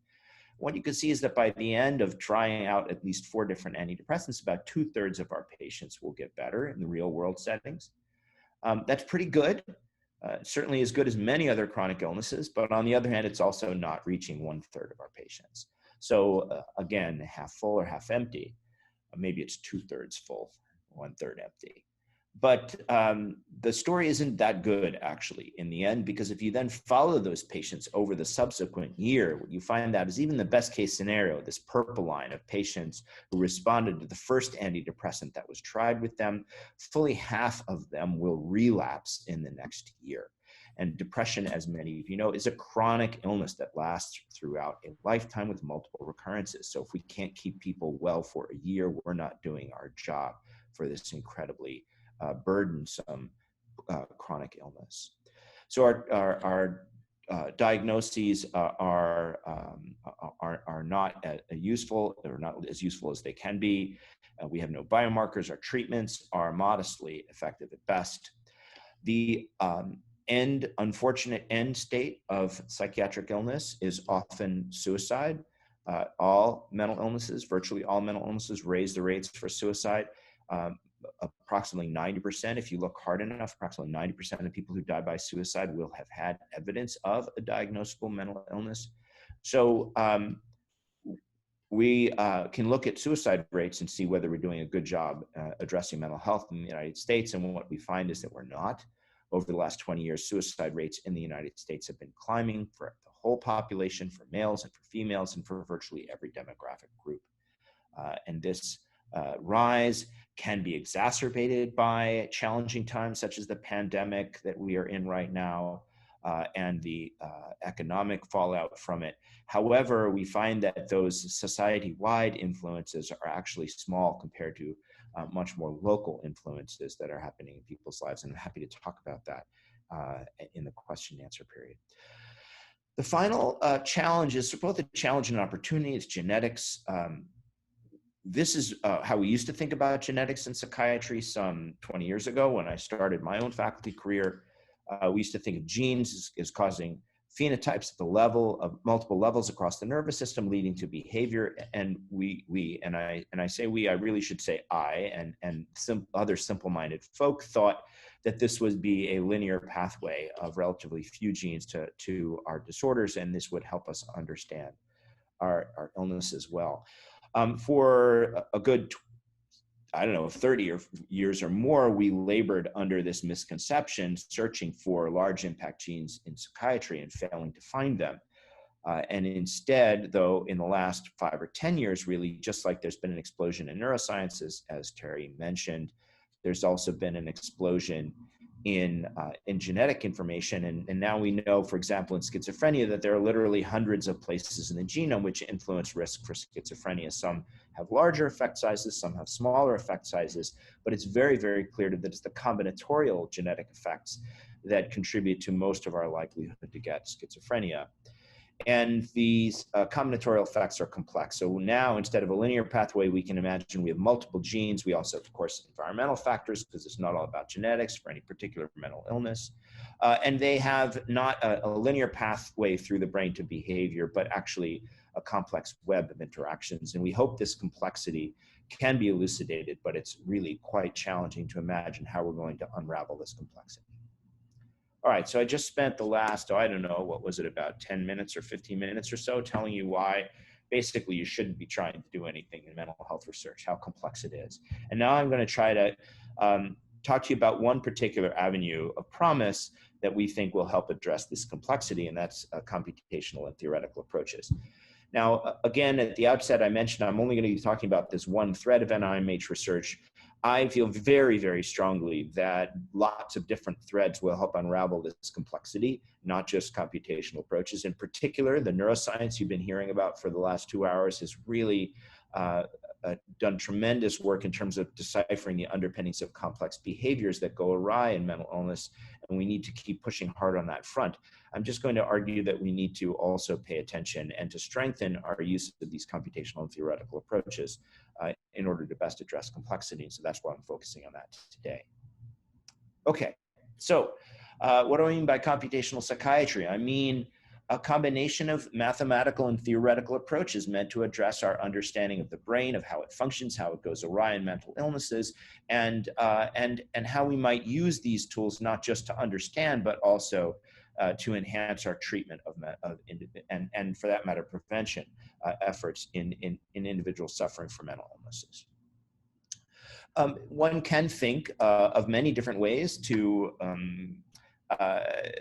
What you can see is that by the end of trying out at least 4 different antidepressants, about 2/3 of our patients will get better in the real world settings. That's pretty good, certainly as good as many other chronic illnesses, but on the other hand, it's also not reaching 1/3 of our patients. So again, half full or half empty. Maybe it's 2/3 full, 1/3 empty. But the story isn't that good, actually, in the end, because if you then follow those patients over the subsequent year, what you find out is even the best case scenario, this purple line of patients who responded to the first antidepressant that was tried with them, fully half of them will relapse in the next year. And depression, as many of you know, is a chronic illness that lasts throughout a lifetime with multiple recurrences. So if we can't keep people well for a year, we're not doing our job for this incredibly burdensome chronic illness. So our diagnoses are not useful, or not as useful as they can be. We have no biomarkers. Our treatments are modestly effective at best. The unfortunate end state of psychiatric illness is often suicide. All mental illnesses, virtually all mental illnesses, raise the rates for suicide. Approximately 90%, if you look hard enough, approximately 90% of people who die by suicide will have had evidence of a diagnosable mental illness. So we can look at suicide rates and see whether we're doing a good job addressing mental health in the United States. And what we find is that we're not. Over the last 20 years, suicide rates in the United States have been climbing for the whole population, for males and for females, and for virtually every demographic group. And this rise can be exacerbated by challenging times such as the pandemic that we are in right now and the economic fallout from it. However, we find that those society-wide influences are actually small compared to much more local influences that are happening in people's lives. And I'm happy to talk about that in the question and answer period. The final challenge is both a challenge and an opportunity. It's genetics. This is how we used to think about genetics in psychiatry some 20 years ago when I started my own faculty career. We used to think of genes as causing phenotypes at the level of multiple levels across the nervous system, leading to behavior. And I say we, I really should say I, and some other simple-minded folk thought that this would be a linear pathway of relatively few genes to our disorders, and this would help us understand our illness as well. For a good, I don't know, 30 years or more, we labored under this misconception, searching for large impact genes in psychiatry and failing to find them. And instead, though, in the last 5 or 10 years, really, just like there's been an explosion in neuroscience, as Terry mentioned, there's also been an explosion in genetic information. And now we know, for example, in schizophrenia, that there are literally hundreds of places in the genome which influence risk for schizophrenia. Some have larger effect sizes, some have smaller effect sizes, but it's very, very clear that it's the combinatorial genetic effects that contribute to most of our likelihood to get schizophrenia. And these combinatorial effects are complex. So now, instead of a linear pathway, we can imagine we have multiple genes. We also have, of course, environmental factors, because it's not all about genetics for any particular mental illness. And they have not a linear pathway through the brain to behavior, but actually a complex web of interactions. And we hope this complexity can be elucidated, but it's really quite challenging to imagine how we're going to unravel this complexity. All right, so I just spent the last, I don't know, what was it, about 10 minutes or 15 minutes or so telling you why basically you shouldn't be trying to do anything in mental health research, how complex it is. And now I'm going to try to talk to you about one particular avenue of promise that we think will help address this complexity, and that's computational and theoretical approaches. Now, again, at the outset, I mentioned I'm only going to be talking about this one thread of NIMH research. I feel very, very strongly that lots of different threads will help unravel this complexity, not just computational approaches. In particular, the neuroscience you've been hearing about for the last 2 hours has really done tremendous work in terms of deciphering the underpinnings of complex behaviors that go awry in mental illness, and we need to keep pushing hard on that front. I'm just going to argue that we need to also pay attention and to strengthen our use of these computational and theoretical approaches in order to best address complexity. So that's why I'm focusing on that today. Okay, so what do I mean by computational psychiatry? I mean a combination of mathematical and theoretical approaches meant to address our understanding of the brain, of how it functions, how it goes awry in mental illnesses, and how we might use these tools not just to understand, but also to enhance our treatment and for that matter, prevention efforts in individuals suffering from mental illnesses. One can think of many different ways to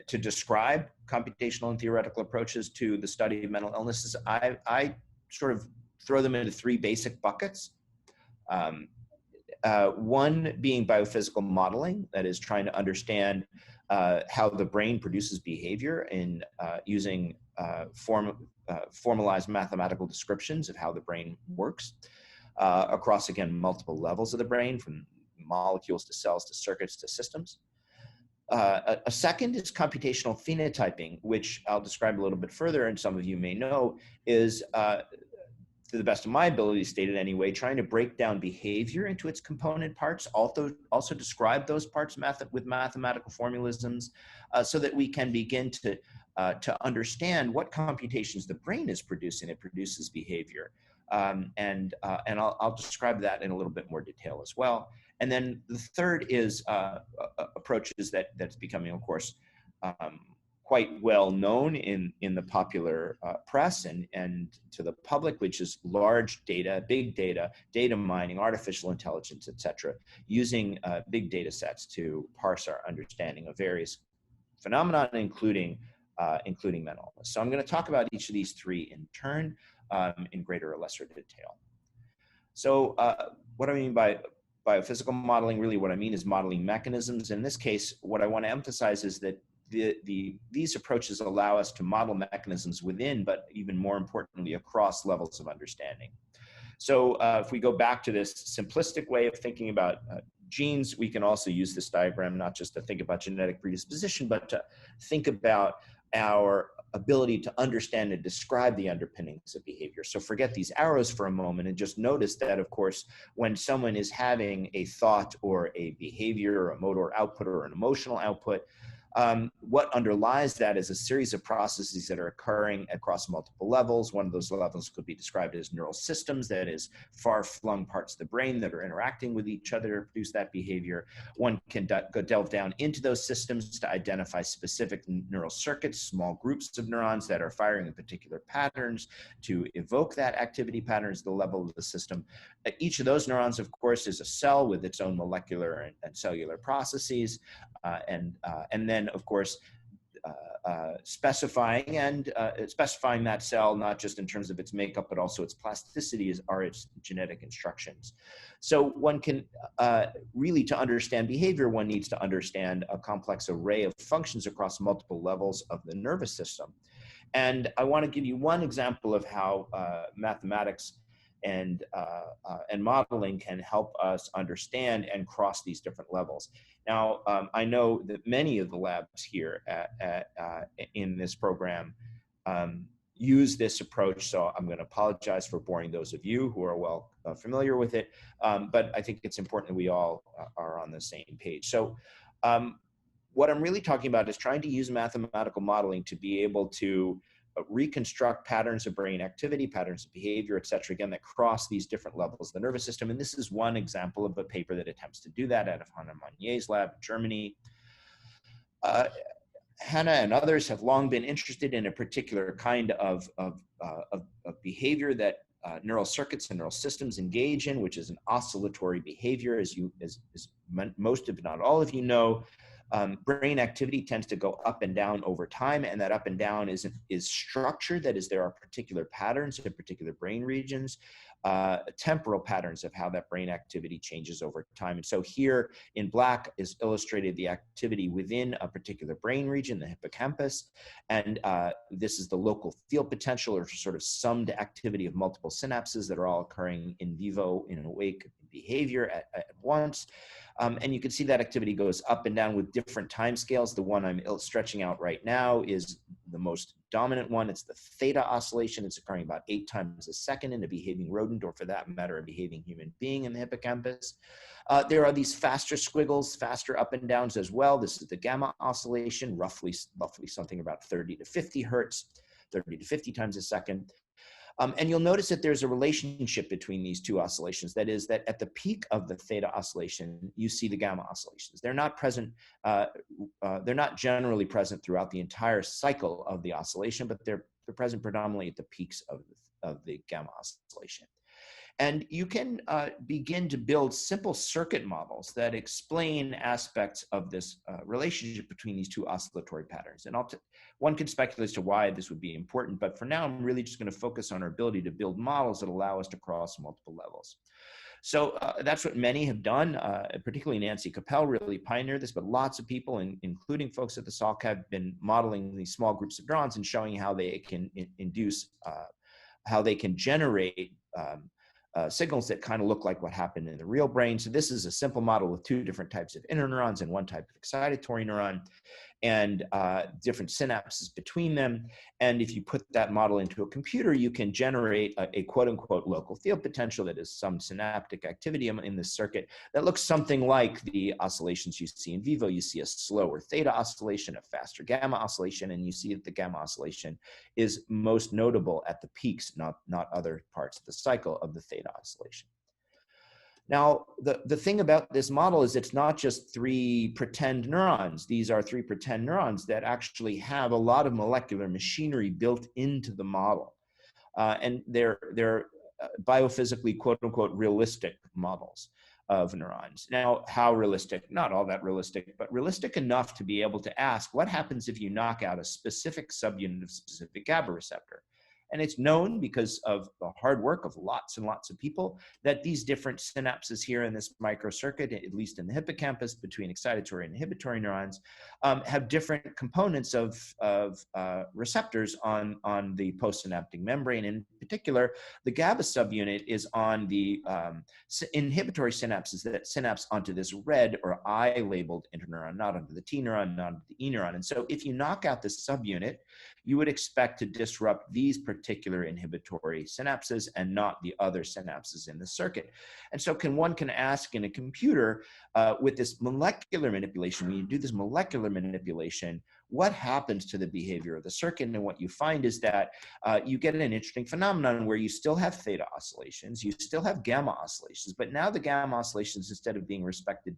describe computational and theoretical approaches to the study of mental illnesses. I sort of throw them into 3 basic buckets. One being biophysical modeling, that is trying to understand how the brain produces behavior in using formalized mathematical descriptions of how the brain works across, again, multiple levels of the brain, from molecules to cells to circuits to systems. A second is computational phenotyping, which I'll describe a little bit further, and some of you may know, is, to the best of my ability stated anyway, trying to break down behavior into its component parts, also describe those parts with mathematical formalisms, so that we can begin to understand what computations the brain is producing. It produces behavior. And I'll describe that in a little bit more detail as well. And then the third is approaches that's becoming, of course, quite well known in the popular press and to the public, which is large data, big data, data mining, artificial intelligence, et cetera, using big data sets to parse our understanding of various phenomena, including mental illness. So I'm going to talk about each of these 3 in turn in greater or lesser detail. So what I mean by biophysical modeling, really what I mean is modeling mechanisms. In this case, what I want to emphasize is that these approaches allow us to model mechanisms within, but even more importantly, across levels of understanding. So if we go back to this simplistic way of thinking about genes, we can also use this diagram not just to think about genetic predisposition, but to think about our ability to understand and describe the underpinnings of behavior. So forget these arrows for a moment and just notice that, of course, when someone is having a thought or a behavior or a motor output or an emotional output, What underlies that is a series of processes that are occurring across multiple levels. One of those levels could be described as neural systems, that is far-flung parts of the brain that are interacting with each other to produce that behavior. One can go delve down into those systems to identify specific neural circuits, small groups of neurons that are firing in particular patterns to evoke that activity patterns at the level of the system. Each of those neurons, of course, is a cell with its own molecular and cellular processes. And then, of course, specifying that cell, not just in terms of its makeup, but also its plasticity, are its genetic instructions. So one can really, to understand behavior, one needs to understand a complex array of functions across multiple levels of the nervous system. And I want to give you one example of how mathematics and modeling can help us understand and cross these different levels. Now, I know that many of the labs here in this program use this approach, so I'm going to apologize for boring those of you who are well familiar with it, but I think it's important that we all are on the same page. So what I'm really talking about is trying to use mathematical modeling to be able to reconstruct patterns of brain activity, patterns of behavior, et cetera, again, that cross these different levels of the nervous system. And this is one example of a paper that attempts to do that out of Hannah Monier's lab in Germany. Hannah and others have long been interested in a particular kind of behavior that neural circuits and neural systems engage in, which is an oscillatory behavior. As most, if not all of you know, brain activity tends to go up and down over time, and that up and down is structured. That is, there are particular patterns in particular brain regions, temporal patterns of how that brain activity changes over time. And so here in black is illustrated the activity within a particular brain region, the hippocampus, and this is the local field potential, or sort of summed activity of multiple synapses that are all occurring in vivo in awake behavior at once. And you can see that activity goes up and down with different time scales. The one I'm stretching out right now is the most dominant one. It's the theta oscillation. It's occurring about 8 times a second in a behaving rodent, or for that matter, a behaving human being in the hippocampus. There are these faster squiggles, faster up and downs as well. This is the gamma oscillation, roughly something about 30 to 50 hertz, 30 to 50 times a second. And you'll notice that there's a relationship between these two oscillations. That is, that at the peak of the theta oscillation, you see the gamma oscillations. They're not present, they're not generally present throughout the entire cycle of the oscillation, but they're present predominantly at the peaks of the gamma oscillation. And you can begin to build simple circuit models that explain aspects of this relationship between these two oscillatory patterns. And one could speculate as to why this would be important, but for now, I'm really just going to focus on our ability to build models that allow us to cross multiple levels. So that's what many have done, particularly Nancy Capel really pioneered this, but lots of people, including folks at the Salk, have been modeling these small groups of neurons and showing how they can induce, how they can generate signals that kind of look like what happened in the real brain. So this is a simple model with 2 different types of interneurons and 1 type of excitatory neuron, and different synapses between them. And if you put that model into a computer, you can generate a quote unquote local field potential that is some synaptic activity in this circuit that looks something like the oscillations you see in vivo. You see a slower theta oscillation, a faster gamma oscillation, and you see that the gamma oscillation is most notable at the peaks, not other parts of the cycle of the theta oscillation. Now, the thing about this model is it's not just 3 pretend neurons. These are 3 pretend neurons that actually have a lot of molecular machinery built into the model. And they're biophysically, quote unquote, realistic models of neurons. Now, how realistic? Not all that realistic, but realistic enough to be able to ask, what happens if you knock out a specific subunit of specific GABA receptor? And it's known because of the hard work of lots and lots of people that these different synapses here in this microcircuit, at least in the hippocampus between excitatory and inhibitory neurons, have different components of receptors on the postsynaptic membrane. In particular, the GABA subunit is on the inhibitory synapses that synapse onto this red or I labeled interneuron, not onto the T neuron, not onto the E neuron. And so if you knock out this subunit, you would expect to disrupt these particular inhibitory synapses and not the other synapses in the circuit. And so one can ask in a computer with this molecular manipulation, when you do this molecular manipulation, what happens to the behavior of the circuit? And what you find is that you get an interesting phenomenon where you still have theta oscillations, you still have gamma oscillations, but now the gamma oscillations, instead of being restricted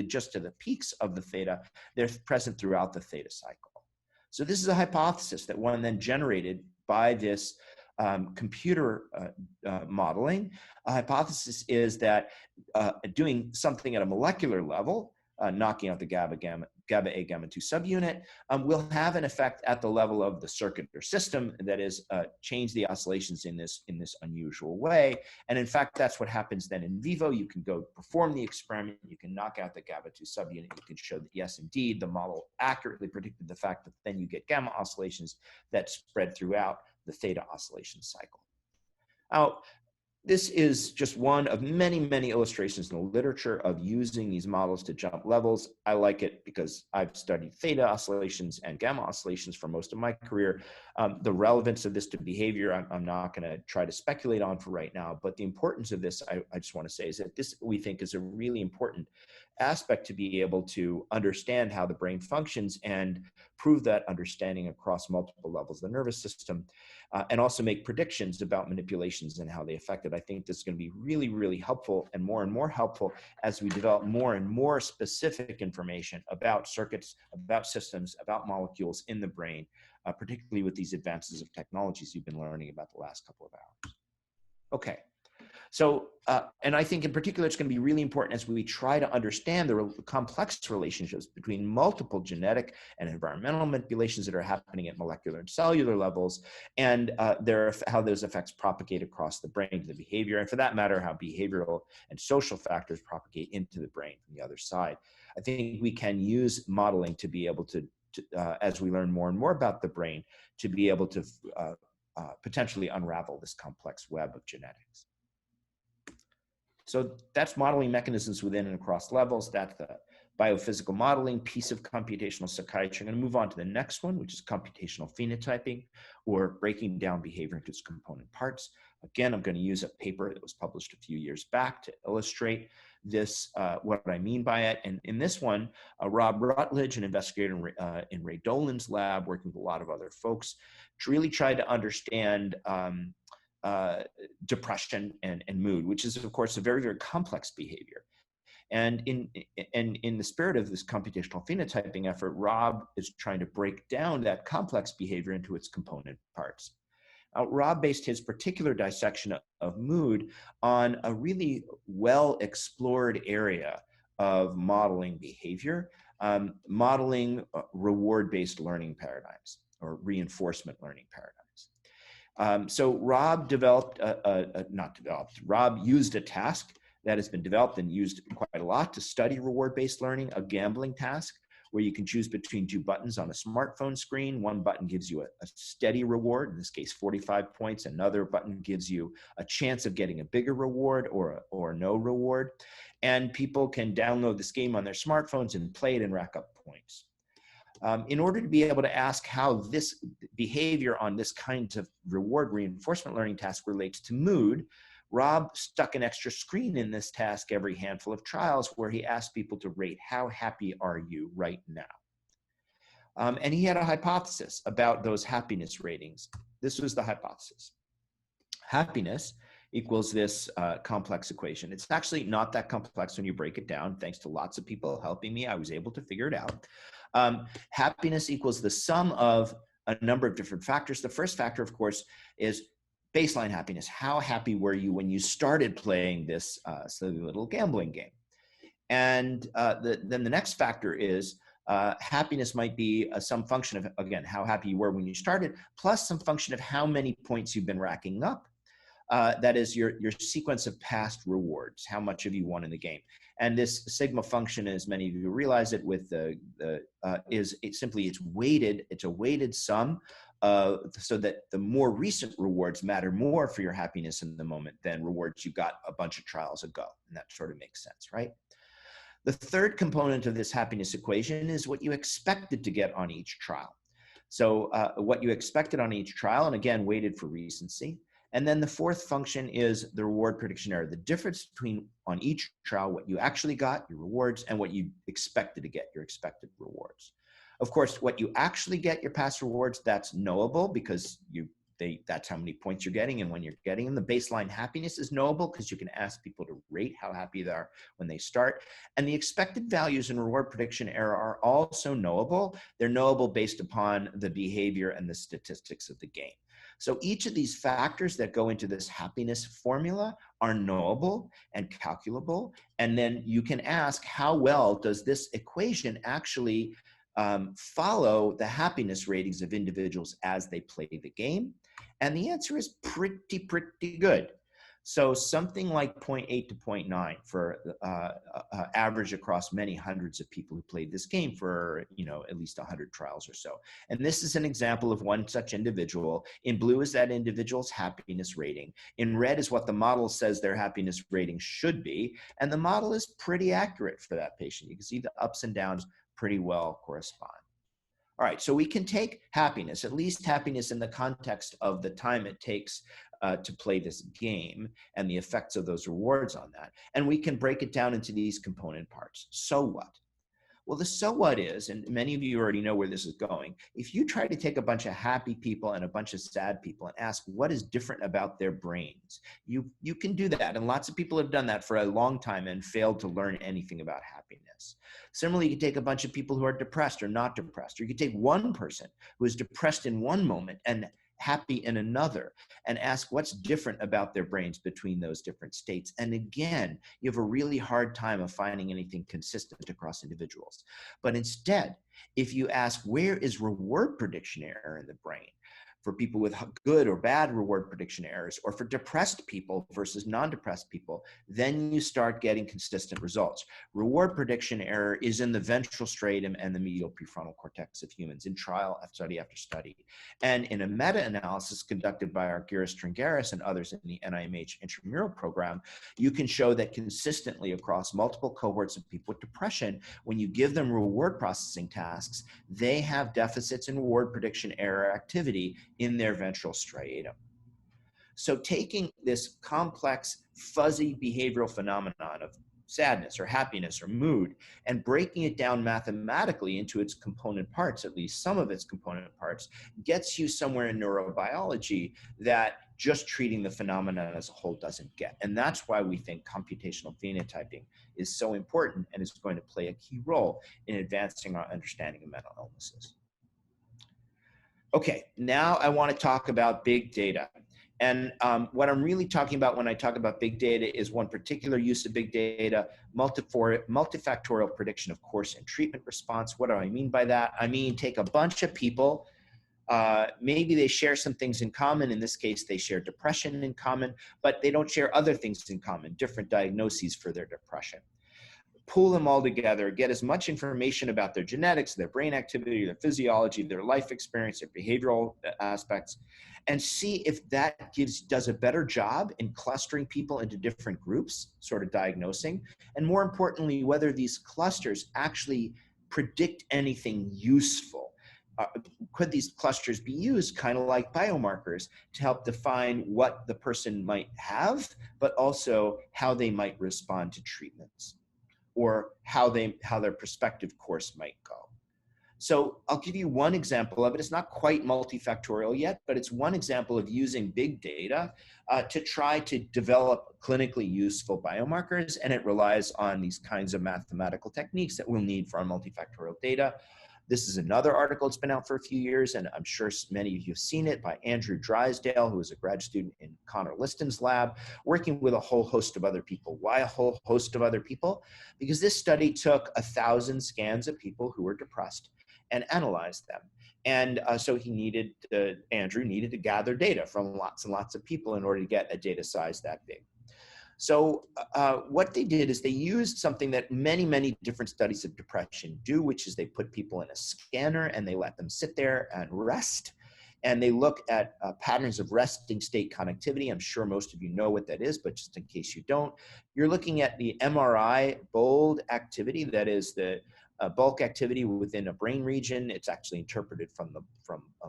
just to the peaks of the theta, they're present throughout the theta cycle. So this is a hypothesis that one then generated by this computer modeling. A hypothesis is that doing something at a molecular level, knocking out the GABA A gamma 2 subunit, will have an effect at the level of the circuit or system, that is, change the oscillations in this unusual way. And in fact, that's what happens then in vivo. You can go perform the experiment, you can knock out the GABA 2 subunit, you can show that yes, indeed, the model accurately predicted the fact that then you get gamma oscillations that spread throughout the theta oscillation cycle. Now, this is just one of many, many illustrations in the literature of using these models to jump levels. I like it because I've studied theta oscillations and gamma oscillations for most of my career. The relevance of this to behavior, I'm not going to try to speculate on for right now, but the importance of this, I just want to say, is that this, we think, is a really important aspect to be able to understand how the brain functions and prove that understanding across multiple levels of the nervous system, and also make predictions about manipulations and how they affect it. I think this is going to be really, really helpful and more helpful as we develop more and more specific information about circuits, about systems, about molecules in the brain, particularly with these advances of technologies you've been learning about the last couple of hours. Okay. So, and I think in particular, it's going to be really important as we try to understand the complex relationships between multiple genetic and environmental manipulations that are happening at molecular and cellular levels, and how those effects propagate across the brain to the behavior, and for that matter, how behavioral and social factors propagate into the brain from the other side. I think we can use modeling to be able to as we learn more and more about the brain, to be able to potentially unravel this complex web of genetics. So that's modeling mechanisms within and across levels. That's the biophysical modeling piece of computational psychiatry. I'm going to move on to the next one, which is computational phenotyping, or breaking down behavior into its component parts. Again, I'm going to use a paper that was published a few years back to illustrate this, what I mean by it. And in this one, Rob Rutledge, an investigator in Ray Dolan's lab, working with a lot of other folks, really tried to understand depression and mood, which is, of course, a very, very complex behavior. And in the spirit of this computational phenotyping effort, Rob is trying to break down that complex behavior into its component parts. Rob based his particular dissection of mood on a really well-explored area of modeling behavior, modeling reward-based learning paradigms, or reinforcement learning paradigms. So Rob Rob used a task that has been developed and used quite a lot to study reward-based learning, a gambling task where you can choose between two buttons on a smartphone screen. One button gives you a steady reward, in this case 45 points. Another button gives you a chance of getting a bigger reward or no reward. And people can download this game on their smartphones and play it and rack up points. In order to be able to ask how this behavior on this kind of reward reinforcement learning task relates to mood, Rob stuck an extra screen in this task every handful of trials where he asked people to rate how happy are you right now. And he had a hypothesis about those happiness ratings. This was the hypothesis. Happiness equals this complex equation. It's actually not that complex when you break it down. Thanks to lots of people helping me, I was able to figure it out. Happiness equals the sum of a number of different factors. The first factor, of course, is baseline happiness. How happy were you when you started playing this silly little gambling game? And then the next factor is happiness might be some function of, again, how happy you were when you started, plus some function of how many points you've been racking up. That is your sequence of past rewards, how much have you won in the game. And this sigma function, as many of you realize it, with it's weighted. It's a weighted sum, so that the more recent rewards matter more for your happiness in the moment than rewards you got a bunch of trials ago. And that sort of makes sense, right? The third component of this happiness equation is what you expected to get on each trial. So what you expected on each trial, and again, weighted for recency. And then the fourth function is the reward prediction error, the difference between on each trial, what you actually got, your rewards, and what you expected to get, your expected rewards. Of course, what you actually get, your past rewards, that's knowable because that's how many points you're getting and when you're getting them. The baseline happiness is knowable because you can ask people to rate how happy they are when they start. And the expected values in reward prediction error are also knowable. They're knowable based upon the behavior and the statistics of the game. So each of these factors that go into this happiness formula are knowable and calculable. And then you can ask, how well does this equation actually follow the happiness ratings of individuals as they play the game? And the answer is pretty good. So something like 0.8 to 0.9 for average across many hundreds of people who played this game for, at least 100 trials or so. And this is an example of one such individual. In blue is that individual's happiness rating. In red is what the model says their happiness rating should be. And the model is pretty accurate for that patient. You can see the ups and downs pretty well correspond. All right, so we can take happiness, at least happiness in the context of the time it takes to play this game and the effects of those rewards on that. And we can break it down into these component parts. So what? Well, the so what is, and many of you already know where this is going, if you try to take a bunch of happy people and a bunch of sad people and ask what is different about their brains, you can do that. And lots of people have done that for a long time and failed to learn anything about happiness. Similarly, you can take a bunch of people who are depressed or not depressed, or you can take one person who is depressed in one moment and happy in another and ask what's different about their brains between those different states. And again, you have a really hard time of finding anything consistent across individuals. But instead, if you ask where is reward prediction error in the brain, for people with good or bad reward prediction errors, or for depressed people versus non-depressed people, then you start getting consistent results. Reward prediction error is in the ventral striatum and the medial prefrontal cortex of humans in trial study after study. And in a meta-analysis conducted by Argyris Tringaris and others in the NIMH intramural program, you can show that consistently across multiple cohorts of people with depression, when you give them reward processing tasks, they have deficits in reward prediction error activity in their ventral striatum. So taking this complex, fuzzy behavioral phenomenon of sadness or happiness or mood and breaking it down mathematically into its component parts, at least some of its component parts, gets you somewhere in neurobiology that just treating the phenomenon as a whole doesn't get. And that's why we think computational phenotyping is so important and is going to play a key role in advancing our understanding of mental illnesses. Okay, now I want to talk about big data. And what I'm really talking about when I talk about big data is one particular use of big data, multifactorial prediction of course and treatment response. What do I mean by that? I mean, take a bunch of people, maybe they share some things in common. In this case, they share depression in common, but they don't share other things in common, different diagnoses for their depression. Pull them all together, get as much information about their genetics, their brain activity, their physiology, their life experience, their behavioral aspects, and see if that does a better job in clustering people into different groups, sort of diagnosing, and more importantly, whether these clusters actually predict anything useful. Could these clusters be used kind of like biomarkers to help define what the person might have, but also how they might respond to treatments, or how their prospective course might go. So I'll give you one example of it. It's not quite multifactorial yet, but it's one example of using big data to try to develop clinically useful biomarkers, and it relies on these kinds of mathematical techniques that we'll need for our multifactorial data. This is another article that's been out for a few years, and I'm sure many of you have seen it, by Andrew Drysdale, who is a grad student in Connor Liston's lab, working with a whole host of other people. Why a whole host of other people? Because this study took 1,000 scans of people who were depressed and analyzed them. And so Andrew needed to gather data from lots and lots of people in order to get a data size that big. So what they did is they used something that many, many different studies of depression do, which is they put people in a scanner and they let them sit there and rest. And they look at patterns of resting state connectivity. I'm sure most of you know what that is, but just in case you don't, you're looking at the MRI bold activity, that is the bulk activity within a brain region. It's actually interpreted from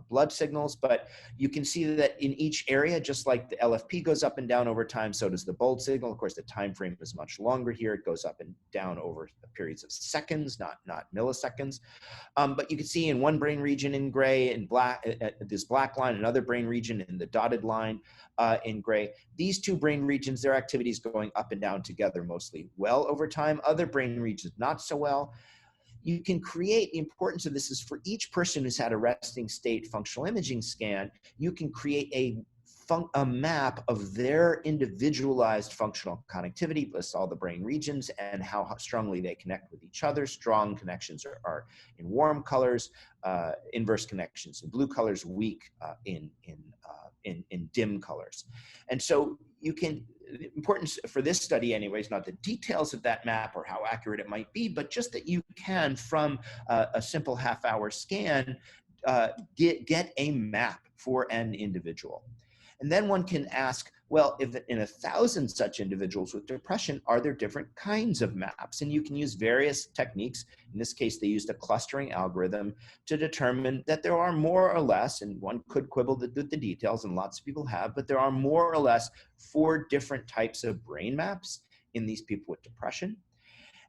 blood signals, but you can see that in each area, just like the LFP goes up and down over time, so does the bold signal. Of course, the time frame is much longer here. It goes up and down over periods of seconds, not milliseconds. But you can see in one brain region in gray and black, this black line, another brain region in the dotted line in gray. These two brain regions, their activity is going up and down together mostly well over time. Other brain regions, not so well. You can create, the importance of this is for each person who's had a resting state functional imaging scan, you can create a map of their individualized functional connectivity, lists all the brain regions and how strongly they connect with each other. Strong connections are in warm colors, inverse connections in blue colors, weak in dim colors. And so you can, the importance for this study anyways, not the details of that map or how accurate it might be, but just that you can, from a simple half-hour scan, get a map for an individual. And then one can ask, well, if in 1,000 such individuals with depression, are there different kinds of maps? And you can use various techniques. In this case, they used a clustering algorithm to determine that there are more or less, and one could quibble with the details, and lots of people have, but there are more or less 4 different types of brain maps in these people with depression.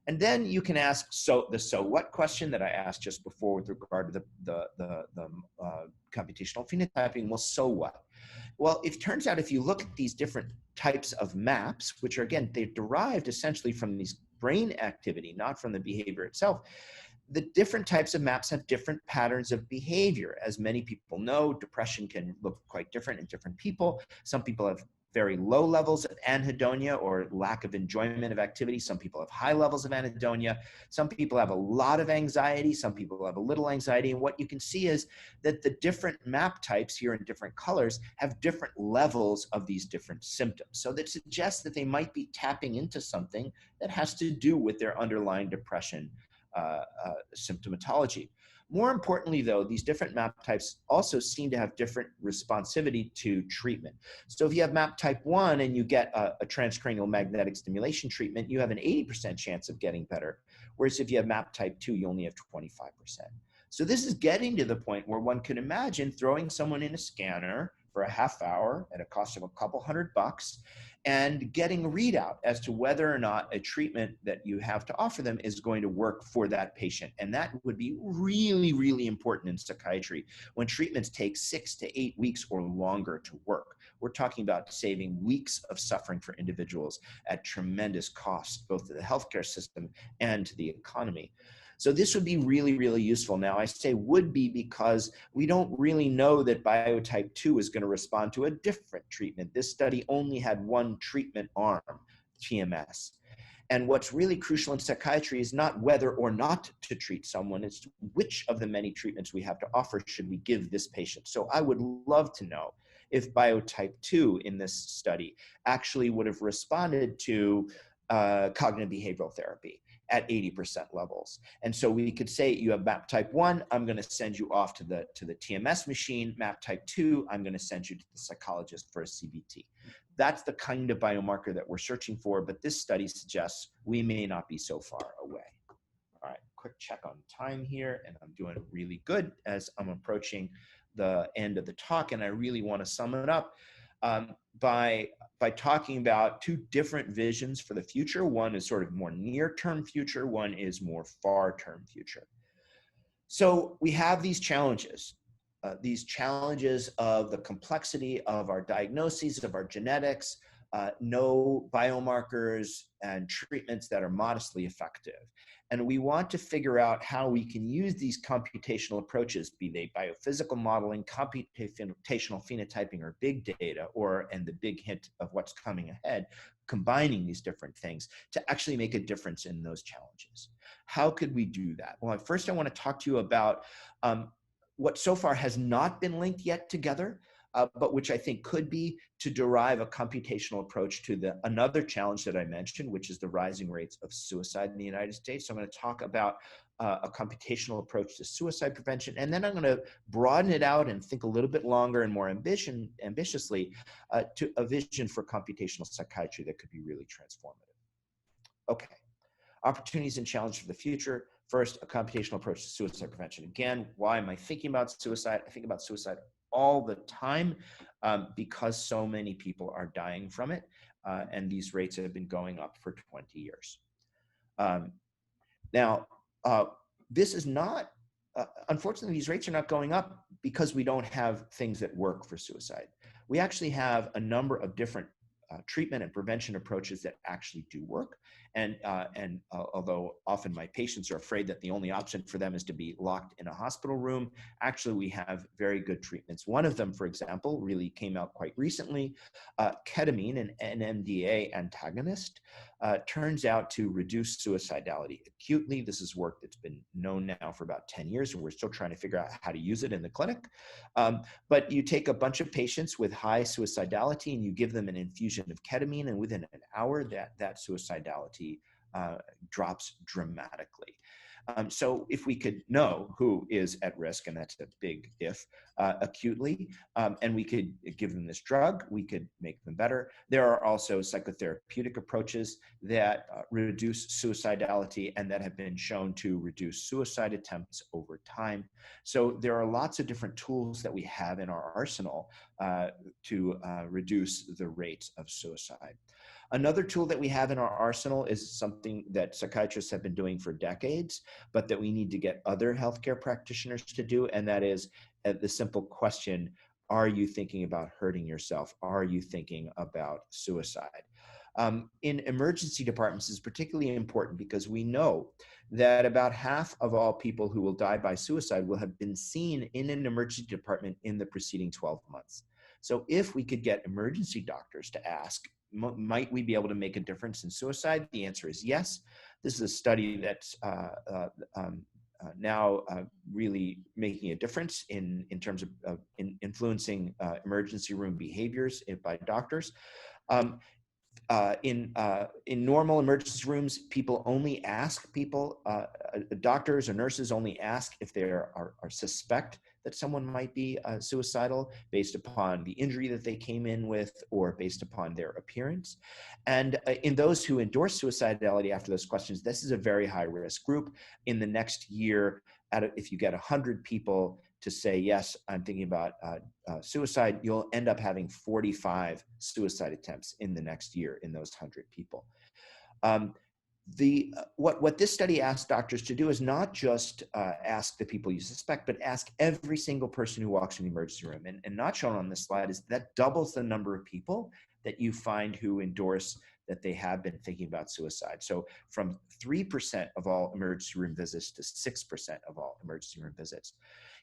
And then you can ask, the so what question that I asked just before with regard to the computational phenotyping, well, so what? Well, it turns out if you look at these different types of maps, which are, again, they're derived essentially from these brain activity, not from the behavior itself, the different types of maps have different patterns of behavior. As many people know, depression can look quite different in different people. Some people have very low levels of anhedonia or lack of enjoyment of activity. Some people have high levels of anhedonia. Some people have a lot of anxiety. Some people have a little anxiety. And what you can see is that the different map types here in different colors have different levels of these different symptoms. So that suggests that they might be tapping into something that has to do with their underlying depression symptomatology. More importantly, though, these different map types also seem to have different responsivity to treatment. So if you have map type 1 and you get a transcranial magnetic stimulation treatment, you have an 80% chance of getting better. Whereas if you have map type 2, you only have 25%. So this is getting to the point where one could imagine throwing someone in a scanner for a half hour at a cost of a couple $100 and getting a readout as to whether or not a treatment that you have to offer them is going to work for that patient. And that would be really, really important in psychiatry when treatments take 6 to 8 weeks or longer to work. We're talking about saving weeks of suffering for individuals at tremendous cost, both to the healthcare system and to the economy. So this would be really, really useful. Now, I say would be because we don't really know that biotype 2 is going to respond to a different treatment. This study only had one treatment arm, TMS. And what's really crucial in psychiatry is not whether or not to treat someone, it's which of the many treatments we have to offer should we give this patient. So I would love to know if biotype 2 in this study actually would have responded to cognitive behavioral therapy at 80% levels. And so we could say you have map type 1, I'm going to send you off to the TMS machine. Map type 2, I'm going to send you to the psychologist for a CBT. That's the kind of biomarker that we're searching for, but this study suggests we may not be so far away. All right, quick check on time here, and I'm doing really good as I'm approaching the end of the talk, and I really want to sum it up by talking about 2 different visions for the future. One is sort of more near-term future, one is more far-term future. So we have these challenges of the complexity of our diagnoses, of our genetics, no biomarkers and treatments that are modestly effective. And we want to figure out how we can use these computational approaches, be they biophysical modeling, computational phenotyping, or big data, and the big hint of what's coming ahead, combining these different things to actually make a difference in those challenges. How could we do that? Well, first I want to talk to you about what so far has not been linked yet together, but which I think could be to derive a computational approach to another challenge that I mentioned, which is the rising rates of suicide in the United States. So I'm going to talk about a computational approach to suicide prevention, and then I'm going to broaden it out and think a little bit longer and more ambitiously to a vision for computational psychiatry that could be really transformative. Okay. Opportunities and challenges for the future. First, a computational approach to suicide prevention. Again, why am I thinking about suicide? I think about suicide all the time because so many people are dying from it, and these rates have been going up for 20 years. Now, this is not, unfortunately, these rates are not going up because we don't have things that work for suicide. We actually have a number of different treatment and prevention approaches that actually do work. And although often my patients are afraid that the only option for them is to be locked in a hospital room, actually we have very good treatments. One of them, for example, really came out quite recently. Ketamine, an NMDA antagonist, turns out to reduce suicidality acutely. This is work that's been known now for about 10 years, and we're still trying to figure out how to use it in the clinic. But you take a bunch of patients with high suicidality and you give them an infusion of ketamine, and within an hour that suicidality drops dramatically. So if we could know who is at risk, and that's a big if, acutely, and we could give them this drug, we could make them better. There are also psychotherapeutic approaches that reduce suicidality and that have been shown to reduce suicide attempts over time. So there are lots of different tools that we have in our arsenal to reduce the rates of suicide. Another tool that we have in our arsenal is something that psychiatrists have been doing for decades, but that we need to get other healthcare practitioners to do, and that is the simple question, are you thinking about hurting yourself? Are you thinking about suicide? In emergency departments is particularly important because we know that about half of all people who will die by suicide will have been seen in an emergency department in the preceding 12 months. So if we could get emergency doctors to ask, might we be able to make a difference in suicide? The answer is yes. This is a study that's now really making a difference in terms of influencing emergency room behaviors by doctors. In normal emergency rooms, people only ask doctors or nurses only ask if they are suspect that someone might be suicidal based upon the injury that they came in with or based upon their appearance. And in those who endorse suicidality after those questions, this is a very high risk group. In the next year, if you get 100 people to say, yes, I'm thinking about suicide, you'll end up having 45 suicide attempts in the next year in those 100 people. What this study asked doctors to do is not just ask the people you suspect, but ask every single person who walks in the emergency room. And not shown on this slide is that doubles the number of people that you find who endorse that they have been thinking about suicide. So from 3% of all emergency room visits to 6% of all emergency room visits.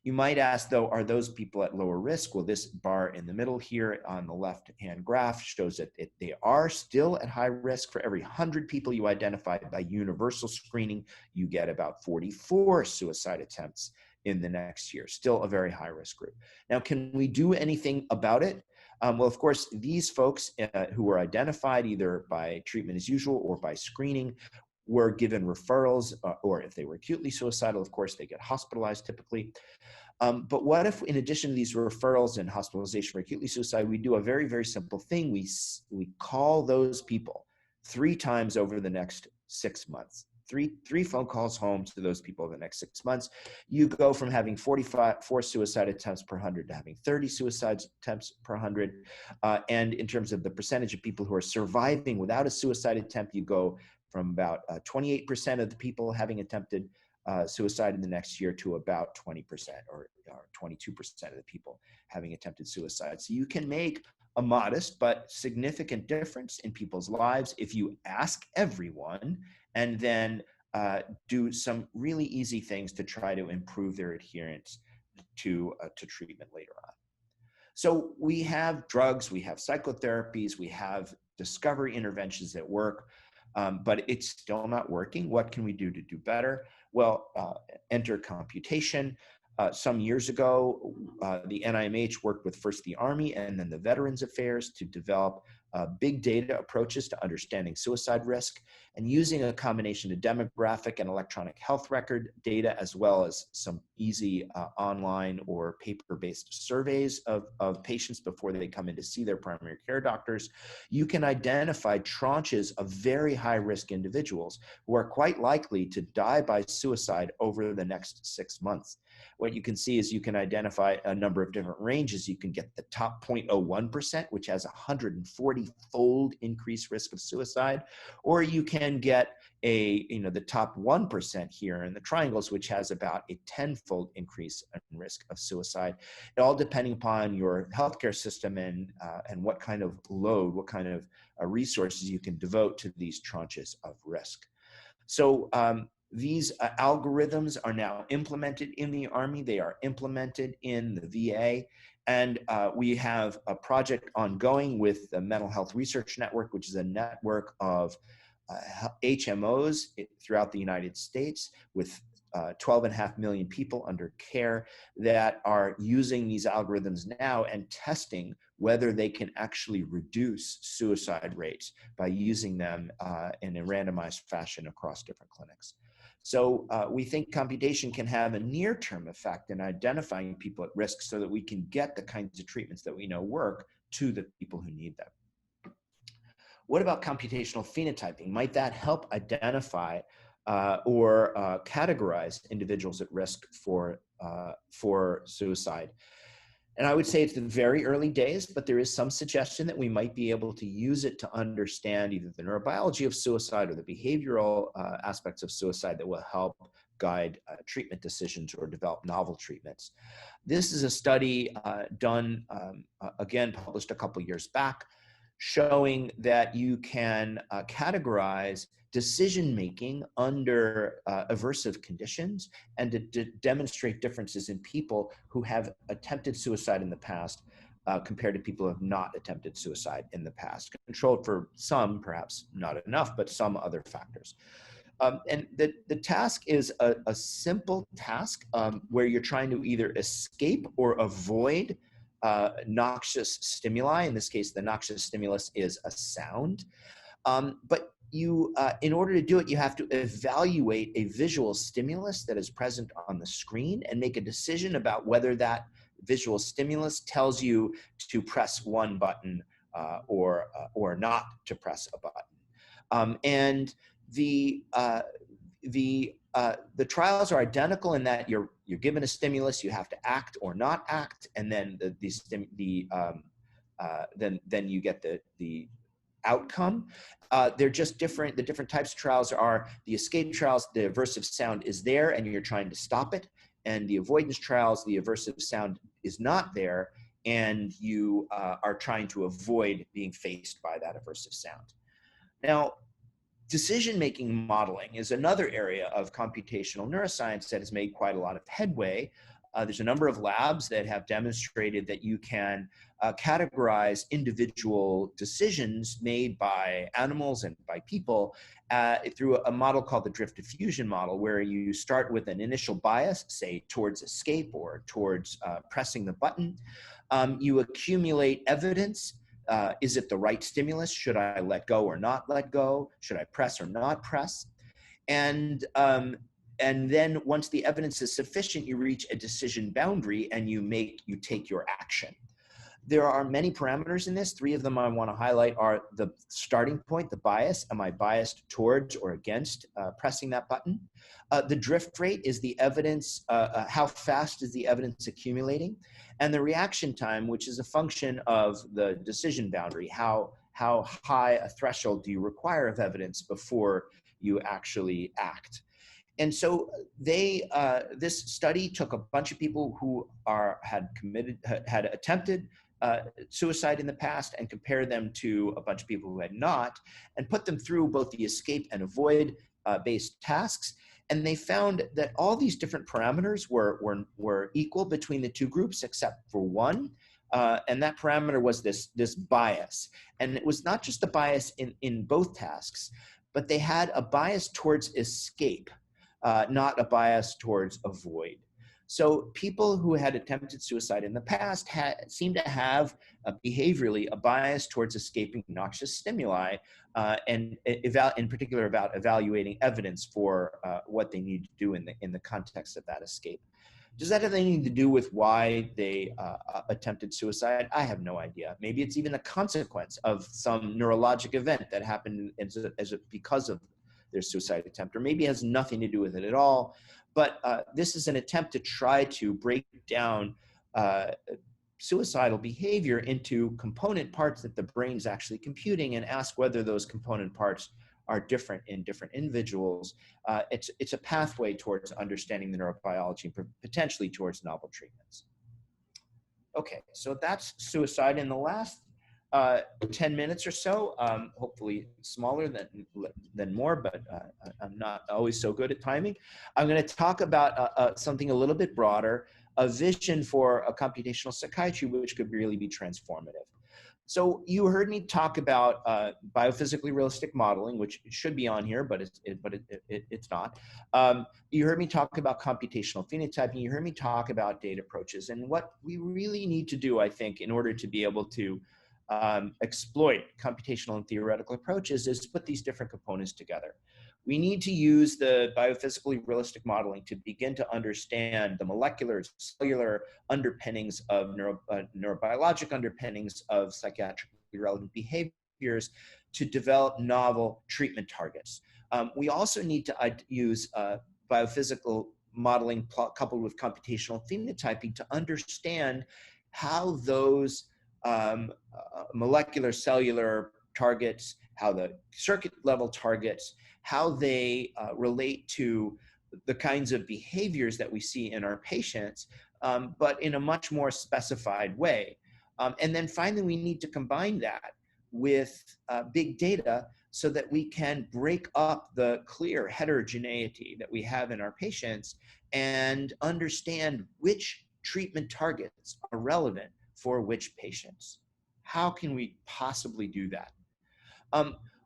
You might ask, though, are those people at lower risk? Well, this bar in the middle here on the left-hand graph shows that they are still at high risk. For every 100 people you identify by universal screening, you get about 44 suicide attempts in the next year. Still a very high-risk group. Now, can we do anything about it? Well, of course, these folks who were identified either by treatment as usual or by screening were given referrals, or if they were acutely suicidal, of course, they get hospitalized typically. But what if, in addition to these referrals and hospitalization for acutely suicide, we do a very, very simple thing. We call those people 3 times over the next 6 months. Three phone calls home to those people over the next 6 months. You go from having 4 suicide attempts per 100 to having 30 suicide attempts per 100. And in terms of the percentage of people who are surviving without a suicide attempt, you go from about 28% of the people having attempted suicide in the next year to about 20% or 22% of the people having attempted suicide. So you can make a modest but significant difference in people's lives if you ask everyone and then do some really easy things to try to improve their adherence to treatment later on. So we have drugs, we have psychotherapies, we have discovery interventions that work, but it's still not working. What can we do to do better? Well, enter computation. Some years ago, the NIMH worked with first the Army and then the Veterans Affairs to develop big data approaches to understanding suicide risk, and using a combination of demographic and electronic health record data, as well as some easy online or paper-based surveys of patients before they come in to see their primary care doctors, you can identify tranches of very high-risk individuals who are quite likely to die by suicide over the next 6 months. What you can see is you can identify a number of different ranges. You can get the top 0.01%, which has a 140-fold increased risk of suicide, or you can get the top 1% here in the triangles, which has about a 10-fold increase in risk of suicide, all depending upon your healthcare system and what kind of load, what kind of resources you can devote to these tranches of risk. So these algorithms are now implemented in the Army. They are implemented in the VA. And we have a project ongoing with the Mental Health Research Network, which is a network of HMOs throughout the United States with 12.5 million people under care that are using these algorithms now and testing whether they can actually reduce suicide rates by using them in a randomized fashion across different clinics. So we think computation can have a near-term effect in identifying people at risk so that we can get the kinds of treatments that we know work to the people who need them. What about computational phenotyping? Might that help identify or categorize individuals at risk for suicide? And I would say it's the very early days, but there is some suggestion that we might be able to use it to understand either the neurobiology of suicide or the behavioral aspects of suicide that will help guide treatment decisions or develop novel treatments. This is a study done, again, published a couple years back, showing that you can categorize decision-making under aversive conditions and to demonstrate differences in people who have attempted suicide in the past compared to people who have not attempted suicide in the past, controlled for some, perhaps not enough, but some other factors. And the task is a simple task where you're trying to either escape or avoid noxious stimuli. In this case, the noxious stimulus is a sound. But you, in order to do it, you have to evaluate a visual stimulus that is present on the screen and make a decision about whether that visual stimulus tells you to press one button or not to press a button. And the trials are identical in that you're given a stimulus, you have to act or not act, and then then you get the outcome. They're just different. The different types of trials are the escape trials, the aversive sound is there and you're trying to stop it. And the avoidance trials, the aversive sound is not there and you are trying to avoid being faced by that aversive sound. Now, decision-making modeling is another area of computational neuroscience that has made quite a lot of headway. There's a number of labs that have demonstrated that you can categorize individual decisions made by animals and by people through a model called the drift diffusion model, where you start with an initial bias, say towards escape or towards pressing the button. You accumulate evidence. Is it the right stimulus? Should I let go or not let go? Should I press or not press? And then once the evidence is sufficient, you reach a decision boundary and you take your action. There are many parameters in this. 3 of them I want to highlight are the starting point, the bias. Am I biased towards or against pressing that button? The drift rate is the evidence, how fast is the evidence accumulating? And the reaction time, which is a function of the decision boundary, how high a threshold do you require of evidence before you actually act? And so this study took a bunch of people who had attempted suicide in the past and compared them to a bunch of people who had not, and put them through both the escape and avoid based tasks. And they found that all these different parameters were equal between the 2 groups except for one. And that parameter was this bias. And it was not just a bias in both tasks, but they had a bias towards escape, not a bias towards avoid. So people who had attempted suicide in the past seem to have behaviorally a bias towards escaping noxious stimuli, and in particular about evaluating evidence for what they need to do in the context of that escape. Does that have anything to do with why they attempted suicide? I have no idea. Maybe it's even a consequence of some neurologic event that happened because of their suicide attempt, or maybe it has nothing to do with it at all. But this is an attempt to try to break down suicidal behavior into component parts that the brain's actually computing and ask whether those component parts are different in different individuals. It's a pathway towards understanding the neurobiology and potentially towards novel treatments. Okay, so that's suicide. In the last 10 minutes or so, hopefully smaller than more, but I'm not always so good at timing. I'm going to talk about something a little bit broader, a vision for a computational psychiatry which could really be transformative. So you heard me talk about biophysically realistic modeling, which should be on here, but it's not. You heard me talk about computational phenotyping. You heard me talk about data approaches. And what we really need to do, I think, in order to be able to exploit computational and theoretical approaches is put these different components together. We need to use the biophysically realistic modeling to begin to understand the molecular, cellular underpinnings of neurobiologic underpinnings of psychiatrically relevant behaviors to develop novel treatment targets. We also need to use biophysical modeling coupled with computational phenotyping to understand how those molecular cellular targets, how the circuit level targets, how they relate to the kinds of behaviors that we see in our patients, but in a much more specified way. And then finally, we need to combine that with big data so that we can break up the clear heterogeneity that we have in our patients and understand which treatment targets are relevant for which patients. How can we possibly do that?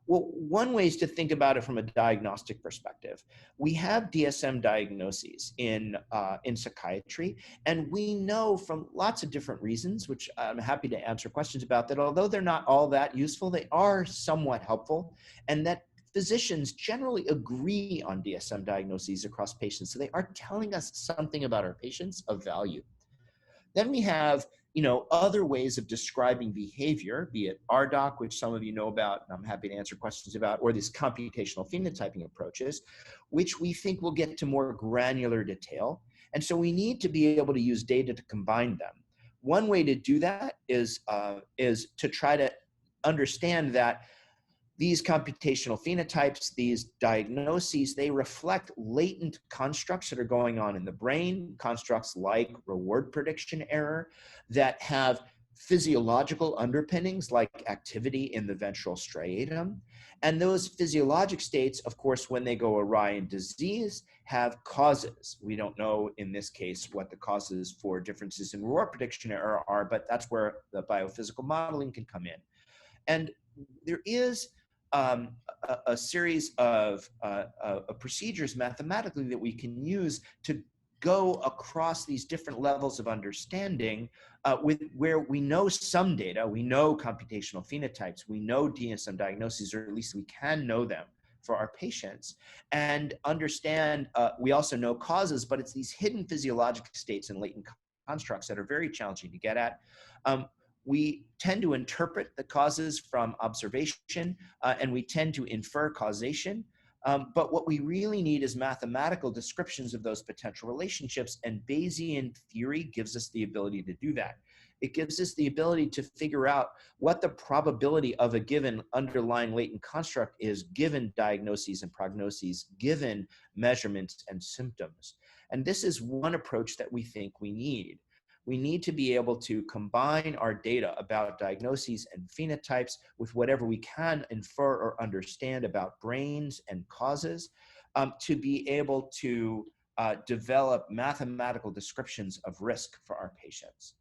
Well, one way is to think about it from a diagnostic perspective. We have DSM diagnoses in psychiatry, and we know from lots of different reasons, which I'm happy to answer questions about, that although they're not all that useful, they are somewhat helpful, and that physicians generally agree on DSM diagnoses across patients. So they are telling us something about our patients of value. Then we have other ways of describing behavior, be it RDoC, which some of you know about, and I'm happy to answer questions about, or these computational phenotyping approaches, which we think will get to more granular detail. And so we need to be able to use data to combine them. One way to do that is to try to understand that these computational phenotypes, these diagnoses, they reflect latent constructs that are going on in the brain, constructs like reward prediction error that have physiological underpinnings like activity in the ventral striatum. And those physiologic states, of course, when they go awry in disease, have causes. We don't know in this case what the causes for differences in reward prediction error are, but that's where the biophysical modeling can come in. And there is a series of procedures mathematically that we can use to go across these different levels of understanding where we know some data, we know computational phenotypes, we know DSM diagnoses, or at least we can know them for our patients, and understand, we also know causes, but it's these hidden physiologic states and latent constructs that are very challenging to get at. We tend to interpret the causes from observation, and we tend to infer causation. But what we really need is mathematical descriptions of those potential relationships, and Bayesian theory gives us the ability to do that. It gives us the ability to figure out what the probability of a given underlying latent construct is given diagnoses and prognoses, given measurements and symptoms. And this is one approach that we think we need. We need to be able to combine our data about diagnoses and phenotypes with whatever we can infer or understand about brains and causes to be able to develop mathematical descriptions of risk for our patients.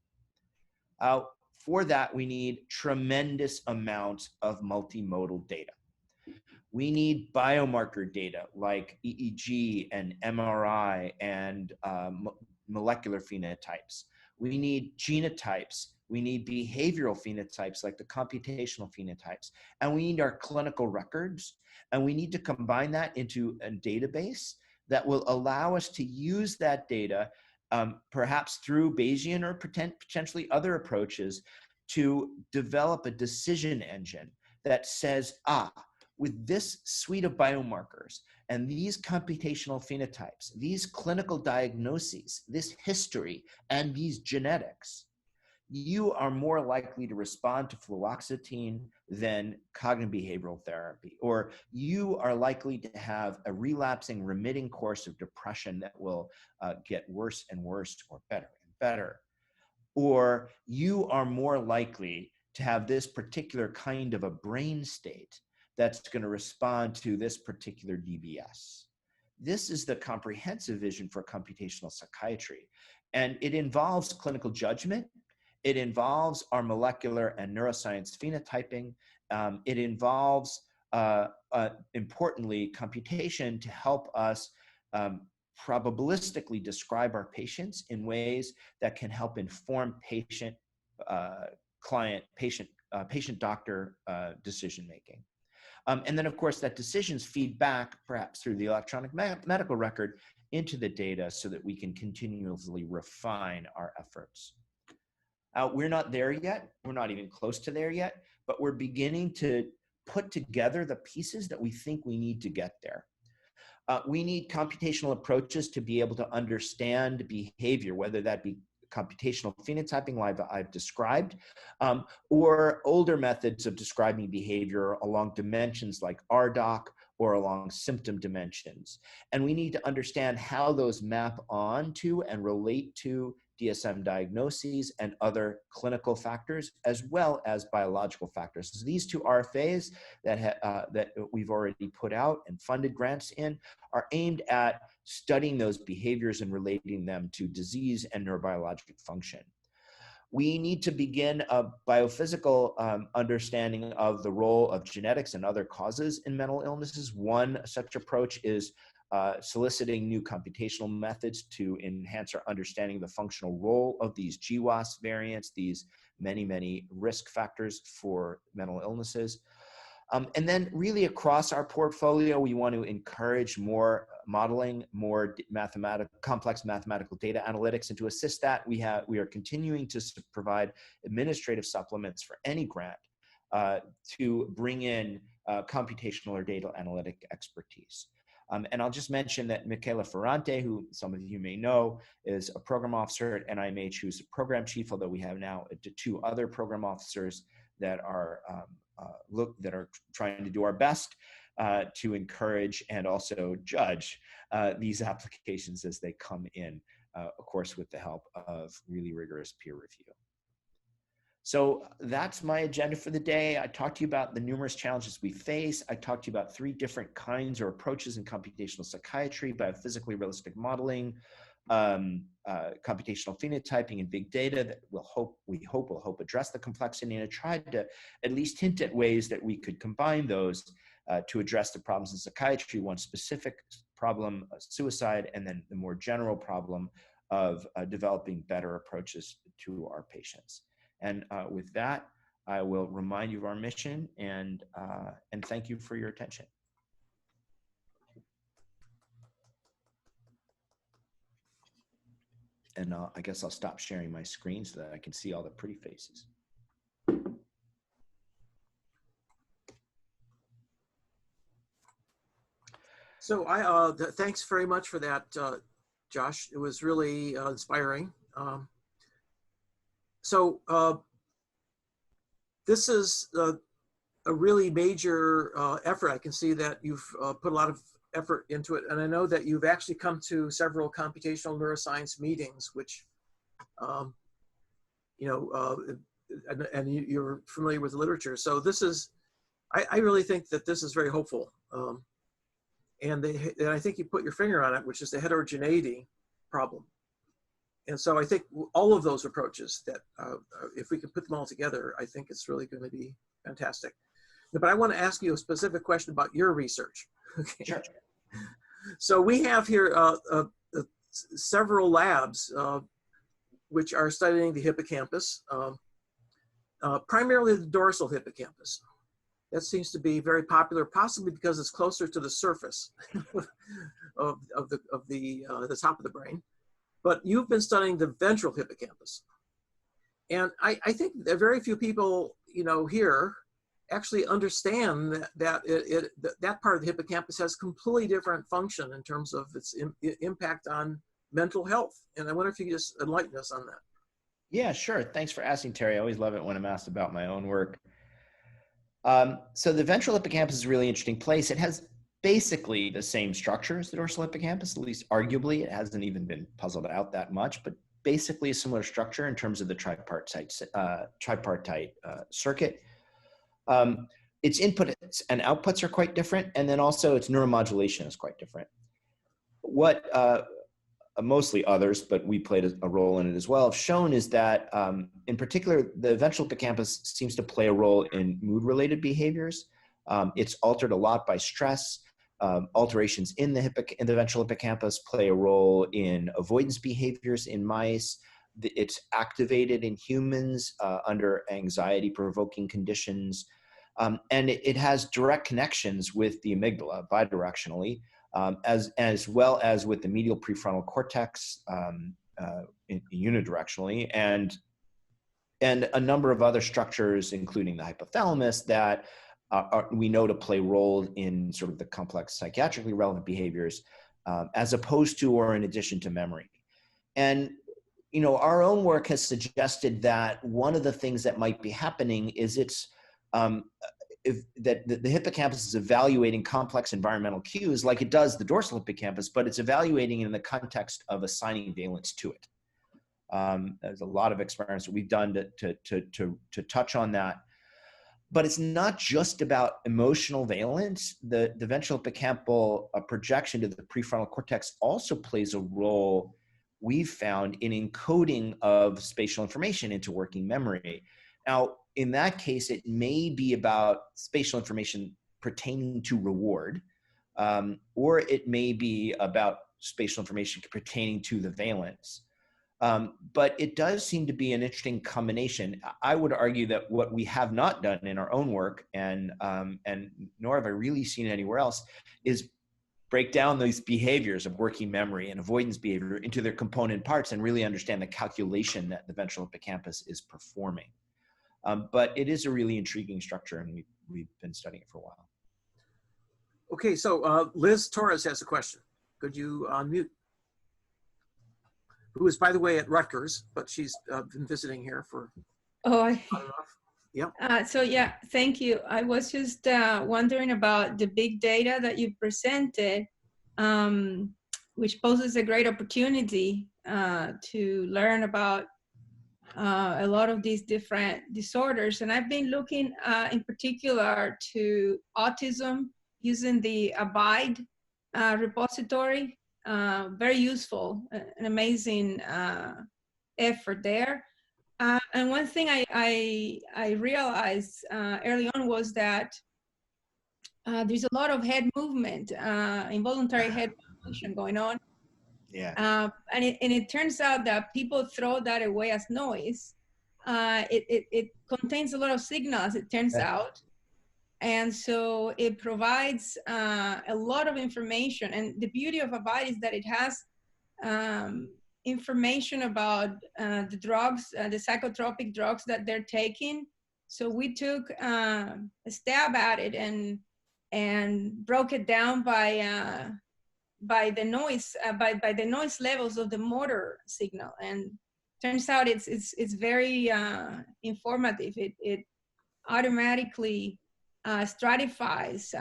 For that, we need tremendous amounts of multimodal data. We need biomarker data like EEG and MRI and molecular phenotypes. We need genotypes. We need behavioral phenotypes like the computational phenotypes. And we need our clinical records. And we need to combine that into a database that will allow us to use that data, perhaps through Bayesian or potentially other approaches, to develop a decision engine that says, with this suite of biomarkers and these computational phenotypes, these clinical diagnoses, this history, and these genetics, you are more likely to respond to fluoxetine than cognitive behavioral therapy, or you are likely to have a relapsing, remitting course of depression that will get worse and worse, or better and better, or you are more likely to have this particular kind of a brain state that's going to respond to this particular DBS. This is the comprehensive vision for computational psychiatry, and it involves clinical judgment. It involves our molecular and neuroscience phenotyping. It involves, importantly, computation to help us probabilistically describe our patients in ways that can help inform patient, client, patient-doctor decision-making. And then, of course, that decisions feed back, perhaps through the electronic medical record, into the data so that we can continuously refine our efforts. We're not there yet. We're not even close to there yet, but we're beginning to put together the pieces that we think we need to get there. We need computational approaches to be able to understand behavior, whether that be computational phenotyping like I've described, or older methods of describing behavior along dimensions like RDoC or along symptom dimensions. And we need to understand how those map onto and relate to DSM diagnoses and other clinical factors, as well as biological factors. So these two RFAs that we've already put out and funded grants in are aimed at studying those behaviors and relating them to disease and neurobiologic function. We need to begin a biophysical understanding of the role of genetics and other causes in mental illnesses. One such approach is soliciting new computational methods to enhance our understanding of the functional role of these GWAS variants, these many risk factors for mental illnesses. And then really across our portfolio, we want to encourage more modeling, more complex mathematical data analytics. And to assist that, we are continuing to provide administrative supplements for any grant to bring in computational or data analytic expertise. And I'll just mention that Michaela Ferrante, who some of you may know, is a program officer at NIMH, who's a program chief, although we have now 2 other program officers that are trying to do our best to encourage and also judge these applications as they come in, of course, with the help of really rigorous peer review. So that's my agenda for the day. I talked to you about the numerous challenges we face. I talked to you about 3 different kinds or approaches in computational psychiatry: biophysically realistic modeling, computational phenotyping, and big data that we hope will address the complexity. And I tried to at least hint at ways that we could combine those to address the problems in psychiatry: one specific problem, suicide, and then the more general problem of developing better approaches to our patients. And with that, I will remind you of our mission, and thank you for your attention. And I guess I'll stop sharing my screen so that I can see all the pretty faces. So thanks very much for that, Josh. It was really inspiring. This is a really major effort. I can see that you've put a lot of effort into it, and I know that you've actually come to several computational neuroscience meetings, which, and you're familiar with the literature. So this is, I really think that this is very hopeful, and I think you put your finger on it, which is the heterogeneity problem. And so I think all of those approaches that, if we can put them all together, I think it's really going to be fantastic. But I want to ask you a specific question about your research. Okay. Sure. So we have here several labs which are studying the hippocampus, primarily the dorsal hippocampus. That seems to be very popular, possibly because it's closer to the surface of the top of the brain. But you've been studying the ventral hippocampus. And I think that very few people, here actually understand that part of the hippocampus has completely different function in terms of its impact on mental health. And I wonder if you could just enlighten us on that. Yeah, sure. Thanks for asking, Terry. I always love it when I'm asked about my own work. So the ventral hippocampus is a really interesting place. It has basically the same structure as the dorsal hippocampus, at least arguably. It hasn't even been puzzled out that much, but basically a similar structure in terms of the tripartite circuit. Its inputs and outputs are quite different, and then also its neuromodulation is quite different. What mostly others, but we played a role in it as well, have shown is that in particular, the ventral hippocampus seems to play a role in mood-related behaviors. It's altered a lot by stress. Alterations in the ventral hippocampus play a role in avoidance behaviors in mice. It's activated in humans under anxiety-provoking conditions. And it has direct connections with the amygdala bidirectionally, as well as with the medial prefrontal cortex unidirectionally, and a number of other structures, including the hypothalamus, that we know to play role in sort of the complex psychiatrically relevant behaviors, as opposed to or in addition to memory. And our own work has suggested that one of the things that might be happening is that the hippocampus is evaluating complex environmental cues like it does the dorsal hippocampus, but it's evaluating in the context of assigning valence to it. There's a lot of experiments that we've done to touch on that. But it's not just about emotional valence. The ventral hippocampal projection to the prefrontal cortex also plays a role, we've found, in encoding of spatial information into working memory. Now, in that case, it may be about spatial information pertaining to reward, or it may be about spatial information pertaining to the valence. But it does seem to be an interesting combination. I would argue that what we have not done in our own work, and nor have I really seen it anywhere else, is break down these behaviors of working memory and avoidance behavior into their component parts and really understand the calculation that the ventral hippocampus is performing. But it is a really intriguing structure, and we've been studying it for a while. Okay, so Liz Torres has a question. Could you unmute? Who is, by the way, at Rutgers, but she's been visiting here for So yeah, thank you. I was just wondering about the big data that you presented, which poses a great opportunity to learn about a lot of these different disorders. And I've been looking in particular to autism using the Abide repository. Very useful, an amazing effort there. And one thing I realized early on was that there's a lot of head movement, involuntary head motion going on. Yeah. And it turns out that people throw that away as noise. It contains a lot of signals, it turns out. And so it provides a lot of information. And the beauty of Abide is that it has information about the drugs, the psychotropic drugs that they're taking. So we took a stab at it and broke it down by the noise, by the noise levels of the motor signal. And turns out it's very informative. It automatically stratifies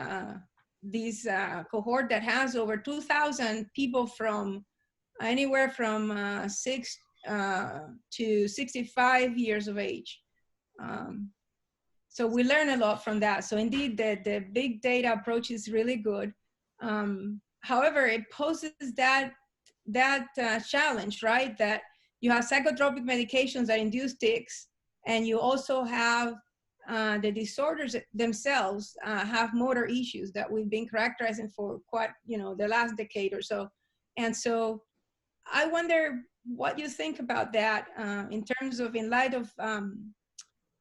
this cohort that has over 2,000 people from anywhere from 6 to 65 years of age. So we learn a lot from that. So indeed, the big data approach is really good. However, it poses that challenge, right? That you have psychotropic medications that induce tics, and you also have the disorders themselves have motor issues that we've been characterizing for quite, the last decade or so. And so I wonder what you think about that in terms of, in light of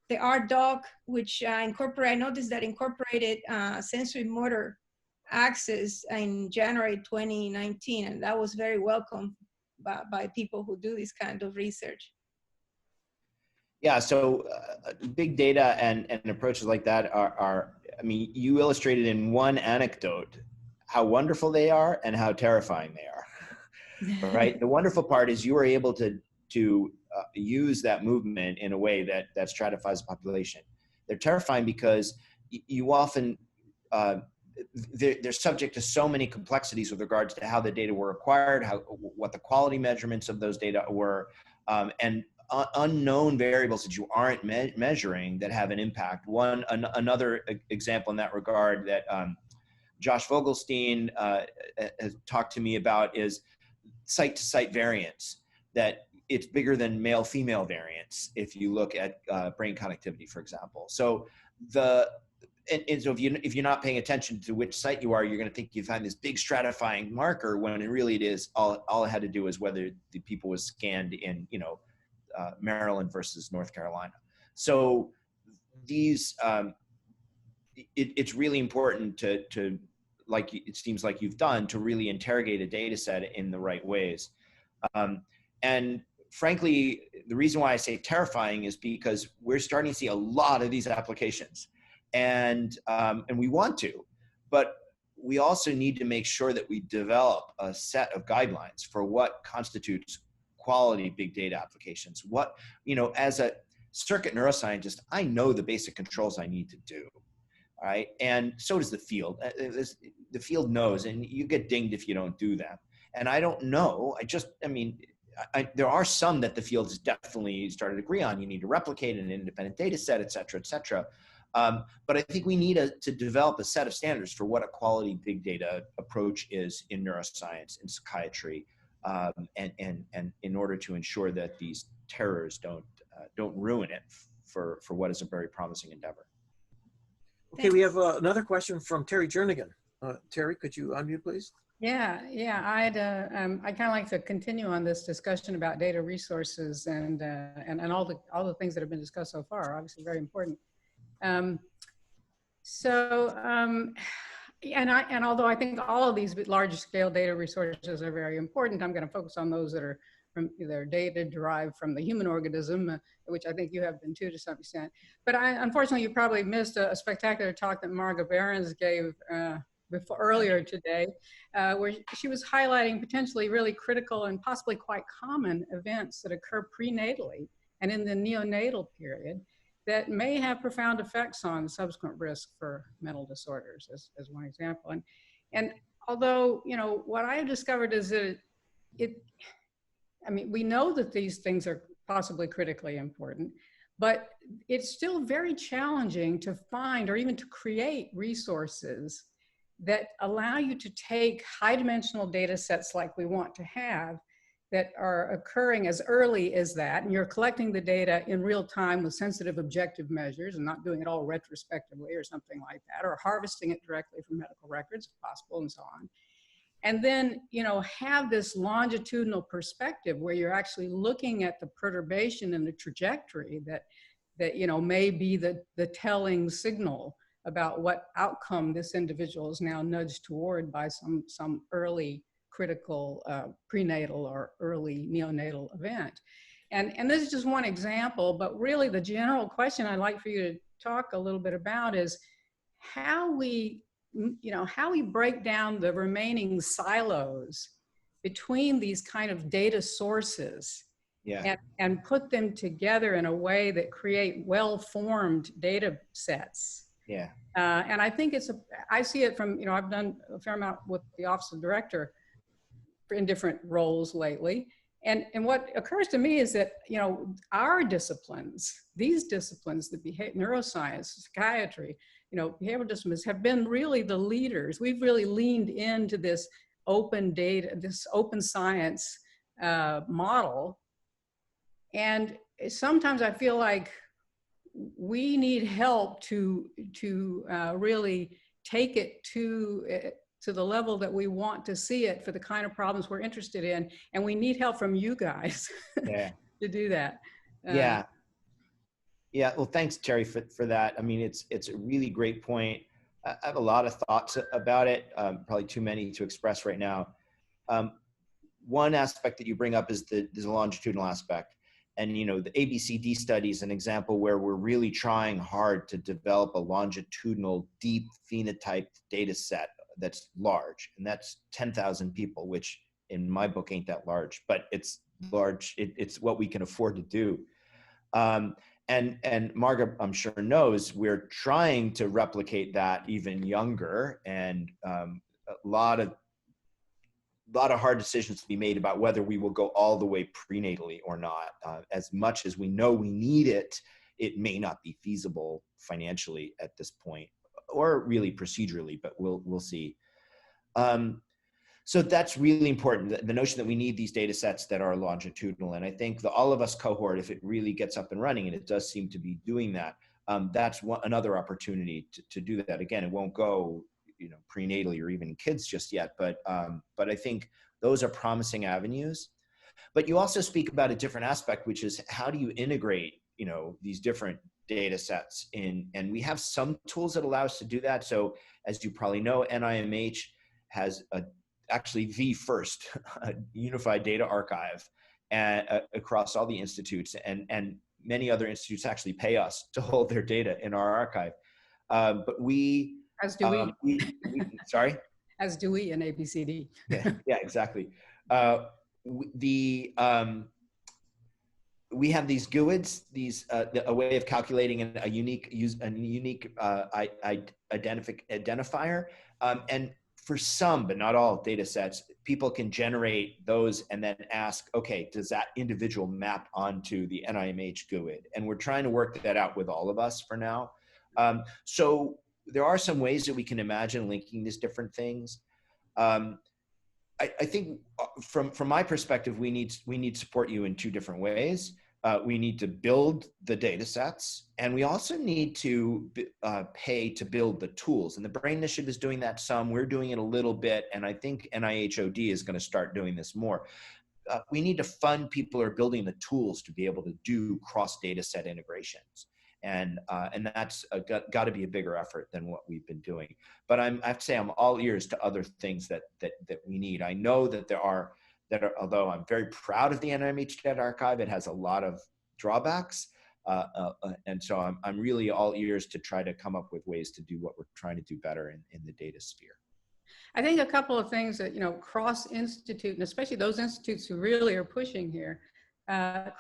the RDoc, which I noticed that incorporated sensory motor access in January 2019, and that was very welcome by people who do this kind of research. Yeah, so big data and approaches like that are, I mean, you illustrated in one anecdote how wonderful they are and how terrifying they are, right? The wonderful part is you were able to use that movement in a way that stratifies the population. They're terrifying because you often, they're subject to so many complexities with regards to how the data were acquired, what the quality measurements of those data were, and unknown variables that you aren't measuring that have an impact. Another example in that regard that Josh Vogelstein has talked to me about is site-to-site variance, that it's bigger than male-female variance if you look at brain connectivity, for example. So so if you're not paying attention to which site you are, you're going to think you find this big stratifying marker when really it is all it had to do is whether the people was scanned in, you know, Maryland versus North Carolina. So these, it's really important to, like it seems like you've done, to really interrogate a data set in the right ways. And frankly, the reason why I say terrifying is because we're starting to see a lot of these applications, and we want to, but we also need to make sure that we develop a set of guidelines for what constitutes quality big data applications. What, you know, as a circuit neuroscientist, I know the basic controls I need to do, all right? And so does the field. The field knows, and you get dinged if you don't do them. And I don't know, there are some that the field has definitely started to agree on. You need to replicate an independent data set, et cetera, et cetera. But I think we need to develop a set of standards for what a quality big data approach is in neuroscience and psychiatry, and in order to ensure that these terrors don't ruin it for what is a very promising endeavor. Okay, we have another question from Terry Jernigan. Terry, could you unmute, please? Yeah. I kind of like to continue on this discussion about data resources and all the things that have been discussed so far. Obviously, very important. And although I think all of these large scale data resources are very important, I'm going to focus on those that are data derived from the human organism, which I think you have been too to some extent. But unfortunately, you probably missed a spectacular talk that Margarita Behrens gave earlier today, where she was highlighting potentially really critical and possibly quite common events that occur prenatally and in the neonatal period that may have profound effects on subsequent risk for mental disorders, as one example. And although, you know, what I have discovered is that we know that these things are possibly critically important, but it's still very challenging to find or even to create resources that allow you to take high dimensional data sets like we want to have that are occurring as early as that, and you're collecting the data in real time with sensitive objective measures and not doing it all retrospectively or something like that, or harvesting it directly from medical records if possible, and so on. And then, you know, have this longitudinal perspective where you're actually looking at the perturbation and the trajectory that you know, may be the telling signal about what outcome this individual is now nudged toward by some early critical prenatal or early neonatal event. And this is just one example, but really the general question I'd like for you to talk a little bit about is how we break down the remaining silos between these kind of data sources, and put them together in a way that create well-formed data sets. Yeah. And I think I see it from, you know, I've done a fair amount with the Office of Director in different roles lately. And what occurs to me is that, you know, our disciplines, these disciplines, the neuroscience, psychiatry, you know, behavioral disciplines have been really the leaders. We've really leaned into this open data, this open science model. And sometimes I feel like we need help to really take it to to the level that we want to see it for the kind of problems we're interested in. And we need help from you guys Yeah. to do that. Yeah. Yeah. Well, thanks, Terry, for that. I mean, it's a really great point. I have a lot of thoughts about it, probably too many to express right now. One aspect that you bring up is the longitudinal aspect. And, you know, the ABCD study is an example where we're really trying hard to develop a longitudinal, deep phenotype data set that's large. And that's 10,000 people, which in my book ain't that large, but it's large. It's what we can afford to do. And Margaret, I'm sure, knows we're trying to replicate that even younger, and a lot of hard decisions to be made about whether we will go all the way prenatally or not. As much as we know we need it, it may not be feasible financially at this point, or really procedurally, but we'll see. So that's really important, the notion that we need these data sets that are longitudinal. And I think the All of Us cohort, if it really gets up and running, and it does seem to be doing that, that's another opportunity to do that. Again, it won't go, you know, prenatally or even in kids just yet, but I think those are promising avenues. But you also speak about a different aspect, which is how do you integrate, you know, these different data sets in, and we have some tools that allow us to do that. So as you probably know, NIMH has actually the first unified data archive across all the institutes, and many other institutes actually pay us to hold their data in our archive. But we, as do we. Sorry? As do we in ABCD. Yeah, exactly. We have these GUIDs, a way of calculating a unique identifier, and for some, but not all data sets, people can generate those and then ask, okay, does that individual map onto the NIMH GUID? And we're trying to work that out with all of us for now. So there are some ways that we can imagine linking these different things. I think from my perspective, we need to support you in two different ways. We need to build the data sets, and we also need to pay to build the tools. And the BRAIN Initiative is doing that some, we're doing it a little bit, and I think NIHOD is going to start doing this more. We need to fund people who are building the tools to be able to do cross data set integrations. And that's got to be a bigger effort than what we've been doing. But I have to say, I'm all ears to other things that we need. I know that there are, although I'm very proud of the NIMH Data Archive, it has a lot of drawbacks. And so I'm really all ears to try to come up with ways to do what we're trying to do better in the data sphere. I think a couple of things that, you know, cross-institute, and especially those institutes who really are pushing here,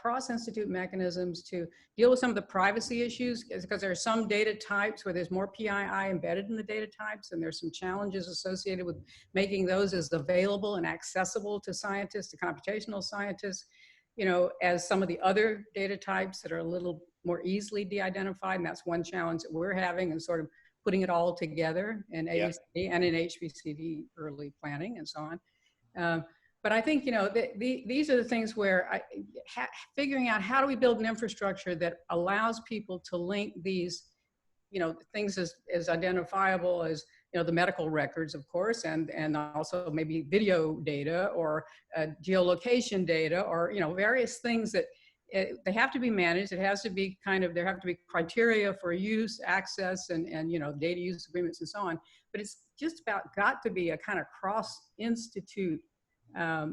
cross-institute mechanisms to deal with some of the privacy issues, because there are some data types where there's more PII embedded in the data types, and there's some challenges associated with making those as available and accessible to scientists, to computational scientists, you know, as some of the other data types that are a little more easily de-identified. And that's one challenge that we're having, and sort of putting it all together in ABCD and in HBCD early planning and so on. But I think, you know, these are the things where figuring out how do we build an infrastructure that allows people to link these, you know, things as identifiable as, you know, the medical records, of course, and also maybe video data or geolocation data, or, you know, various things that they have to be managed. It has to be there have to be criteria for use, access, and you know, data use agreements and so on. But it's just about got to be a kind of cross-institute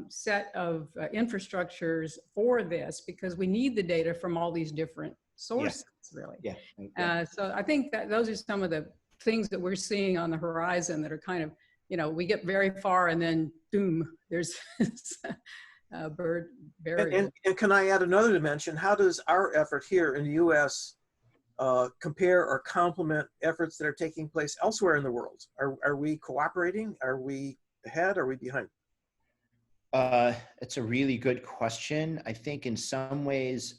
set of infrastructures for this, because we need the data from all these different sources, really. Yeah. So I think that those are some of the things that we're seeing on the horizon that are kind of, you know, we get very far and then boom, there's bird barrier. And can I add another dimension? How does our effort here in the US compare or complement efforts that are taking place elsewhere in the world? Are we cooperating? Are we ahead? Are we behind? It's a really good question. I think in some ways,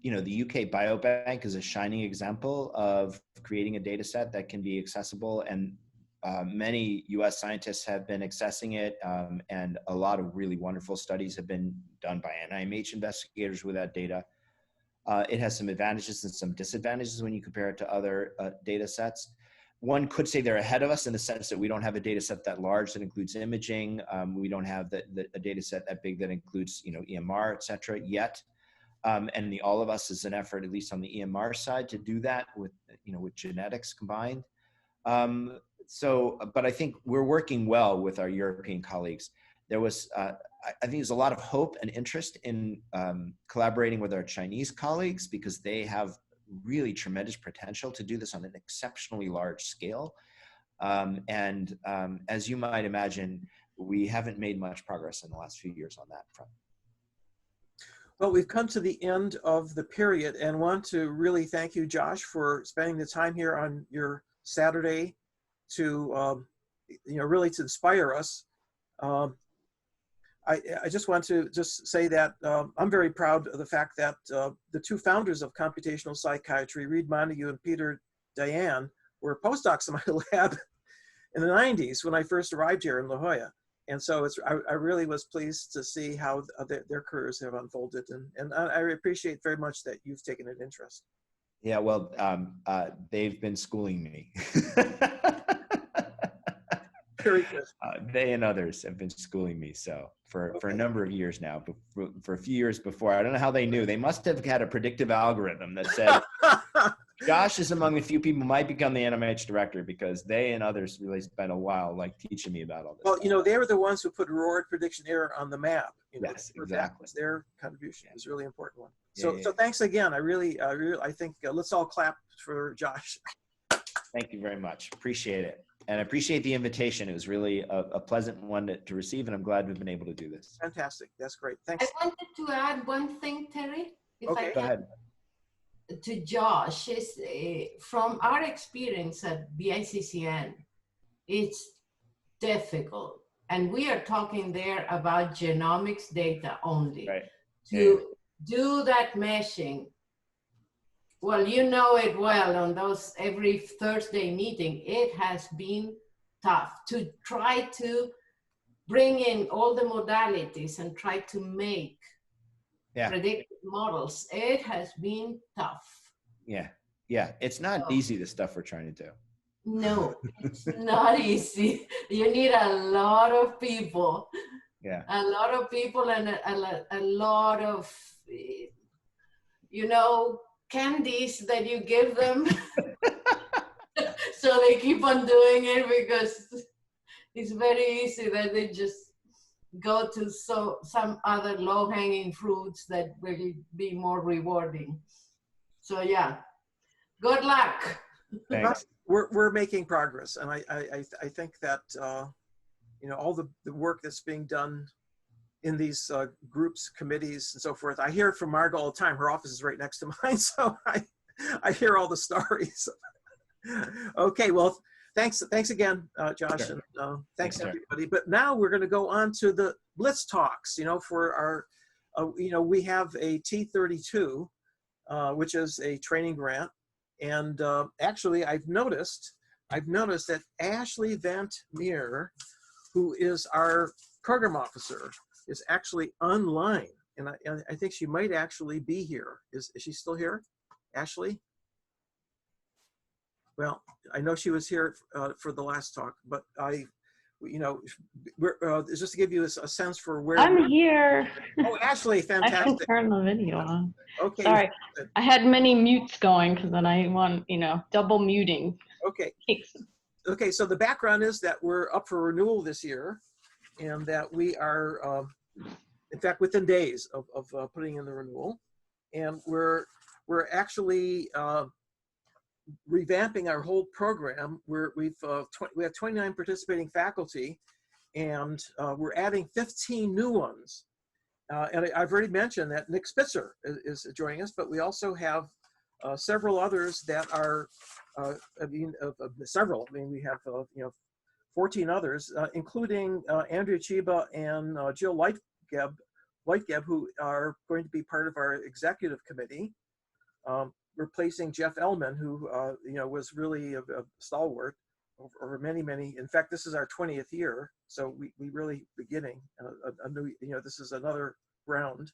you know, the UK Biobank is a shining example of creating a data set that can be accessible, and many US scientists have been accessing it, and a lot of really wonderful studies have been done by NIMH investigators with that data. It has some advantages and some disadvantages when you compare it to other data sets. one could say they're ahead of us in the sense that we don't have a data set that large that includes imaging. We don't have a data set that big that includes, EMR, et cetera, yet. And the All of Us is an effort, at least on the EMR side, to do that with, with genetics combined. But I think we're working well with our European colleagues. There was, I think there's a lot of hope and interest in collaborating with our Chinese colleagues because they have really tremendous potential to do this on an exceptionally large scale. As you might imagine, we haven't made much progress in the last few years on that front. Well, we've come to the end of the period and want to really thank you, Josh, for spending the time here on your Saturday to, really to inspire us. I just want to say that I'm very proud of the fact that the two founders of computational psychiatry, Reed Montague and Peter Dayan, were postdocs in my lab in the 90s when I first arrived here in La Jolla. And so I really was pleased to see how their careers have unfolded. And I appreciate very much that you've taken an interest. Yeah, well, they've been schooling me. Very good. They and others have been schooling me for a number of years now. For a few years before, I don't know how they knew. They must have had a predictive algorithm that said Josh is among the few people who might become the NIMH director because they and others really spent a while teaching me about all this. Well, they were the ones who put reward prediction error on the map. Yes, exactly. That was their contribution. It was a really important one. So thanks again. I think let's all clap for Josh. Thank you very much. Appreciate it. And I appreciate the invitation. It was really a pleasant one to receive, and I'm glad we've been able to do this. Fantastic. That's great. Thanks. I wanted to add one thing, Terry. Okay, go ahead. To Josh, is from our experience at BICCN, it's difficult. And we are talking there about genomics data only. Right. To do that meshing, well, you know it well on those every Thursday meeting, it has been tough to try to bring in all the modalities and try to make predictive models. It has been tough. Yeah. It's not easy, the stuff we're trying to do. No, it's not easy. You need a lot of people. Yeah. A lot of people and a lot of, candies that you give them. So they keep on doing it because it's very easy that they just go to some other low-hanging fruits that will be more rewarding. So yeah, good luck. Thanks. We're making progress, and I think that all the work that's being done in these groups, committees, and so forth. I hear from Marga all the time. Her office is right next to mine, so I hear all the stories. Okay, well, thanks again, Josh, Sure. and thanks everybody. But now we're going to go on to the Blitz Talks. For our, we have a T32, which is a training grant, and actually, I've noticed that Ashley Vant Meer, who is our program officer, is actually online, and I think she might actually be here. Is she still here, Ashley? Well, I know she was here for the last talk, but we're just to give you a sense for where I'm here. Oh, Ashley, fantastic. I can turn the video on. Okay. Sorry, I had many mutes going because then I want double muting. Okay. Okay, so the background is that we're up for renewal this year, and that we are, in fact, within days of putting in the renewal, and we're actually revamping our whole program. We have 29 participating faculty, and we're adding 15 new ones. And I've already mentioned that Nick Spitzer is joining us, but we also have several others that are, several. I mean, we have 14 others, including Andrea Chiba and Jill Lightgeb, who are going to be part of our executive committee, replacing Jeff Ellman, who was really a stalwart over many. In fact, this is our 20th year, so we really beginning a new. This is another round,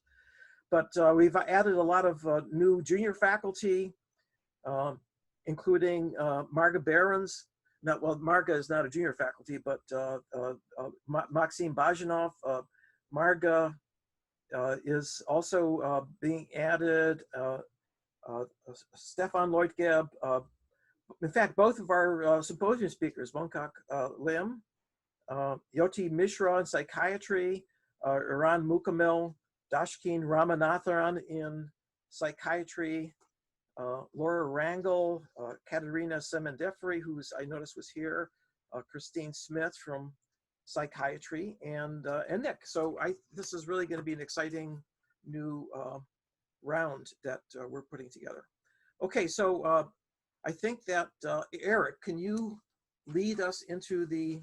but we've added a lot of new junior faculty, including Margarita Behrens, not, well, Marga is not a junior faculty, but Maxime Bajanov, Marga is also being added, Stefan Leutgeb, in fact, both of our symposium speakers, Byungkook Lim, Yoti Mishra in psychiatry, Iran Mukamil, Dashkin Ramanathan in psychiatry, Laura Rangel, Katerina Semendefri, who's I noticed was here, Christine Smith from psychiatry, and Nick. So this is really going to be an exciting new round that we're putting together. Okay, so I think that Eric, can you lead us into these?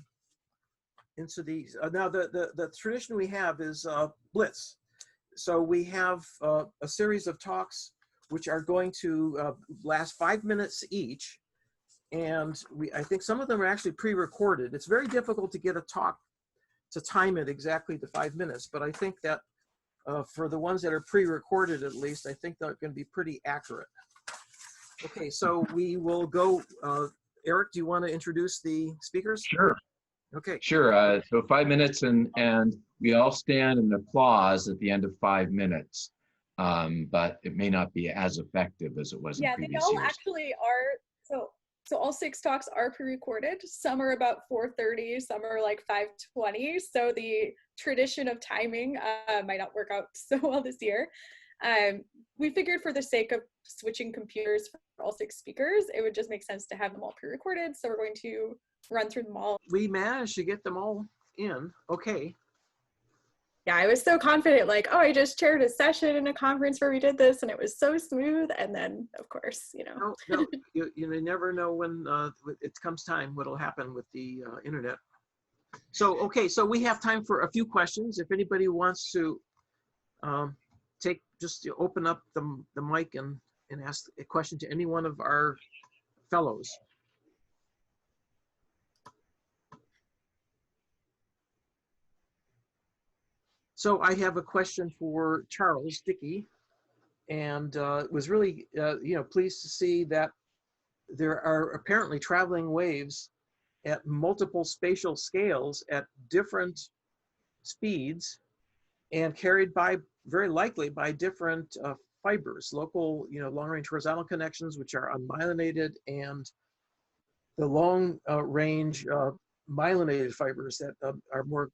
Now the tradition we have is Blitz. So we have a series of talks which are going to last 5 minutes each. And I think some of them are actually pre-recorded. It's very difficult to get a talk to time it exactly to 5 minutes, but I think that for the ones that are pre-recorded at least, I think they're going to be pretty accurate. Okay, so we will go, Eric, do you want to introduce the speakers? Sure. Okay. Sure. So 5 minutes, and we all stand and applause at the end of 5 minutes. But it may not be as effective as it was in previous years. Yeah, they all actually are. So all 6 talks are pre-recorded. Some are about 4:30, some are like 5:20. So the tradition of timing might not work out so well this year. We figured for the sake of switching computers for all 6 speakers, it would just make sense to have them all pre-recorded. So we're going to run through them all. We managed to get them all in. Okay. Yeah, I was so confident, like, oh, I just chaired a session in a conference where we did this and it was so smooth. And then, of course, No, you never know when it comes time what'll happen with the internet. So, okay, so we have time for a few questions. If anybody wants to open up the mic and ask a question to any one of our fellows. So I have a question for Charles Dickey, and was really pleased to see that there are apparently traveling waves at multiple spatial scales at different speeds and carried by, very likely, by different fibers, local, long-range horizontal connections, which are unmyelinated, and the long-range myelinated fibers that are more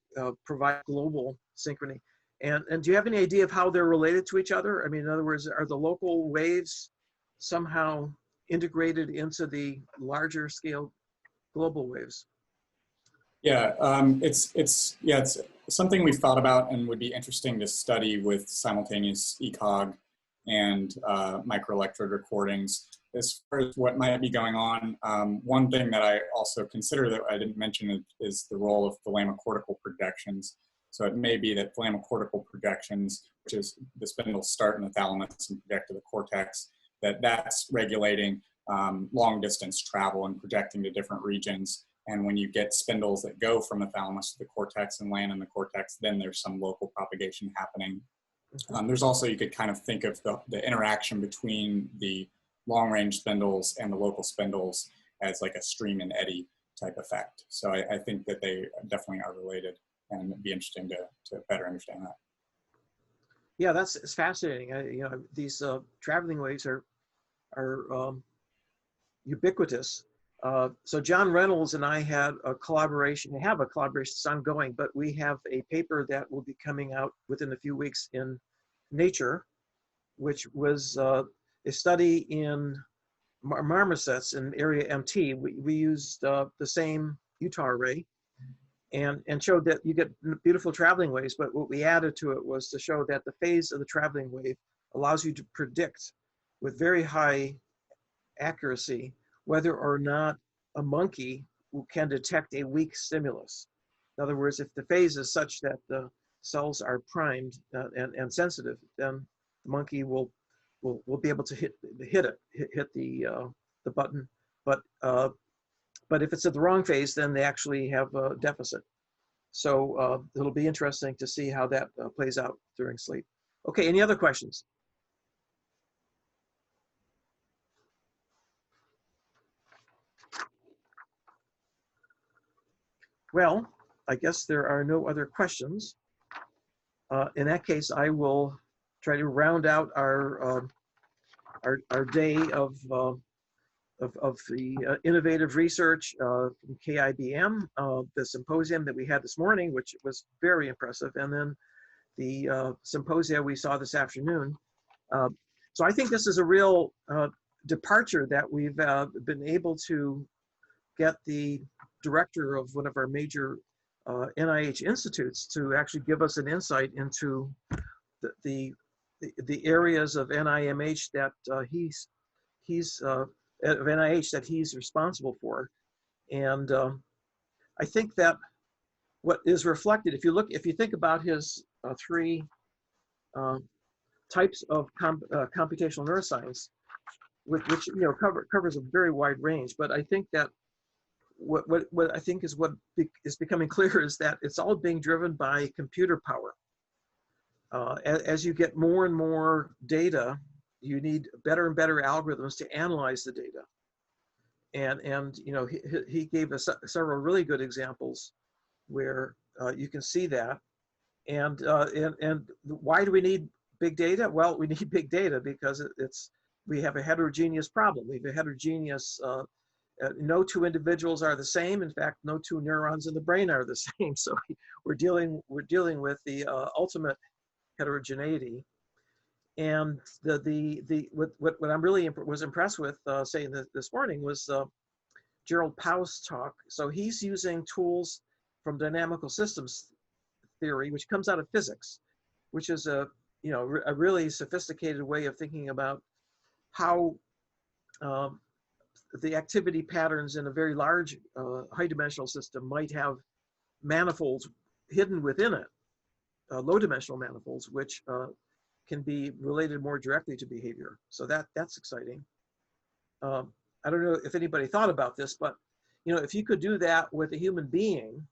provide global synchrony. And do you have any idea of how they're related to each other? I mean, in other words, are the local waves somehow integrated into the larger scale global waves? Yeah, it's something we've thought about and would be interesting to study with simultaneous ECOG and microelectrode recordings. As far as what might be going on, one thing that I also consider that I didn't mention is the role of thalamocortical projections. So it may be that thalamocortical projections, which is the spindles start in the thalamus and project to the cortex, that's regulating long distance travel and projecting to different regions. And when you get spindles that go from the thalamus to the cortex and land in the cortex, then there's some local propagation happening. There's also, you could kind of think of the interaction between the long-range spindles and the local spindles as like a stream and eddy type effect. So I think that they definitely are related, and it'd be interesting to better understand that. Yeah, it's fascinating. These traveling waves are ubiquitous. So John Reynolds and I had a collaboration, it's ongoing, but we have a paper that will be coming out within a few weeks in Nature, which was a study in marmosets in area MT. We used the same Utah array and showed that you get beautiful traveling waves, but what we added to it was to show that the phase of the traveling wave allows you to predict with very high accuracy whether or not a monkey can detect a weak stimulus. In other words, if the phase is such that the cells are primed and sensitive, then the monkey will be able to hit the button. But if it's at the wrong phase, then they actually have a deficit. So it'll be interesting to see how that plays out during sleep. Okay, any other questions? Well, I guess there are no other questions. In that case, I will try to round out our day of the innovative research from KIBM, the symposium that we had this morning, which was very impressive, and then the symposia we saw this afternoon. So I think this is a real departure that we've been able to get the director of one of our major NIH institutes to actually give us an insight into the areas of NIMH that he's of NIH that he's responsible for. And I think that what is reflected, if you think about his three types of computational neuroscience, which covers a very wide range, but I think that what I think is what is becoming clear is that it's all being driven by computer power. As you get more and more data, you need better and better algorithms to analyze the data. And he gave us several really good examples where you can see that. And why do we need big data? Well, we need big data because we have a heterogeneous problem. We have a heterogeneous, no two individuals are the same. In fact, no two neurons in the brain are the same. So we're dealing with the ultimate heterogeneity. And what I'm really was impressed with saying this morning was Gerald Powell's talk. So he's using tools from dynamical systems theory, which comes out of physics, which is a really sophisticated way of thinking about how the activity patterns in a very large high-dimensional system might have manifolds hidden within it, low-dimensional manifolds, which can be related more directly to behavior. So that's exciting. I don't know if anybody thought about this, but if you could do that with a human being,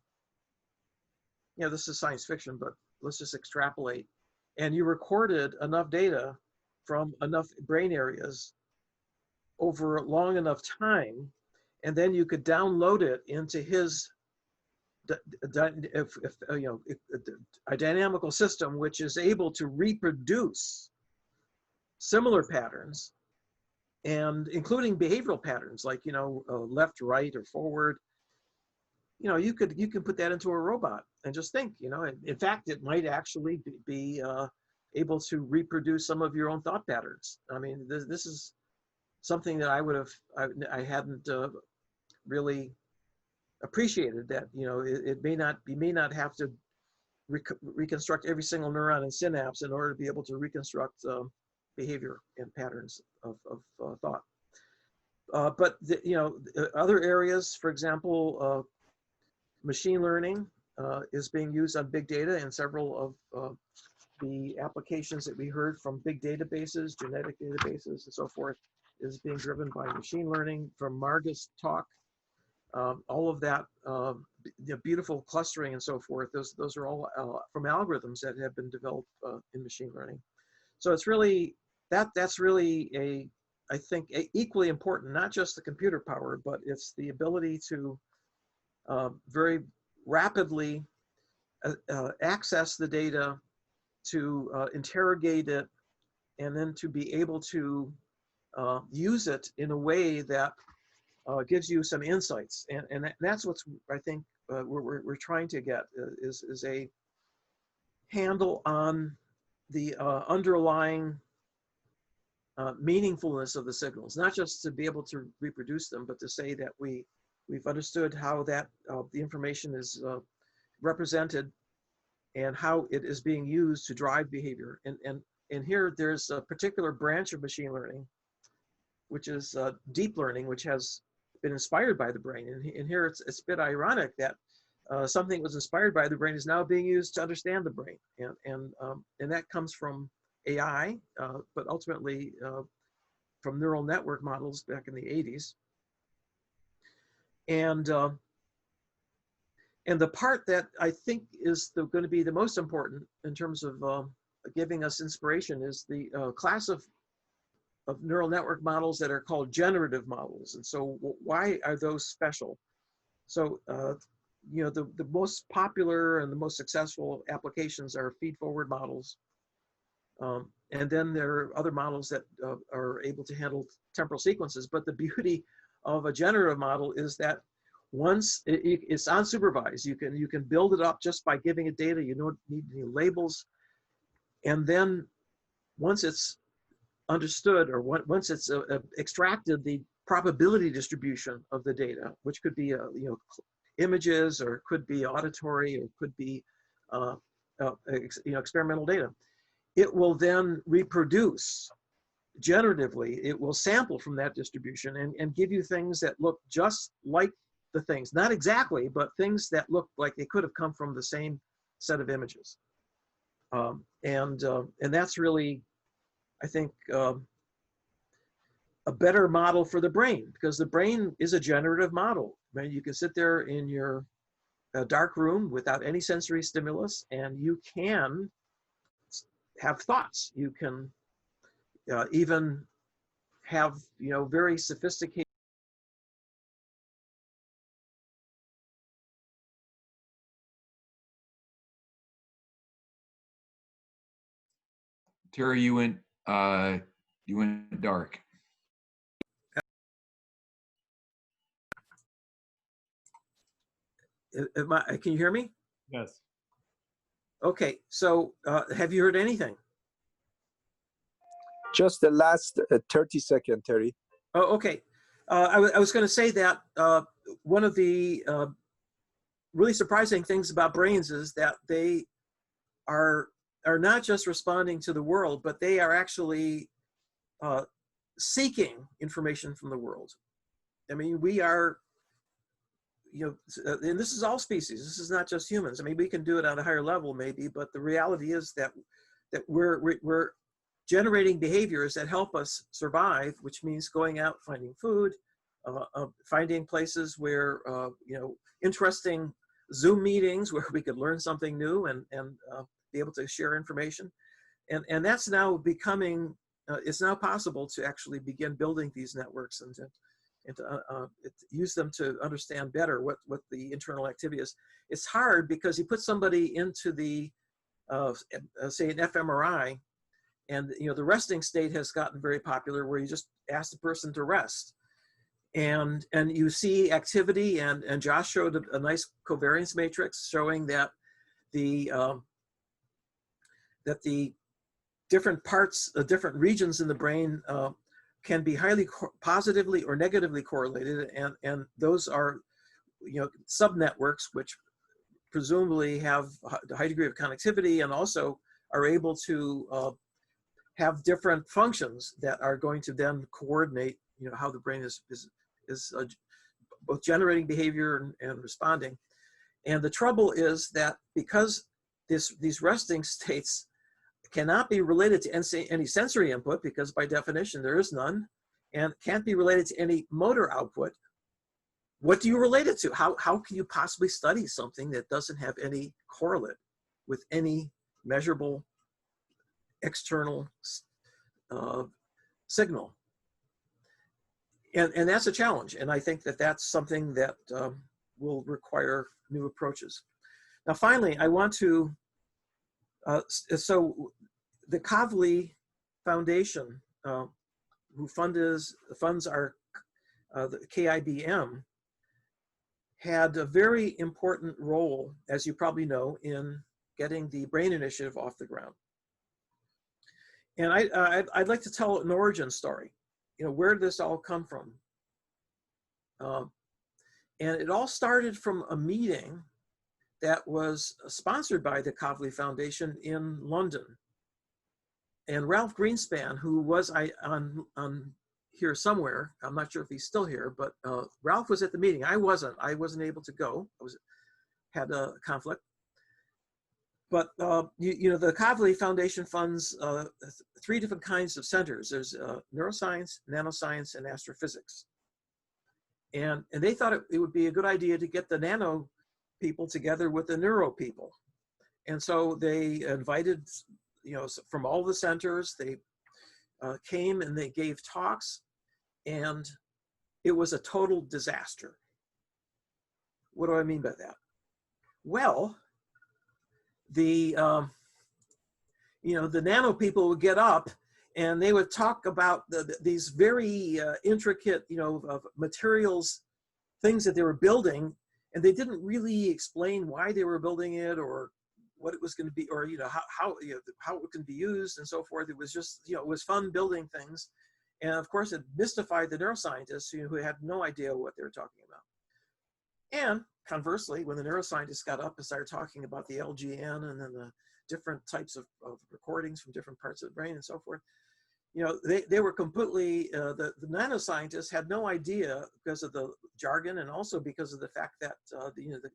this is science fiction, but let's just extrapolate, and you recorded enough data from enough brain areas over long enough time, and then you could download it into his a dynamical system which is able to reproduce similar patterns, and including behavioral patterns like left, right, or forward. You can put that into a robot and just think. In fact, it might actually be able to reproduce some of your own thought patterns. I mean, this is something that I hadn't really appreciated, that it may not have to reconstruct every single neuron and synapse in order to be able to reconstruct behavior and patterns of thought. But other areas, for example, machine learning is being used on big data, and several of the applications that we heard from big databases, genetic databases, and so forth, is being driven by machine learning. From Marga's talk, all of that, beautiful clustering and so forth, those are all from algorithms that have been developed in machine learning. So it's really, that's really I think equally important, not just the computer power, but it's the ability to very rapidly access the data, to interrogate it, and then to be able to use it in a way that gives you some insights. And that's what's, I think, we're trying to get is a handle on the underlying meaningfulness of the signals, not just to be able to reproduce them, but to say that we've understood how that the information is represented and how it is being used to drive behavior. And here there's a particular branch of machine learning, which is deep learning, which has been inspired by the brain. And here it's a bit ironic that something that was inspired by the brain is now being used to understand the brain. And that comes from AI, but ultimately from neural network models back in the 80s. And the part that I think is going to be the most important in terms of giving us inspiration is the class of neural network models that are called generative models. And so why are those special? So you know, the most popular and the most successful applications are feed-forward models. And then there are other models that are able to handle temporal sequences. But the beauty of a generative model is that once it's unsupervised, you can build it up just by giving it data. You don't need any labels. And then once it's understood, or once it's extracted the probability distribution of the data, which could be you know, images, or could be auditory, or could be you know, experimental data, it will then reproduce generatively. It will sample from that distribution and give you things that look just like the things, not exactly, but things that look like they could have come from the same set of images. And that's really, I think, a better model for the brain, because the brain is a generative model. Right? You can sit there in your dark room without any sensory stimulus, and you can have thoughts. You can even have, you know, very sophisticated. Terry, you went dark. Can you hear me? Yes. Okay, so have you heard anything? Just the last 30 seconds, Terry. Oh, okay. I was going to say that one of the really surprising things about brains is that they are not just responding to the world, but they are actually seeking information from the world. I mean, we are, you know, and this is all species. This is not just humans. I mean, we can do it on a higher level maybe, but the reality is that we're generating behaviors that help us survive, which means going out, finding food, finding places where, you know, interesting Zoom meetings where we could learn something new and be able to share information. And that's now becoming, it's now possible to actually begin building these networks and to use them to understand better what the internal activity is. It's hard because you put somebody into the, say, an fMRI, and you know, the resting state has gotten very popular, where you just ask the person to rest. And you see activity, and Josh showed a nice covariance matrix showing that the different parts, different regions in the brain can be highly positively or negatively correlated, and those are, you know, subnetworks which presumably have a high degree of connectivity and also are able to have different functions that are going to then coordinate, you know, how the brain is both generating behavior and responding. And the trouble is that because these resting states cannot be related to any sensory input, because by definition there is none, and can't be related to any motor output, what do you relate it to? How can you possibly study something that doesn't have any correlate with any measurable external signal? And that's a challenge. And I think that that's something that will require new approaches. Now, finally, I want to, so the Kavli Foundation, who funds our the KIBM, had a very important role, as you probably know, in getting the Brain Initiative off the ground. And I'd like to tell an origin story. You know, where did this all come from? And it all started from a meeting that was sponsored by the Kavli Foundation in London. And Ralph Greenspan, who was on here somewhere, I'm not sure if he's still here, but Ralph was at the meeting. I wasn't able to go. Had a conflict. But you know, the Kavli Foundation funds 3 different kinds of centers. There's neuroscience, nanoscience, and astrophysics. And they thought it would be a good idea to get the nano people together with the neuro people. And so they invited, you know, from all the centers. They came and they gave talks, and it was a total disaster. What do I mean by that? Well, the the nano people would get up and they would talk about these very intricate, of materials, things that they were building, and they didn't really explain why they were building it or what it was going to be, or how it can be used and so forth. It was just it was fun building things, and of course it mystified the neuroscientists who had no idea what they were talking about. And conversely, when the neuroscientists got up and started talking about the LGN and then the different types of recordings from different parts of the brain and so forth, they were completely, the nanoscientists had no idea because of the jargon and also because of the fact that,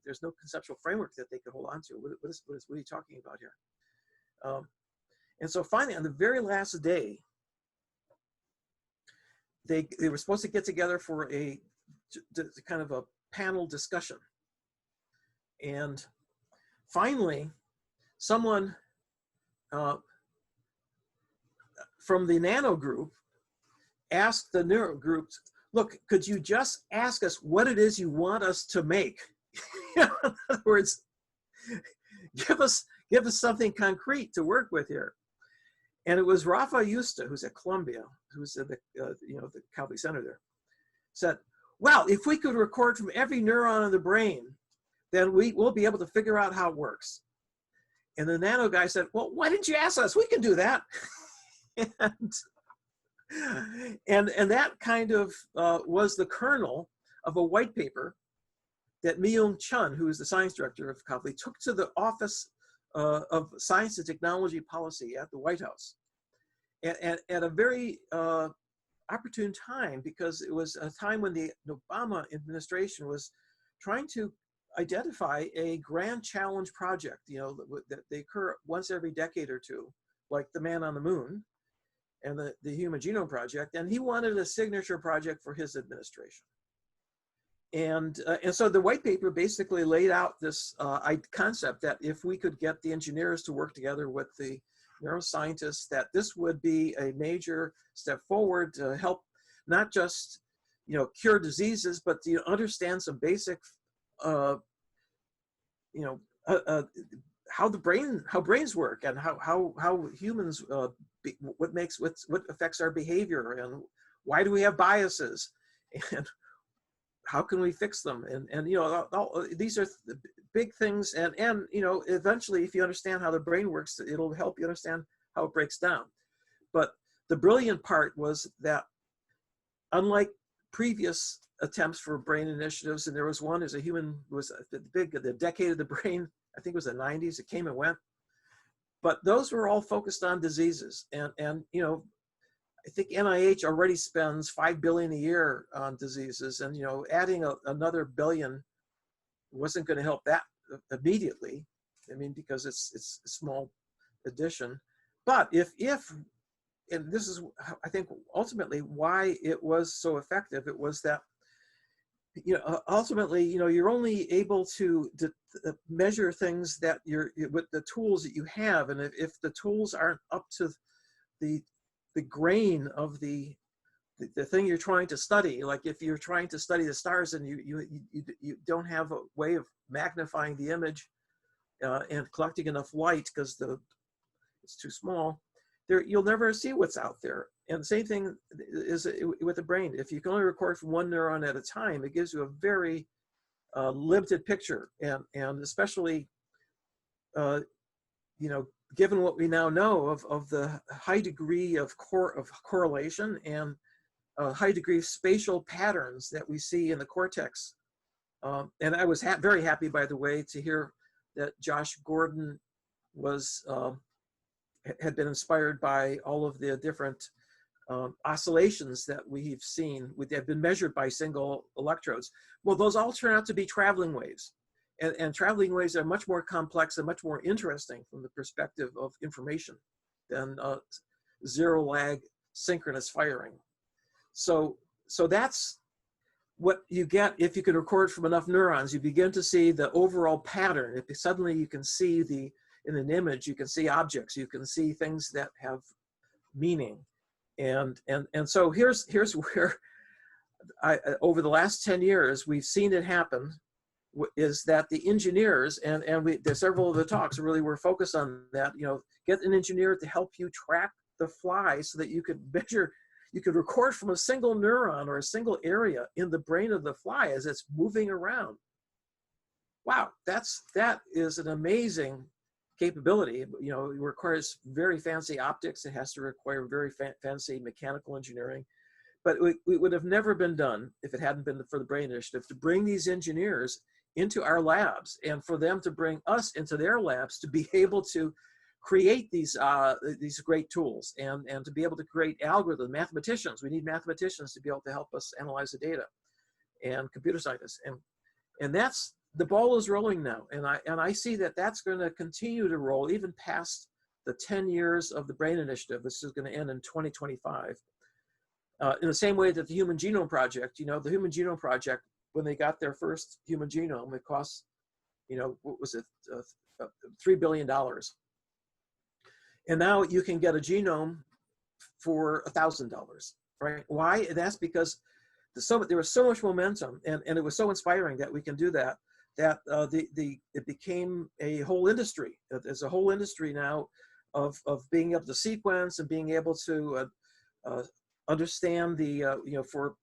there's no conceptual framework that they could hold on to. What are you talking about here? And so finally, on the very last day, they were supposed to get together for a kind of a panel discussion. And finally, someone from the nano group asked the neuro group, look, could you just ask us what it is you want us to make? In other words, give us something concrete to work with here. And it was Rafa Yusta, who's at Columbia, who's at the the Kavli Center there, said, well, if we could record from every neuron in the brain, then we'll be able to figure out how it works. And the nano guy said, well, why didn't you ask us? We can do that. and that kind of was the kernel of a white paper that Mi-Young Chun, who is the science director of Kavli, took to the Office of Science and Technology Policy at the White House at a very opportune time, because it was a time when the Obama administration was trying to identify a grand challenge project, that they occur once every decade or two, like the Man on the Moon and the Human Genome Project, and he wanted a signature project for his administration. And so the white paper basically laid out this concept that if we could get the engineers to work together with the neuroscientists, that this would be a major step forward to help not just cure diseases, but to understand some basic how brains work and how humans what affects our behavior, and why do we have biases, and how can we fix them, and these are big things, and eventually, if you understand how the brain works, it'll help you understand how it breaks down. But the brilliant part was that, unlike previous attempts for brain initiatives, and there was one as a human, was the decade of the brain, I think it was the 90s, it came and went, but those were all focused on diseases, and I think NIH already spends $5 billion a year on diseases, and adding another billion wasn't going to help that immediately. I mean, because it's a small addition. But and this is, I think, ultimately why it was so effective. It was that ultimately, you're only able to measure things that with the tools that you have, and if the tools aren't up to the grain of the thing you're trying to study, like if you're trying to study the stars and you don't have a way of magnifying the image and collecting enough light because it's too small, you'll never see what's out there. And the same thing is with the brain. If you can only record from one neuron at a time, it gives you a very limited picture, and especially given what we now know of the high degree of correlation and high degree of spatial patterns that we see in the cortex. And I was very happy, by the way, to hear that Josh Gordon had been inspired by all of the different oscillations that we've seen, that have been measured by single electrodes. Well, those all turn out to be traveling waves. And traveling waves are much more complex and much more interesting from the perspective of information than zero lag synchronous firing. So that's what you get if you can record from enough neurons. You begin to see the overall pattern. If suddenly you can see in an image, you can see objects, you can see things that have meaning. And so here's where over the last 10 years, we've seen it happen is that the engineers, and there's several of the talks really were focused on that, you know, get an engineer to help you track the fly so that you could measure, you could record from a single neuron or a single area in the brain of the fly as it's moving around. Wow, that is an amazing capability. You know, it requires very fancy optics. It has to require very fancy mechanical engineering. But it would have never been done if it hadn't been for the Brain Initiative to bring these engineers into our labs and for them to bring us into their labs to be able to create these great tools and to be able to create algorithms. Mathematicians, we need mathematicians to be able to help us analyze the data, and computer scientists. And that's, the ball is rolling now. And I see that that's going to continue to roll even past the 10 years of the Brain Initiative. This is going to end in 2025. In the same way that the Human Genome Project, you know, the Human Genome Project, when they got their first human genome, it cost, you know, what was it, $3 billion. And now you can get a genome for $1,000, right? Why? That's because there was so much momentum, and it was so inspiring that we can do that, that it became a whole industry. There's a whole industry now of being able to sequence and being able to understand the, you know, for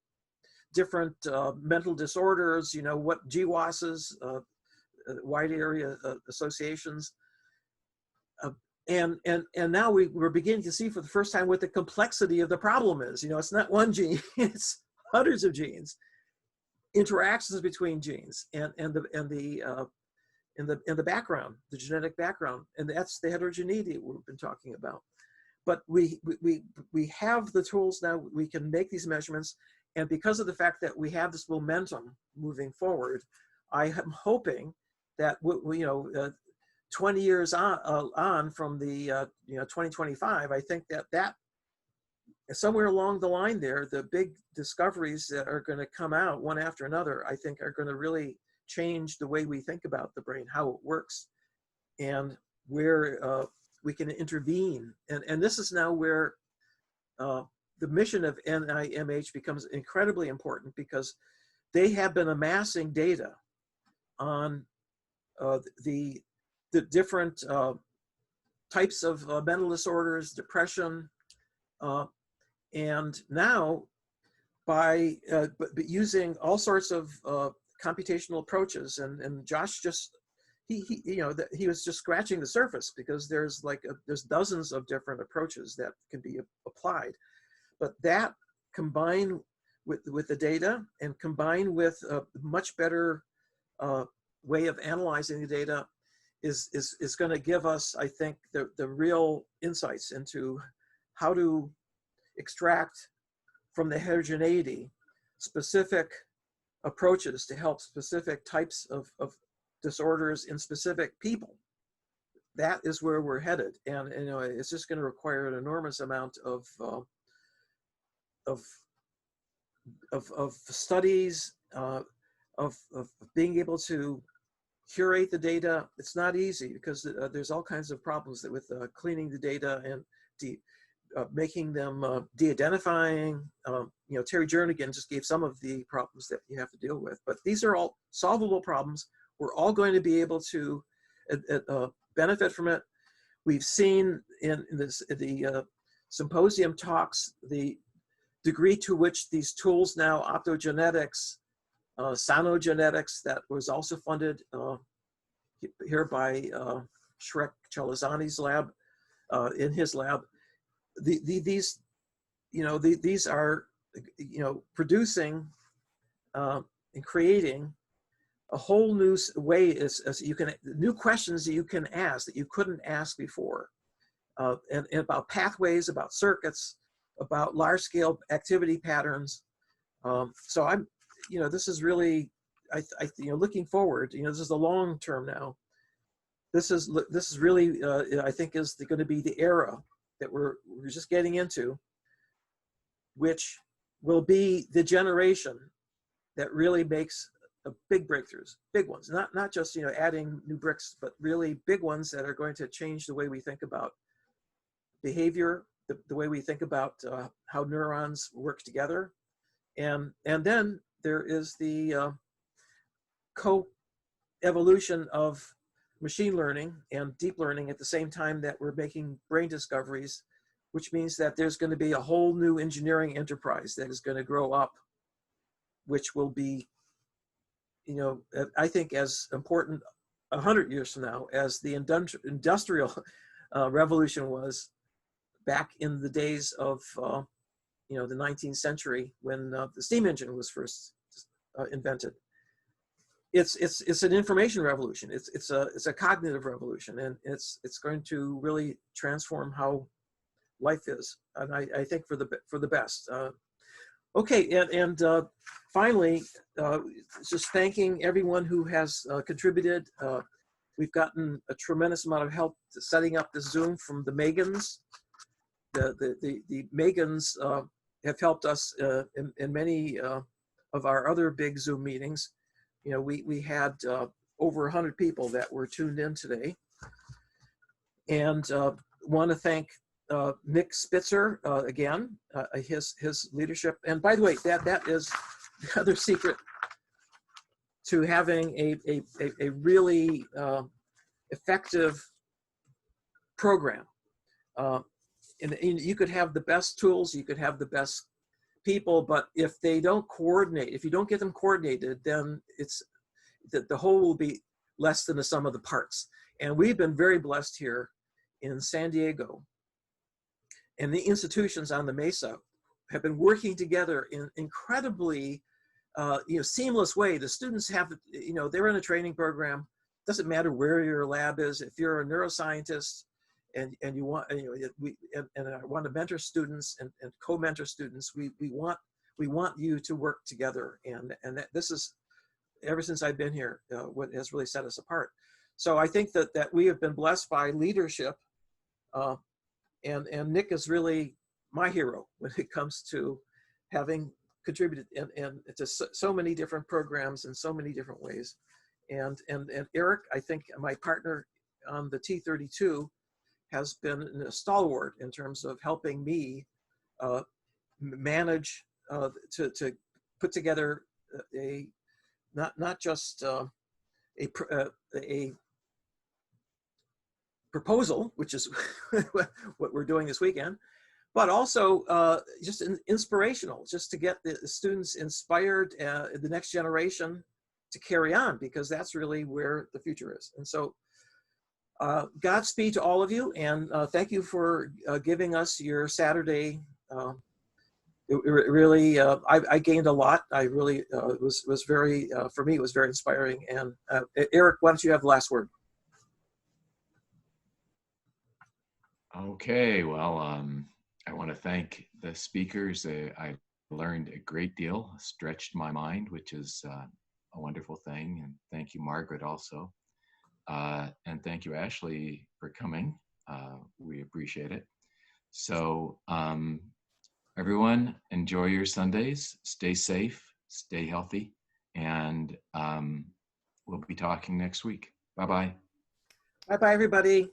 different mental disorders, you know, what GWASs, wide area associations. And now we're beginning to see for the first time what the complexity of the problem is. You know, it's not one gene, it's hundreds of genes, interactions between genes and the background, the genetic background. And that's the heterogeneity we've been talking about. But we have the tools now, we can make these measurements. And because of the fact that we have this momentum moving forward, I am hoping that, 20 years on from the, 2025, I think that somewhere along the line there, the big discoveries that are going to come out one after another, I think are going to really change the way we think about the brain, how it works, and where we can intervene. And this is now where the mission of NIMH becomes incredibly important, because they have been amassing data on the different types of mental disorders, depression, and now by using all sorts of computational approaches, and Josh just, he was just scratching the surface, because there's dozens of different approaches that can be applied. But that combined with the data, and combined with a much better way of analyzing the data, is going to give us, I think, the real insights into how to extract from the heterogeneity specific approaches to help specific types of disorders in specific people. That is where we're headed, and it's just going to require an enormous amount of studies, of being able to curate the data. It's not easy, because there's all kinds of problems with cleaning the data and making them de-identifying. Terry Jernigan just gave some of the problems that you have to deal with, but these are all solvable problems. We're all going to be able to benefit from it. We've seen in the Symposium talks the degree to which these tools now, optogenetics, cynogenetics, that was also funded here by Shrek Chalazani's lab, in his lab. These are, producing and creating a whole new way as you can, new questions that you can ask that you couldn't ask before, and about pathways, about circuits, about large-scale activity patterns. So I'm, this is really, looking forward. This is the long term now. This is really, I think, is going to be the era that we're just getting into, which will be the generation that really makes big breakthroughs, big ones. Not just adding new bricks, but really big ones that are going to change the way we think about behavior, the way we think about how neurons work together, and then there is the evolution of machine learning and deep learning at the same time that we're making brain discoveries, which means that there's going to be a whole new engineering enterprise that is going to grow up, which will be, you know, I think as important 100 years from now as the industrial revolution was back in the days of, you know, the 19th century when the steam engine was first invented. It's an information revolution. It's a cognitive revolution, and it's going to really transform how life is, and I think for the best. Okay, and finally, just thanking everyone who has contributed. We've gotten a tremendous amount of help setting up the Zoom from the Megans. The Megans have helped us in many of our other big Zoom meetings. You know, we had over 100 people that were tuned in today. And want to thank Nick Spitzer again, his leadership. And by the way, that is the other secret to having a really effective program. And you could have the best tools, you could have the best people, but if they don't coordinate, if you don't get them coordinated, then it's the whole will be less than the sum of the parts. And we've been very blessed here in San Diego, and the institutions on the Mesa have been working together in incredibly you know, seamless way. The students have, you know, they're in a training program. Doesn't matter where your lab is. If you're a neuroscientist and you want, you know, and I want to mentor students and co-mentor students, we want you to work together, and this is, ever since I've been here, what has really set us apart. So I think that we have been blessed by leadership, and Nick is really my hero when it comes to having contributed and to so many different programs in so many different ways. And Eric, I think my partner on the T32, has been a stalwart in terms of helping me manage to put together a not just a proposal, which is what we're doing this weekend, but also just inspirational, just to get the students inspired, the next generation to carry on, because that's really where the future is. And so Godspeed to all of you, and thank you for giving us your Saturday. It really, I gained a lot. I really was very, for me, it was very inspiring. And Eric, why don't you have the last word? Okay, well, I want to thank the speakers. I learned a great deal, stretched my mind, which is a wonderful thing. And thank you, Margaret, also. And thank you, Ashley, for coming. We appreciate it. So everyone, enjoy your Sundays, stay safe, stay healthy, and we'll be talking next week. Bye-bye. Bye-bye, everybody.